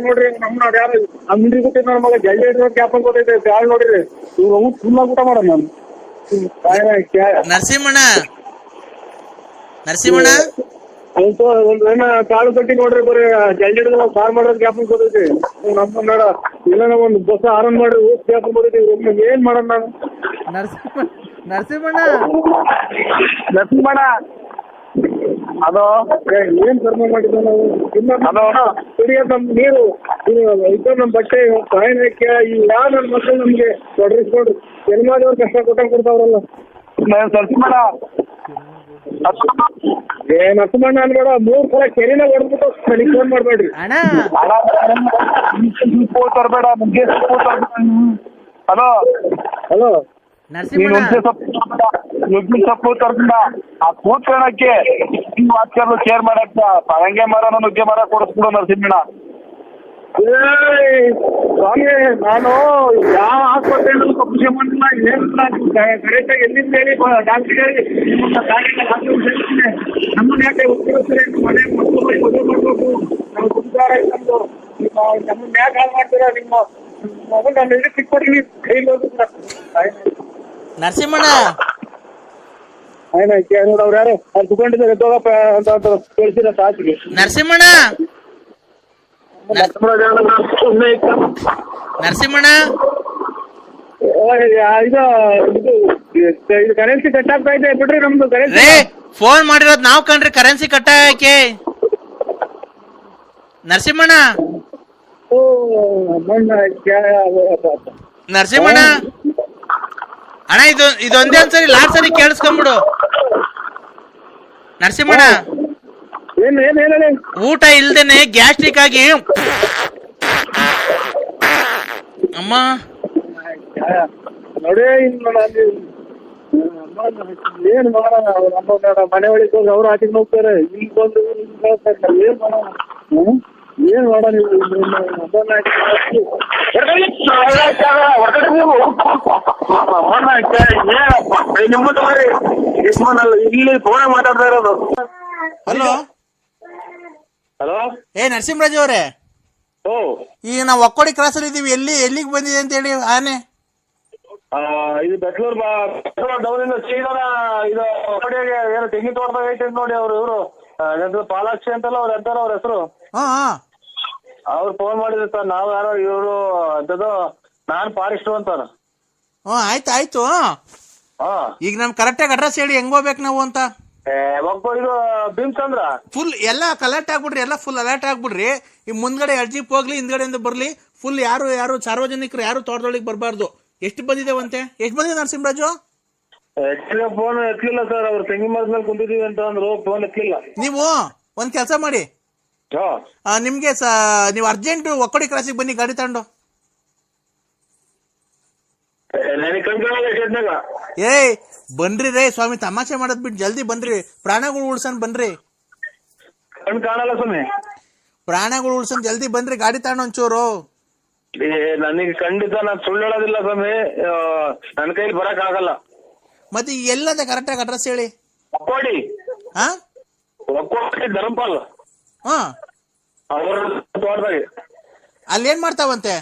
ನೋಡ್ರಿ ನಮ್ ನಾವ್ ಯಾರು ಮಿಂಡ್ರಿ ಗೊತ್ತಿದ್ ನನ್ನ ಮಗ ಜಲ್ದಿ ಕ್ಯಾಪ್ ಗೊತ್ತೈತೆ ಯಾರು ನೋಡ್ರಿ ಇವ್ರು ಫುಲ್ ಊಟ ಮಾಡೋಣ ನಾನು. ನರಸಿಂಹಣ್ಣ, ನರಸಿಂಹಣ್ಣ ಒಂದ್ ಕಾಳು ಕಟ್ಟಿ ನೋಡ್ರಿ, ಬರೀ ಜಲ್ದಿ ಸಾರ್ ಮಾಡೋದ್ ಕ್ಯಾಪ್ ಗೊತ್ತೈತಿ. ನಮ್ಮ ಮೇಡ ಇಲ್ಲ ಒಂದು ಬಸ್ ಆರನ್ ಮಾಡ್ರಿ ಊಟ ಕ್ಯಾಪ್ ಗೊತ್ತೈತಿ. ಏನ್ ಮಾಡೋಣ ನಾನು? ನರಸಿಂಹಣ್ಣ, ನರಸಿಂಹಣ್ಣ ಅದು ಏನ್ ಕರ್ಮ ಮಾಡಿದ ನಾವು ಕುಡಿಯೋದ್ ನಮ್ ನೀರು ಇದ್ದ ನಮ್ ಬಟ್ಟೆ ಸಾಯನಕ್ಕೆ ಯಾವ ನನ್ ಮಕ್ಕಳು ನಮ್ಗೆ ತೊಡರಿಸ್ಕೊಡ್ರಿ. ಜನ್ಮಾದವ್ರು ಕಷ್ಟ ಕೊಡ್ತಾವ್ರಲ್ಲ. ನರಸಿಂಹಣ್ಣ ನರಸಿಂಹಣ್ಣ ಅನ್ಬೇಡ, 3 ಸಲ ಕೆರಿನ ಹೊಡೆದ್ಬಿಟ್ಟು ನನಗೆ ಫೋನ್ ಮಾಡ್ಬೇಡ್ರಿ. ತರಬೇಡ ನುಗ್ಗೆ ಸೊಪ್ಪು ತರಬೇಡ. ಹಲೋ ಹಲೋ ನುಗ್ಗಿ ಸೊಪ್ಪು ತರ್ಬೇಡ. ಆ ಕೂತ್ಕೊಳ್ಳಕ್ಕೆ ವಾಚ್ಕರ್ಲು ಕೇರ್ ಮಾಡಕ್ಕ ಹಂಗೆ ಮರ ನುಗ್ಗೆ ಮರ ಕೊಡಿಸ್ಬಿಡು ನರಸಿಂಹಣ್ಣ. ಸ್ವಾಮಿ ನಾನು ಯಾವ ಆಸ್ಪತ್ರೆಯಲ್ಲೂ ತಪ್ಪು ಮಾಡಿಲ್ಲ. ಕರೆಕ್ಟಾಗಿ ಎಲ್ಲಿಂದ ಹೇಳಿ ಡಾಕ್ಟರ್ ಹೇಳಿ ನಮ್ಮನ್ನ ಯಾಕೆ ಉತ್ತರ ಮನೆ ಮಕ್ಕಳು ಮದುವೆ ಮಾಡ್ಬೇಕು, ನಾವು ಗುರುದಾರ ಇದ್ದು ನಮ್ಮನ್ನ ಯಾಕೆ ಹಾಳು ಮಾಡ್ತೀರಾ? ನಿಮ್ಮ ಮಗು ನನ್ನ ಎದುರು ಸಿಕ್ಕೊಡ್ರಿ ಕೈಲಿ ಹೋಗುತ್ತ. ನರಸಿಂಹಣ್ಣ ನೋಡವ್ರು ಯಾರು ಅಲ್ಲಿ ತಗೊಂಡಿದ್ದಾರೆ ಎದ್ದೋಗಪ್ಪ ಅಂತ ಕಳಿಸಿರ ಸಾಚಿಗೆ. ನರಸಿಂಹಣ್ಣ, ನರಸಿಂಹಣ್ಣ ಇದು ಕರೆನ್ಸಿ ಕಟ್ ಆಗ್ತಾ ಇದೆ ಬಿಡ್ರಿ. ನಮ್ದು ಕರೆನ್ಸಿ ಫೋನ್ ಮಾಡಿರೋದು ನಾವ್ ಕಣ್ರಿ, ಕರೆನ್ಸಿ ಕಟ್ ಆಗಕ್ಕೆ. ನರಸಿಂಹಣ್ಣ, ನರಸಿಂಹಣ್ಣ ಅಣ್ಣ ಇದೊಂದೇ ಒಂದ್ಸರಿ ಲಾಸ್ಟ್ ಸರಿ ಕೇಳಿಸ್ಕೊಂಬಿಡು. ನರಸಿಂಹಣ್ಣ ಊಟ ಇಲ್ದೇನೆ ಗ್ಯಾಸ್ಟ್ರಿಕ್ ಆಗಿ ಅಮ್ಮ ನೋಡಿ ಏನ್ ಮಾಡೋಣ? ನಮ್ಮ ಮನೆ ಒಳಗೆ ಹೋಗಿ ಅವ್ರು ಆಚೆಗೆ ಹೋಗ್ತಾರೆ, ಇಲ್ಲಿ ಬಂದು ಏನ್ ಮಾಡೋಣ? ಏನ್ ಮಾಡೋಣ? ಇಲ್ಲಿ ಫೋನ್ ಮಾತಾಡ್ತಾ ಇರೋದು. ಹಲೋ ಹಲೋ, ನರಸಿಂಹರಾಜ್ ಅವರೇ, ಈಗ ನಾವು ಒಕ್ಕೋಡಿ ಕ್ರಾಸ್ ಅಲ್ಲಿ ಇದೀವಿ. ಎಲ್ಲಿಗೆ ಬಂದಿದೆ ಅಂತ ಹೇಳಿ ಆನೆ? ಇದು ಬೆಟ್ಲೂರ್ ಡೌನಿಂದ ಸೀದಾ ಇದು ಹೊರಡಿಯಾಗೆ ಏನೋ ತೆಂಗಿನ ತೋಟದಾಗ ಐತೆ ನೋಡಿ ಇವರು ಪಾಲಾಕ್ಷಿ ಅಂತಲ್ಲ ಅವ್ರು ಎಂತಾರ ಅವ್ರ ಹೆಸರು. ಅವ್ರು ಫೋನ್ ಮಾಡಿದ್ರು ಸರ್, ನಾವ್ ಯಾರೋ ಇವರು ಅಂತದ್ದು ನಾನ್ ಫಾರೆಸ್ಟ್ ಅಂತಾರ. ಆಯ್ತು. ಈಗ ನಮ್ ಕರೆಕ್ಟಾಗಿ ಅಡ್ರೆಸ್ ಹೇಳಿ ಹೆಂಗ್ ಹೋಗ್ಬೇಕು ನಾವು ಅಂತ. ಇದು ಭೀಮಚಂದ್ರ ಫುಲ್ ಎಲ್ಲ ಕಲೆಕ್ಟ್ ಆಗ್ಬಿಡ್ರಿ, ಎಲ್ಲ ಫುಲ್ ಅಲರ್ಟ್ ಆಗ್ಬಿಡ್ರಿ. ಈ ಮುಂದ್ಗಡೆ ಅರ್ಜಿ ಹೋಗ್ಲಿ, ಹಿಂದ್ಗಡೆಯಿಂದ ಬರ್ಲಿ, ಫುಲ್ ಯಾರು ಸಾರ್ವಜನಿಕರು ಯಾರು ತೋಟದೊಳಗೆ ಬರಬಾರ್ದು. ಎಷ್ಟು ಬಂದಿದ್ದೇವಂತೆ? ಎಷ್ಟು ಬಂದಿದೆ ನರಸಿಂಹರಾಜು? ಫೋನ್ ಎತ್ತಲಿಲ್ಲ ಸರ್, ಅವ್ರು ತೆಂಗಿನ ಮರದ ಮೇಲೆ ಕುಂತಿದೀವಿ ಅಂತ ಅಂದ್ರು, ಫೋನ್ ಎತ್ತಲಿಲ್ಲ. ನೀವು ಒಂದ್ ಕೆಲಸ ಮಾಡಿ, ನಿಮ್ಗೆ ನೀವು ಅರ್ಜೆಂಟ್ ಒಕ್ಕಡಿ ಕ್ರಾಸಿಗೆ ಬನ್ನಿ ಗಾಡಿ ತಗೊಂಡು. ಬನ್ರಿ ರೇ ಸ್ವಾಮಿ, ತಮಾಷೆ ಮಾಡೋದ್ ಬಿಟ್ಟು ಜಲ್ದಿ ಬನ್ರಿ, ಪ್ರಾಣಗಳು ಉಳ್ಸನ್ ಬನ್ರಿ. ಕಾಣಲ್ಲ ಸ್ವಾಮಿ, ಪ್ರಾಣಗಳು ಉಳ್ಸನ್ ಜಲ್ದಿ ಬನ್ರಿ, ಗಾಡಿ ತಗೊಂಡು ಒಂಚೂರು. ನನಗೆ ಖಂಡಿತ ನಾನು ಸುಳ್ಳು ಹೇಳೋದಿಲ್ಲ ಸ್ವಾಮಿ, ನನ್ನ ಕೈಲಿ ಬರಕ್ ಆಗಲ್ಲ. ಮತ್ತೆ ಎಲ್ಲದ ಕರೆಕ್ಟ್ ಆಗಿ ಅಡ್ರೆಸ್ ಹೇಳಿ. ಒಕ್ಕೋಡಿ ಧರ್ಮಪಾಲ್ ತೋಟದಾಗೆ. ಅಲ್ಲಿ ಏನ್ ಮಾಡ್ತಾವಂತೆ?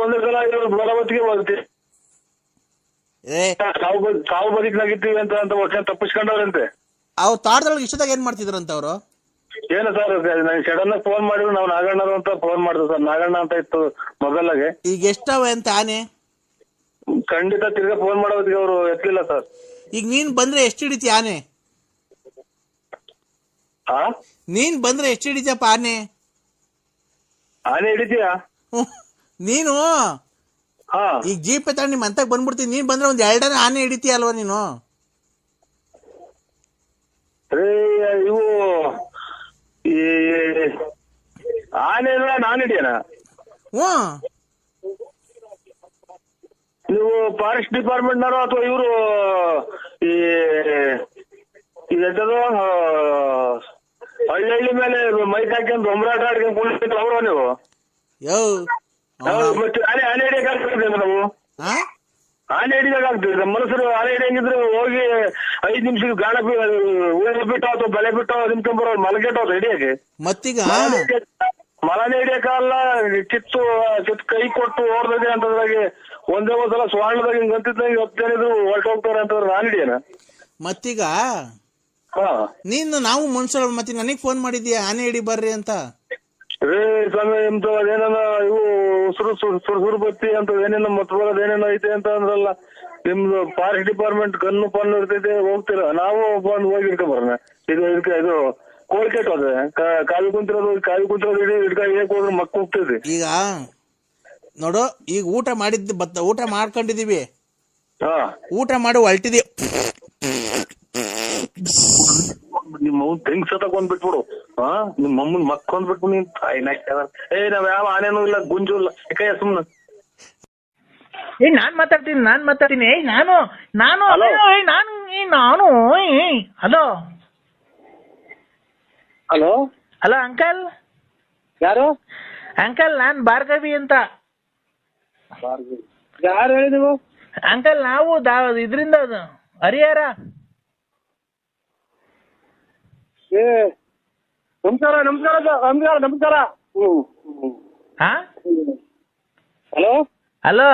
ಒಂದೇ ಸಲ ಭಗವತಿಗೆ ಹೋಗ್ತೀವಿ, ಸಾವು ಬದುಕಿನಾಗಿರ್ತೀವಿ ಅಂತ ವರ್ಷ ತಪ್ಪಿಸ್ಕೊಂಡವ್ರಂತೆ. ಅವ್ರು ತೋಟದೊಳಗೆ ಇಷ್ಟದಾಗ ಏನ್ ಮಾಡ್ತಿದ್ರಂತ ಅವ್ರು? ಏನು ಸರ್, ನನಗೆ ಸಡನ್ ಆಗಿ ಫೋನ್ ಮಾಡಿದ್ರು, ನಾವು ನಾಗಣ್ಣ ಅಂತ ಫೋನ್ ಮಾಡಿದ್ರು ಸರ್, ನಾಗಣ್ಣ ಅಂತ ಇತ್ತು ಮೊಬೈಲಾಗೆ. ಈಗ ಎಷ್ಟವ ಅಂತ ಆನೆ? ಖಂಡಿತ ತಿರ್ಗಾ ಫೋನ್ ಮಾಡೋದಕ್ಕೆ ಅವರು ಎತ್ತಲಿಲ್ಲ ಸರ್. ಈಗ ನೀನ್ ಬಂದ್ರೆ ಎಷ್ಟು ಹಿಡಿತೀಯ ಆನೆ? ನೀನ್ ಬಂದ್ರೆ ಎಷ್ಟು ಹಿಡಿತಪ್ಪ ಆನೆ? ಆನೆ ಹಿಡಿತೀಯಾ ನೀನು? ಈಗ ಜೀಪ್ ತಗೊಂಡು ನಿಮ್ ಅಂತಕ್ ಬಂದ್ಬಿಡ್ತೀನಿ, ನೀನ್ ಬಂದ್ರೆ ಒಂದ್ 2 ಆನೆ ಹಿಡಿತೀಯ ಅಲ್ವಾ ನೀನು? ಇವು ಈ ಆನೆ ನಾನು ಹಿಡಿಯನ? ನೀವು ಫಾರೆಸ್ಟ್ ಡಿಪಾರ್ಟ್ಮೆಂಟ್ನವರು ಅಥವಾ ಇವರು ಇದೆಂತದು ಹಳ್ಳಿ ಮೇಲೆ ಮೈಕ್ ಹಾಕ್ಯಂತ ಒಮ್ರಾಟ ಆಡ್ಕೊಂಡು ಕುಳಿತ ಅವ್ರ ನೀವು? ಮತ್ತೆ ಆನೆ ಹಿಡಿಯಕ್ ಆಗ್ತದೆ ನಾವು? ಆನೆ ಹಿಡಿದಾಗ ಆಗ್ತದೆ ನಮ್ಮ ಮನಸ್ಸರು. ಆನೆ ಹಿಡಿಯಂಗಿದ್ರೆ ಹೋಗಿ 5 ನಿಮಿಷಕ್ಕೆ ಗಾಳ ಬಿಟ್ಟು ಅಥವಾ ಬಲೆ ಬಿಟ್ಟು ನಿಮ್ಕೊಂಬರೋ ಮಲಗೆಟ್ಟವ್ರು ಹಿಡಿಯಕ್ಕೆ. ಮತ್ತೀಗ ಮಲನೆ ಹಿಡಿಯಕ್ಕಲ್ಲ, ಕಿತ್ತು ಕೈ ಕೊಟ್ಟು ಓಡ್ದೆ ಅಂತದ್ರಾಗೆ ಒಂದೇ ಒಂದ್ಸಲ ಸ್ವರ್ಣದಾಗ ಹಿಂಗ್ ಅಂತಿದ್ದಂಗೆ ಹೊತ್ತೇನಿದ್ರು ಹೊರಟೋಗ್ತಾರೆ ಅಂತಂದ್ರೆ ನಾನು ಹಿಡಿಯನ? ಮತ್ತೀಗ ನೀನು ನಾವು ಮನುಷ್ಯರು, ಮತ್ತೆ ನನಗ್ ಫೋನ್ ಮಾಡಿದ್ಯಾ ಆನೆ ಹಿಡಿ ಬರ್ರಿ ಅಂತ? ಸ್ವಾಮಿ ಅದೇನ ಇವು ಸುರು ಬತ್ತಿ ಅಂತ ಏನೇನೋ ಮತ್ ಬರೋದು ಏನೇನೋ ಐತೆ ಅಂತ ಅಂದ್ರಲ್ಲ, ನಿಮ್ದು ಫಾರೆಸ್ಟ್ ಡಿಪಾರ್ಟ್ಮೆಂಟ್ ಕಣ್ಣು ಪಣ್ಣು ಇರ್ತೈತೆ, ಹೋಗ್ತೀರ? ನಾವು ಬಂದು ಹೋಗಿ ಇಟ್ಕೊಂಬರೋಣ. ಇದು ಕೋಳಿ ಕೆಟ್ಟೋದೆ, ಕಾವಿ ಕುಂತಿರೋದು ಹಿಡ್ಕ ಹೋದ್ರೆ ಮಕ್ಕ ಹೋಗ್ತೈತಿ. ಈಗ ನೋಡು, ಈಗ ಊಟ ಮಾಡ್ಕೊಂಡಿದೀವಿ, ಊಟ ಮಾಡಿ ಹೊಲ್ಟಿದೀವಿ. ನಿಮ್ಮ ತೆಂಗ್ ಸತಕ್ ಬಂದ್ಬಿಟ್ಬಿಡು, ನಿಮ್ಮ ಅಮ್ಮನ್ ಮಕ್ಕೊಂದ್ ಬಿಟ್ಬಿಡು. ನೀನ್ ನಾವ್ ಯಾವ ಆನೇನೂ ಇಲ್ಲ, ಗುಂಜು ಇಲ್ಲ, ಯಾಕಯ್ಯ ಸುಮ್ನ. ನಾನ್ ಮಾತಾಡ್ತೀನಿ ನಾನು ಹಲೋ ಹಲೋ ಹಲೋ ಅಂಕಲ್. ಯಾರು? ಅಂಕಲ್ ನಾನ್ ಭಾರ್ಗವಿ ಅಂತ. ಯಾರು ಹೇಳಿ ನೀವು? ಅಂಕಲ್ ನಾವು ಇದ್ರಿಂದ ಹರಿಹರ. ನಮಸ್ಕಾರ. ಹಲೋ ಹಲೋ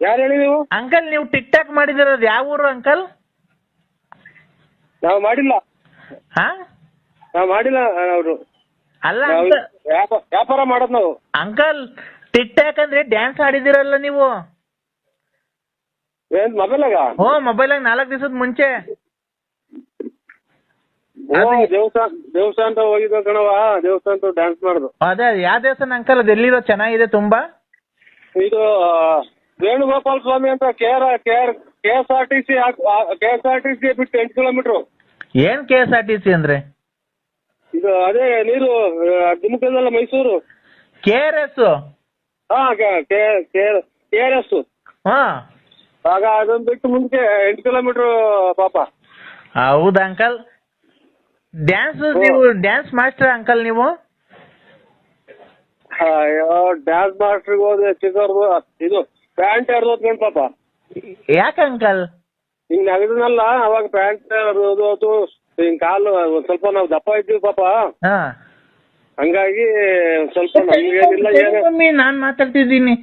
ಯಾರು ಹೇಳಿ ನೀವು? ಅಂಕಲ್ ನೀವು ಟಿಕ್ ಟಾಕ್ ಮಾಡಿದಿರೋದು ಯಾವ ಊರು ಅಂಕಲ್? ನಾವು ಮಾಡಿಲ್ಲ. ಅವರು ಅಲ್ಲ ವ್ಯಾಪಾರ ಮಾಡೋದು ನಾವು. ಅಂಕಲ್ ಟಿಕ್ ಟಾಕ್ ಅಂದ್ರೆ ಡ್ಯಾನ್ಸ್ ಆಡಿದಿರಲ್ಲ ನೀವು? ಮೊಬೈಲಾಗ? ಮೊಬೈಲಾಗ 4 ದಿವಸದ ಮುಂಚೆ. ದೇವಸ್ಥಾನ ಅಂತ ಹೋಗಿದ್ವ ಕಣವ, ದೇವಸ್ಥಾನ ಡ್ಯಾನ್ಸ್ ಮಾಡುದು. ಅದೇ ಯಾವ ದೇವಸ್ಥಾನ ಅಂಕಲ್? ಅದು ಎಲ್ಲಿರೋ? ಚೆನ್ನಾಗಿದೆ ತುಂಬಾ. ಇದು ವೇಣುಗೋಪಾಲ ಸ್ವಾಮಿ ಅಂತ KSRTC ಬಿಟ್ಟು 8 ಕಿಲೋಮೀಟರ್. ಏನ್ KSRTC ಅಂದ್ರೆ? ಇದು ಅದೇ ನೀರು ಧುಮುಕದಲ್ಲ, ಮೈಸೂರು. KRS? KRS. ಆಗ ಅದನ್ನ ಬಿಟ್ಟು ಮುಂದೆ 8 ಕಿಲೋಮೀಟರ್ ಪಾಪ. ಹೌದಾ ಅಂಕಲ್? ನೀವು ಡ್ಯಾನ್ಸ್ ಮಾಸ್ಟರ್ ಅಂಕಲ್ ನೀವು? ಡ್ಯಾನ್ಸ್ ಮಾಸ್ಟರ್ ಹೋದ್ರೆ ಚಿಕ್ಕವ್ರದು ಇದು ಪ್ಯಾಂಟ್ ಹರಿದೋತ್ಕೊಂಡ್ ಪಾಪ. ಯಾಕೆ ಅಂಕಲ್? ಹಿಂಗ್ ನಗದನಲ್ಲ ಅವಾಗ ಪ್ಯಾಂಟ್ ಹರಿದೋತು, ಹಿಂಗ್ ಕಾಲು ಸ್ವಲ್ಪ ನಾವು ದಪ್ಪ ಇದ್ದೀವಿ ಪಾಪ, ಹಂಗಾಗಿ ಸ್ವಲ್ಪ ನಮ್ಗೇನಿಲ್ಲ. ನಾನ್ ಮಾತಾಡ್ತಿದ್ದೀನಿ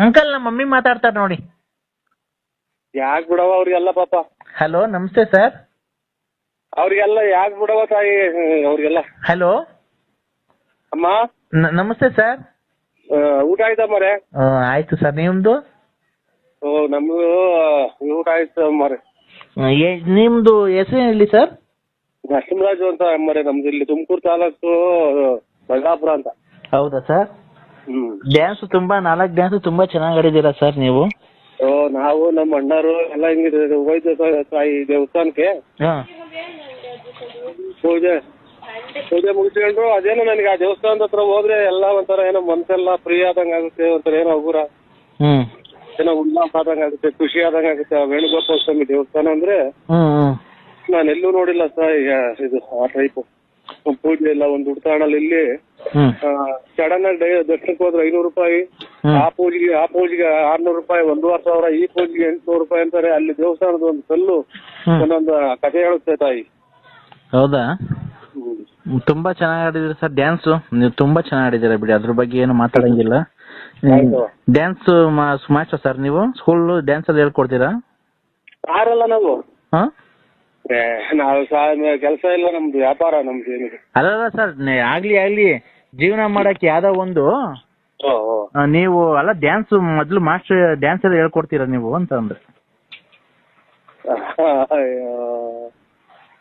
ಅಂಕಲ್ ನಮ್ಮ ಮಮ್ಮಿ ಮಾತಾಡ್ತಾರೆ ನೋಡಿ. ಯಾಕ್ ಬಿಡವ ಅವ್ರಿಗೆಲ್ಲ ಪಾಪ, ಹಲೋ ನಮಸ್ತೆ ಸರ್. ಅವ್ರಿಗೆಲ್ಲ ಯಾಕ್ ಬಿಡವ ತಾಯಿ ಅವ್ರಿಗೆಲ್ಲ. ಹಲೋ ಅಮ್ಮ ನಮಸ್ತೆ ಸರ್. ಊಟ ಆಯ್ತಾ ಮರೆ? ಆಯ್ತು ಸರ್, ನಿಮ್ದು? ನಮ್ದು ಊಟ ಆಯ್ತು ಮರೆ. ನಿಮ್ದು ಹೆಸರು ಹೇಳಿ ಸರ್. ನರಸಿಂಹರಾಜು ಅಂತ ಮರೆ, ನಮ್ದು ಇಲ್ಲಿ ತುಮಕೂರು ತಾಲೂಕು ಬಳ್ಳಾಪುರ ಅಂತ. ಹೌದಾ ಸರ್? ಡ್ಯಾನ್ಸ್ ತುಂಬಾ 4 ಡ್ಯಾನ್ಸ್ ತುಂಬಾ ಚೆನ್ನಾಗಿ ಆಡಿದ್ದೀರಾ ಸರ್ ನೀವು. ನಾವು ನಮ್ಮ ಅಣ್ಣರು ಎಲ್ಲ ಹಿಂಗಿದೆ ಹೋಯ್ತು ತಾಯಿ ದೇವಸ್ಥಾನಕ್ಕೆ. ಪೂಜೆ ಮುಗಿಸ್ಕೊಂಡ್ರು. ಅದೇನೋ ನನಗೆ ಆ ದೇವಸ್ಥಾನದ ಹತ್ರ ಹೋದ್ರೆ ಎಲ್ಲ ಒಂಥರ ಏನೋ ಮನ್ಸೆಲ್ಲ ಫ್ರೀ ಆದಂಗ ಆಗುತ್ತೆ, ಒಂಥರ ಏನೋ ಹಗುರ ಏನೋ ಉಲ್ಲಾಸ ಆದಂಗ ಆಗುತ್ತೆ, ಖುಷಿ ಆದಂಗ ಆಗುತ್ತೆ. ವೇಣುಗೋಪಾಲ ಸ್ವಾಮಿ ದೇವಸ್ಥಾನ ಅಂದ್ರೆ ನಾನು ಎಲ್ಲೂ ನೋಡಿಲ್ಲ ಸರ್ ಇದು ಆ ಟೈಪ್ ಪೂಜೆ ಎಲ್ಲ. ಒಂದು ಉಡ್ತಾಣಲ್ಲಿ ಇಲ್ಲಿ ಸಡನ್ ಆಗಿ ದರ್ಶನಕ್ಕೆ ಹೋದ್ರೆ 500 ರೂಪಾಯಿ, ಆ ಪೂಜೆಗೆ 600 ರೂಪಾಯಿ, 1,500. ಈ ಪೂಜೆಗೆ 800 ರೂಪಾಯಿ ಅಂತಾರೆ. ಅಲ್ಲಿ ದೇವಸ್ಥಾನದ ಒಂದು ಕಲ್ಲು ಒಂದೊಂದು ಕಥೆ ಹೇಳುತ್ತೆ ತಾಯಿ. ಹೌದಾ? ತುಂಬಾ ಚೆನ್ನಾಗಿ ಆಡಿದ್ರಿ ಸರ್ ಡ್ಯಾನ್ಸ್. ನೀವು ತುಂಬಾ ಚೆನ್ನಾಗಿ ಆಡಿದ್ದೀರಾ ಬಿಡಿ, ಅದ್ರ ಬಗ್ಗೆ ಏನು ಮಾತಾಡಂಗಿಲ್ಲ. ಡ್ಯಾನ್ಸ್ ಮಾಸ್ಟರ್ ಸರ್ ನೀವು? ಸ್ಕೂಲ್ ಡ್ಯಾನ್ಸ್ ಅಲ್ಲಿ ಹೇಳ್ಕೊಡ್ತೀರಾ? ಯಾರಲ್ಲ ನಾವು ಕೆಲಸ ಇಲ್ಲ, ನಮ್ದು ವ್ಯಾಪಾರ, ನಮ್ದು ಏನಿದೆ. ಅಲ್ಲ ಸರ್, ಆಗ್ಲಿ ಜೀವನ ಮಾಡಕ್ಕೆ ಯಾವ್ದೋ ಒಂದು ನೀವು ಅಲ್ಲ ಡ್ಯಾನ್ಸ್ ಮೊದ್ಲು ಮಾಸ್ಟರ್ ಡ್ಯಾನ್ಸ್ ಎಲ್ಲ ಹೇಳ್ಕೊಡ್ತೀರಾ ನೀವು ಅಂತ ಅಂದ್ರೆ.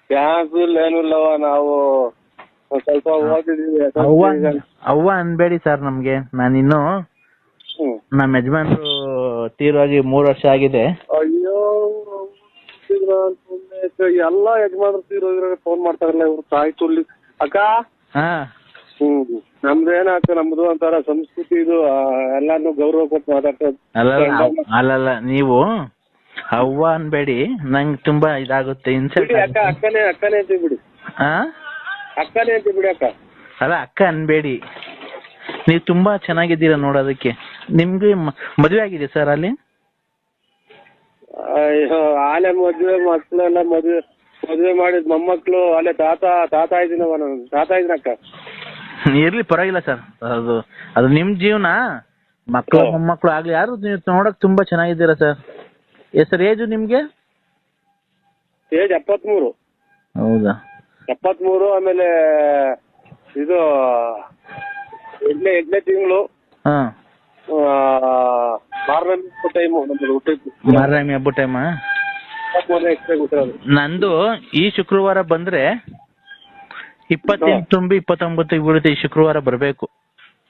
ಡ್ಯಾನ್ಸ್ ಏನು ಇಲ್ಲವ, ನಾವು ಸ್ವಲ್ಪ ಓದಿದೀವಿ. ಅವ್ವ ಅನ್ಬೇಡಿ ಸರ್ ನಮ್ಗೆ. ನಾನಿನ್ನು ನಮ್ಮ ಯಜಮಾನ್ರು ತೀರೋಗಿ 3 ವರ್ಷ ಆಗಿದೆ. ಅಯ್ಯೋ ಎಲ್ಲ ಯಜಮಾನ್ರು ತೀರೋಗಿರೋ ಫೋನ್ ಮಾಡ್ತಾರಲ್ಲ ಇವ್ರು ತಾಯಿ ತುಳ್ಳಿ. ಅಕ್ಕ ನಮ್ದೇನಾಕ, ನಮ್ದು ಒಂಥರ ಸಂಸ್ಕೃತಿ ಇದು, ಎಲ್ಲಾನು ಗೌರವ ಕೊಟ್ಟು ಮಾತಾಡ್ತೇವೆ. ಅಲ್ಲಲ್ಲ ನೀವು ಅವ್ವ ಅನ್ಬೇಡಿ, ನಂಗೆ ತುಂಬಾ ಇದಾಗುತ್ತೆ, ಇನ್ಸಲ್ಟ್. ಅಕ್ಕನೇ ಅಂತೀವಿ ಬಿಡಿ, ಅಕ್ಕನೇ ಅಂತೀವಿ ಬಿಡಿ ಅಕ್ಕ. ಅಲ್ಲ ಅಕ್ಕ ಅನ್ಬೇಡಿ, ನೀವು ತುಂಬಾ ಚೆನ್ನಾಗಿದ್ದೀರಾ ನೋಡೋದಕ್ಕೆ. ನಿಮ್ಗೆ ಮದುವೆ ಆಗಿದೆ ಸರ್ ಅಲ್ಲಿ? ಅಯ್ಯೋ ಆಲೆ ಮಕ್ಳೆಲ್ಲ ಮದುವೆ ಮಾಡಿದ್ ಮೊಮ್ಮಕ್ಳು ಅಲ್ಲೇ ತಾತ ಇದ್ದೀನವ ನಾನು. ತಾತ ಇದ್ದೀನಕ್ಕ. ಇರ್ಲಿ ಪರವಾಗಿಲ್ಲ ಸರ್, ಅದು ನಿಮ್ ಜೀವನ. ಮಕ್ಕಳು ಮೊಮ್ಮಕ್ಳು ಆಗ್ಲಿ ಯಾರು, ನೀವು ನೋಡಕ್ ತುಂಬಾ ಚೆನ್ನಾಗಿದ್ದೀರಾ ಸರ್. ಸರ್ ಏಜು ನಿಮ್ಗೆ? ಏಜ್ 73. ಹೌದಾ? 73. ಆಮೇಲೆ ಇದು 8ನೇ ತಿಂಗಳು ಮಾರನೇ ಟೈಮು ನಮ್ದು ಹುಟ್ಟಿದ್ದು. ಮಾರನೇ ಹಬ್ಬ ಟೈಮ. ನಂದು ಈ ಶುಕ್ರವಾರ ಬಂದ್ರೆ 28 ತುಂಬಿ 29 ಬೀಳುತ್ತೆ. ಈ ಶುಕ್ರವಾರ ಬರ್ಬೇಕು.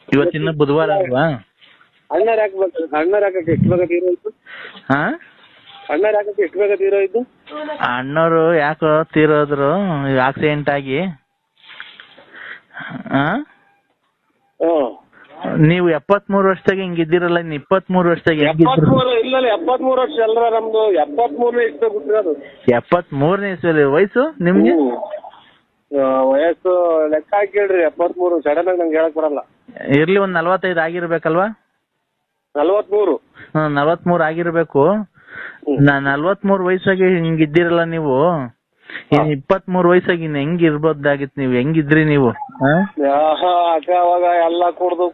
ಇವತ್ತಿನ ಬುಧವಾರ ಅಲ್ವಾ? ಅಣ್ಣರ ಹಾಕಕ್ಕೆ ಎಷ್ಟು ಬೇಗ ತೀರೋಯ್ತು? ಅಣ್ಣರ ಹಾಕಕ್ಕೆ ಎಷ್ಟು ಬೇಗ ತೀರೋಯ್ತು? ಅಣ್ಣವರು ಯಾಕೋ ತೀರೋದ್ರು ಆಕ್ಸಿಡೆಂಟ್ ಆಗಿ. ನೀವು 73 ವರ್ಷದಾಗ ಹಿಂಗಿದ್ದೀರಲ್ಲ, ಇನ್ನು 23 ವರ್ಷದಾಗ ಹೆಂಗಿದ್ರು? ಇಲ್ಲ 73 ವರ್ಷ ಅಲ್ರ ನಮ್ದು. 73ನೇ ಇಷ್ಟ ಬಿಟ್ಟಿರೋದು. 73ನೇ ಇಸ್ವಿಯಲ್ಲಿ ವಯಸ್ಸು ನಿಮ್ಗೆ? ವಯಸ್ಸು ಲೆಕ್ಕ ಹಾಕಿ ಹೇಳ್ರಿ. 73 ಸಡನ್ ಆಗಿ ನಂಗೆ ಹೇಳಕ್ ಬರಲ್ಲ. ಇರ್ಲಿ, ಒಂದ್ 45 ಆಗಿರ್ಬೇಕಲ್ವಾ? 43. 43 ಆಗಿರ್ಬೇಕು. 43 ವಯಸ್ಸಾಗಿ ಹಿಂಗಿದ್ದೀರಲ್ಲ ನೀವು. ಇನ್ 23 ವಯಸ್ಸಾಗಿ ಇನ್ ಹೆಂಗಿರ್ಬೋದಾಗಿತ್ತು? ನೀವು ಹೆಂಗಿದ್ರಿ ನೀವು? ಅಕ್ಕ ಅವಾಗ ಎಲ್ಲ ಕುಡ್ದು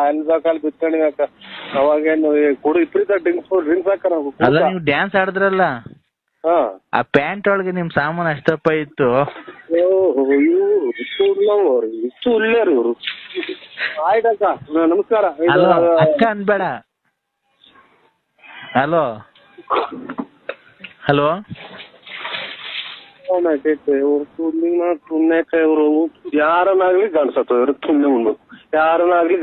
ಎಲ್ ಬೇಕಲ್ಲಿ ಬಿತ್ಕೊಂಡಿವಿ ಅಕ್ಕ. ಅವಾಗೇನು ವಿಪರೀತ ಡ್ರಿಂಕ್ಸ್ ಹಾಕ ನಾವು. ಅಲ್ಲ ನೀವು ಡ್ಯಾನ್ಸ್ ಆಡಿದ್ರಲ್ಲ, ಆ ಪ್ಯಾಂಟ್ ಒಳಗೆ ನಿಮ್ ಸಾಮಾನು ಅಷ್ಟಪ್ಪ ಇತ್ತು. ಇಷ್ಟು ಉಳ್ಳೇರು ಇವರು. ಆಯ್ತಕ್ಕ, ನಮಸ್ಕಾರ. ಅಕ್ಕ ಅನ್ಬೇಡ. ಹಲೋ ಇವರು ಯಾರನ್ನಾಗ್ಲಿ ಕಾಣಿಸತ್ತ, ಇವರು ಸುಮ್ಮನೆ ಮುಂದೆ ಯಾರನ್ನಾಗ್ಲಿ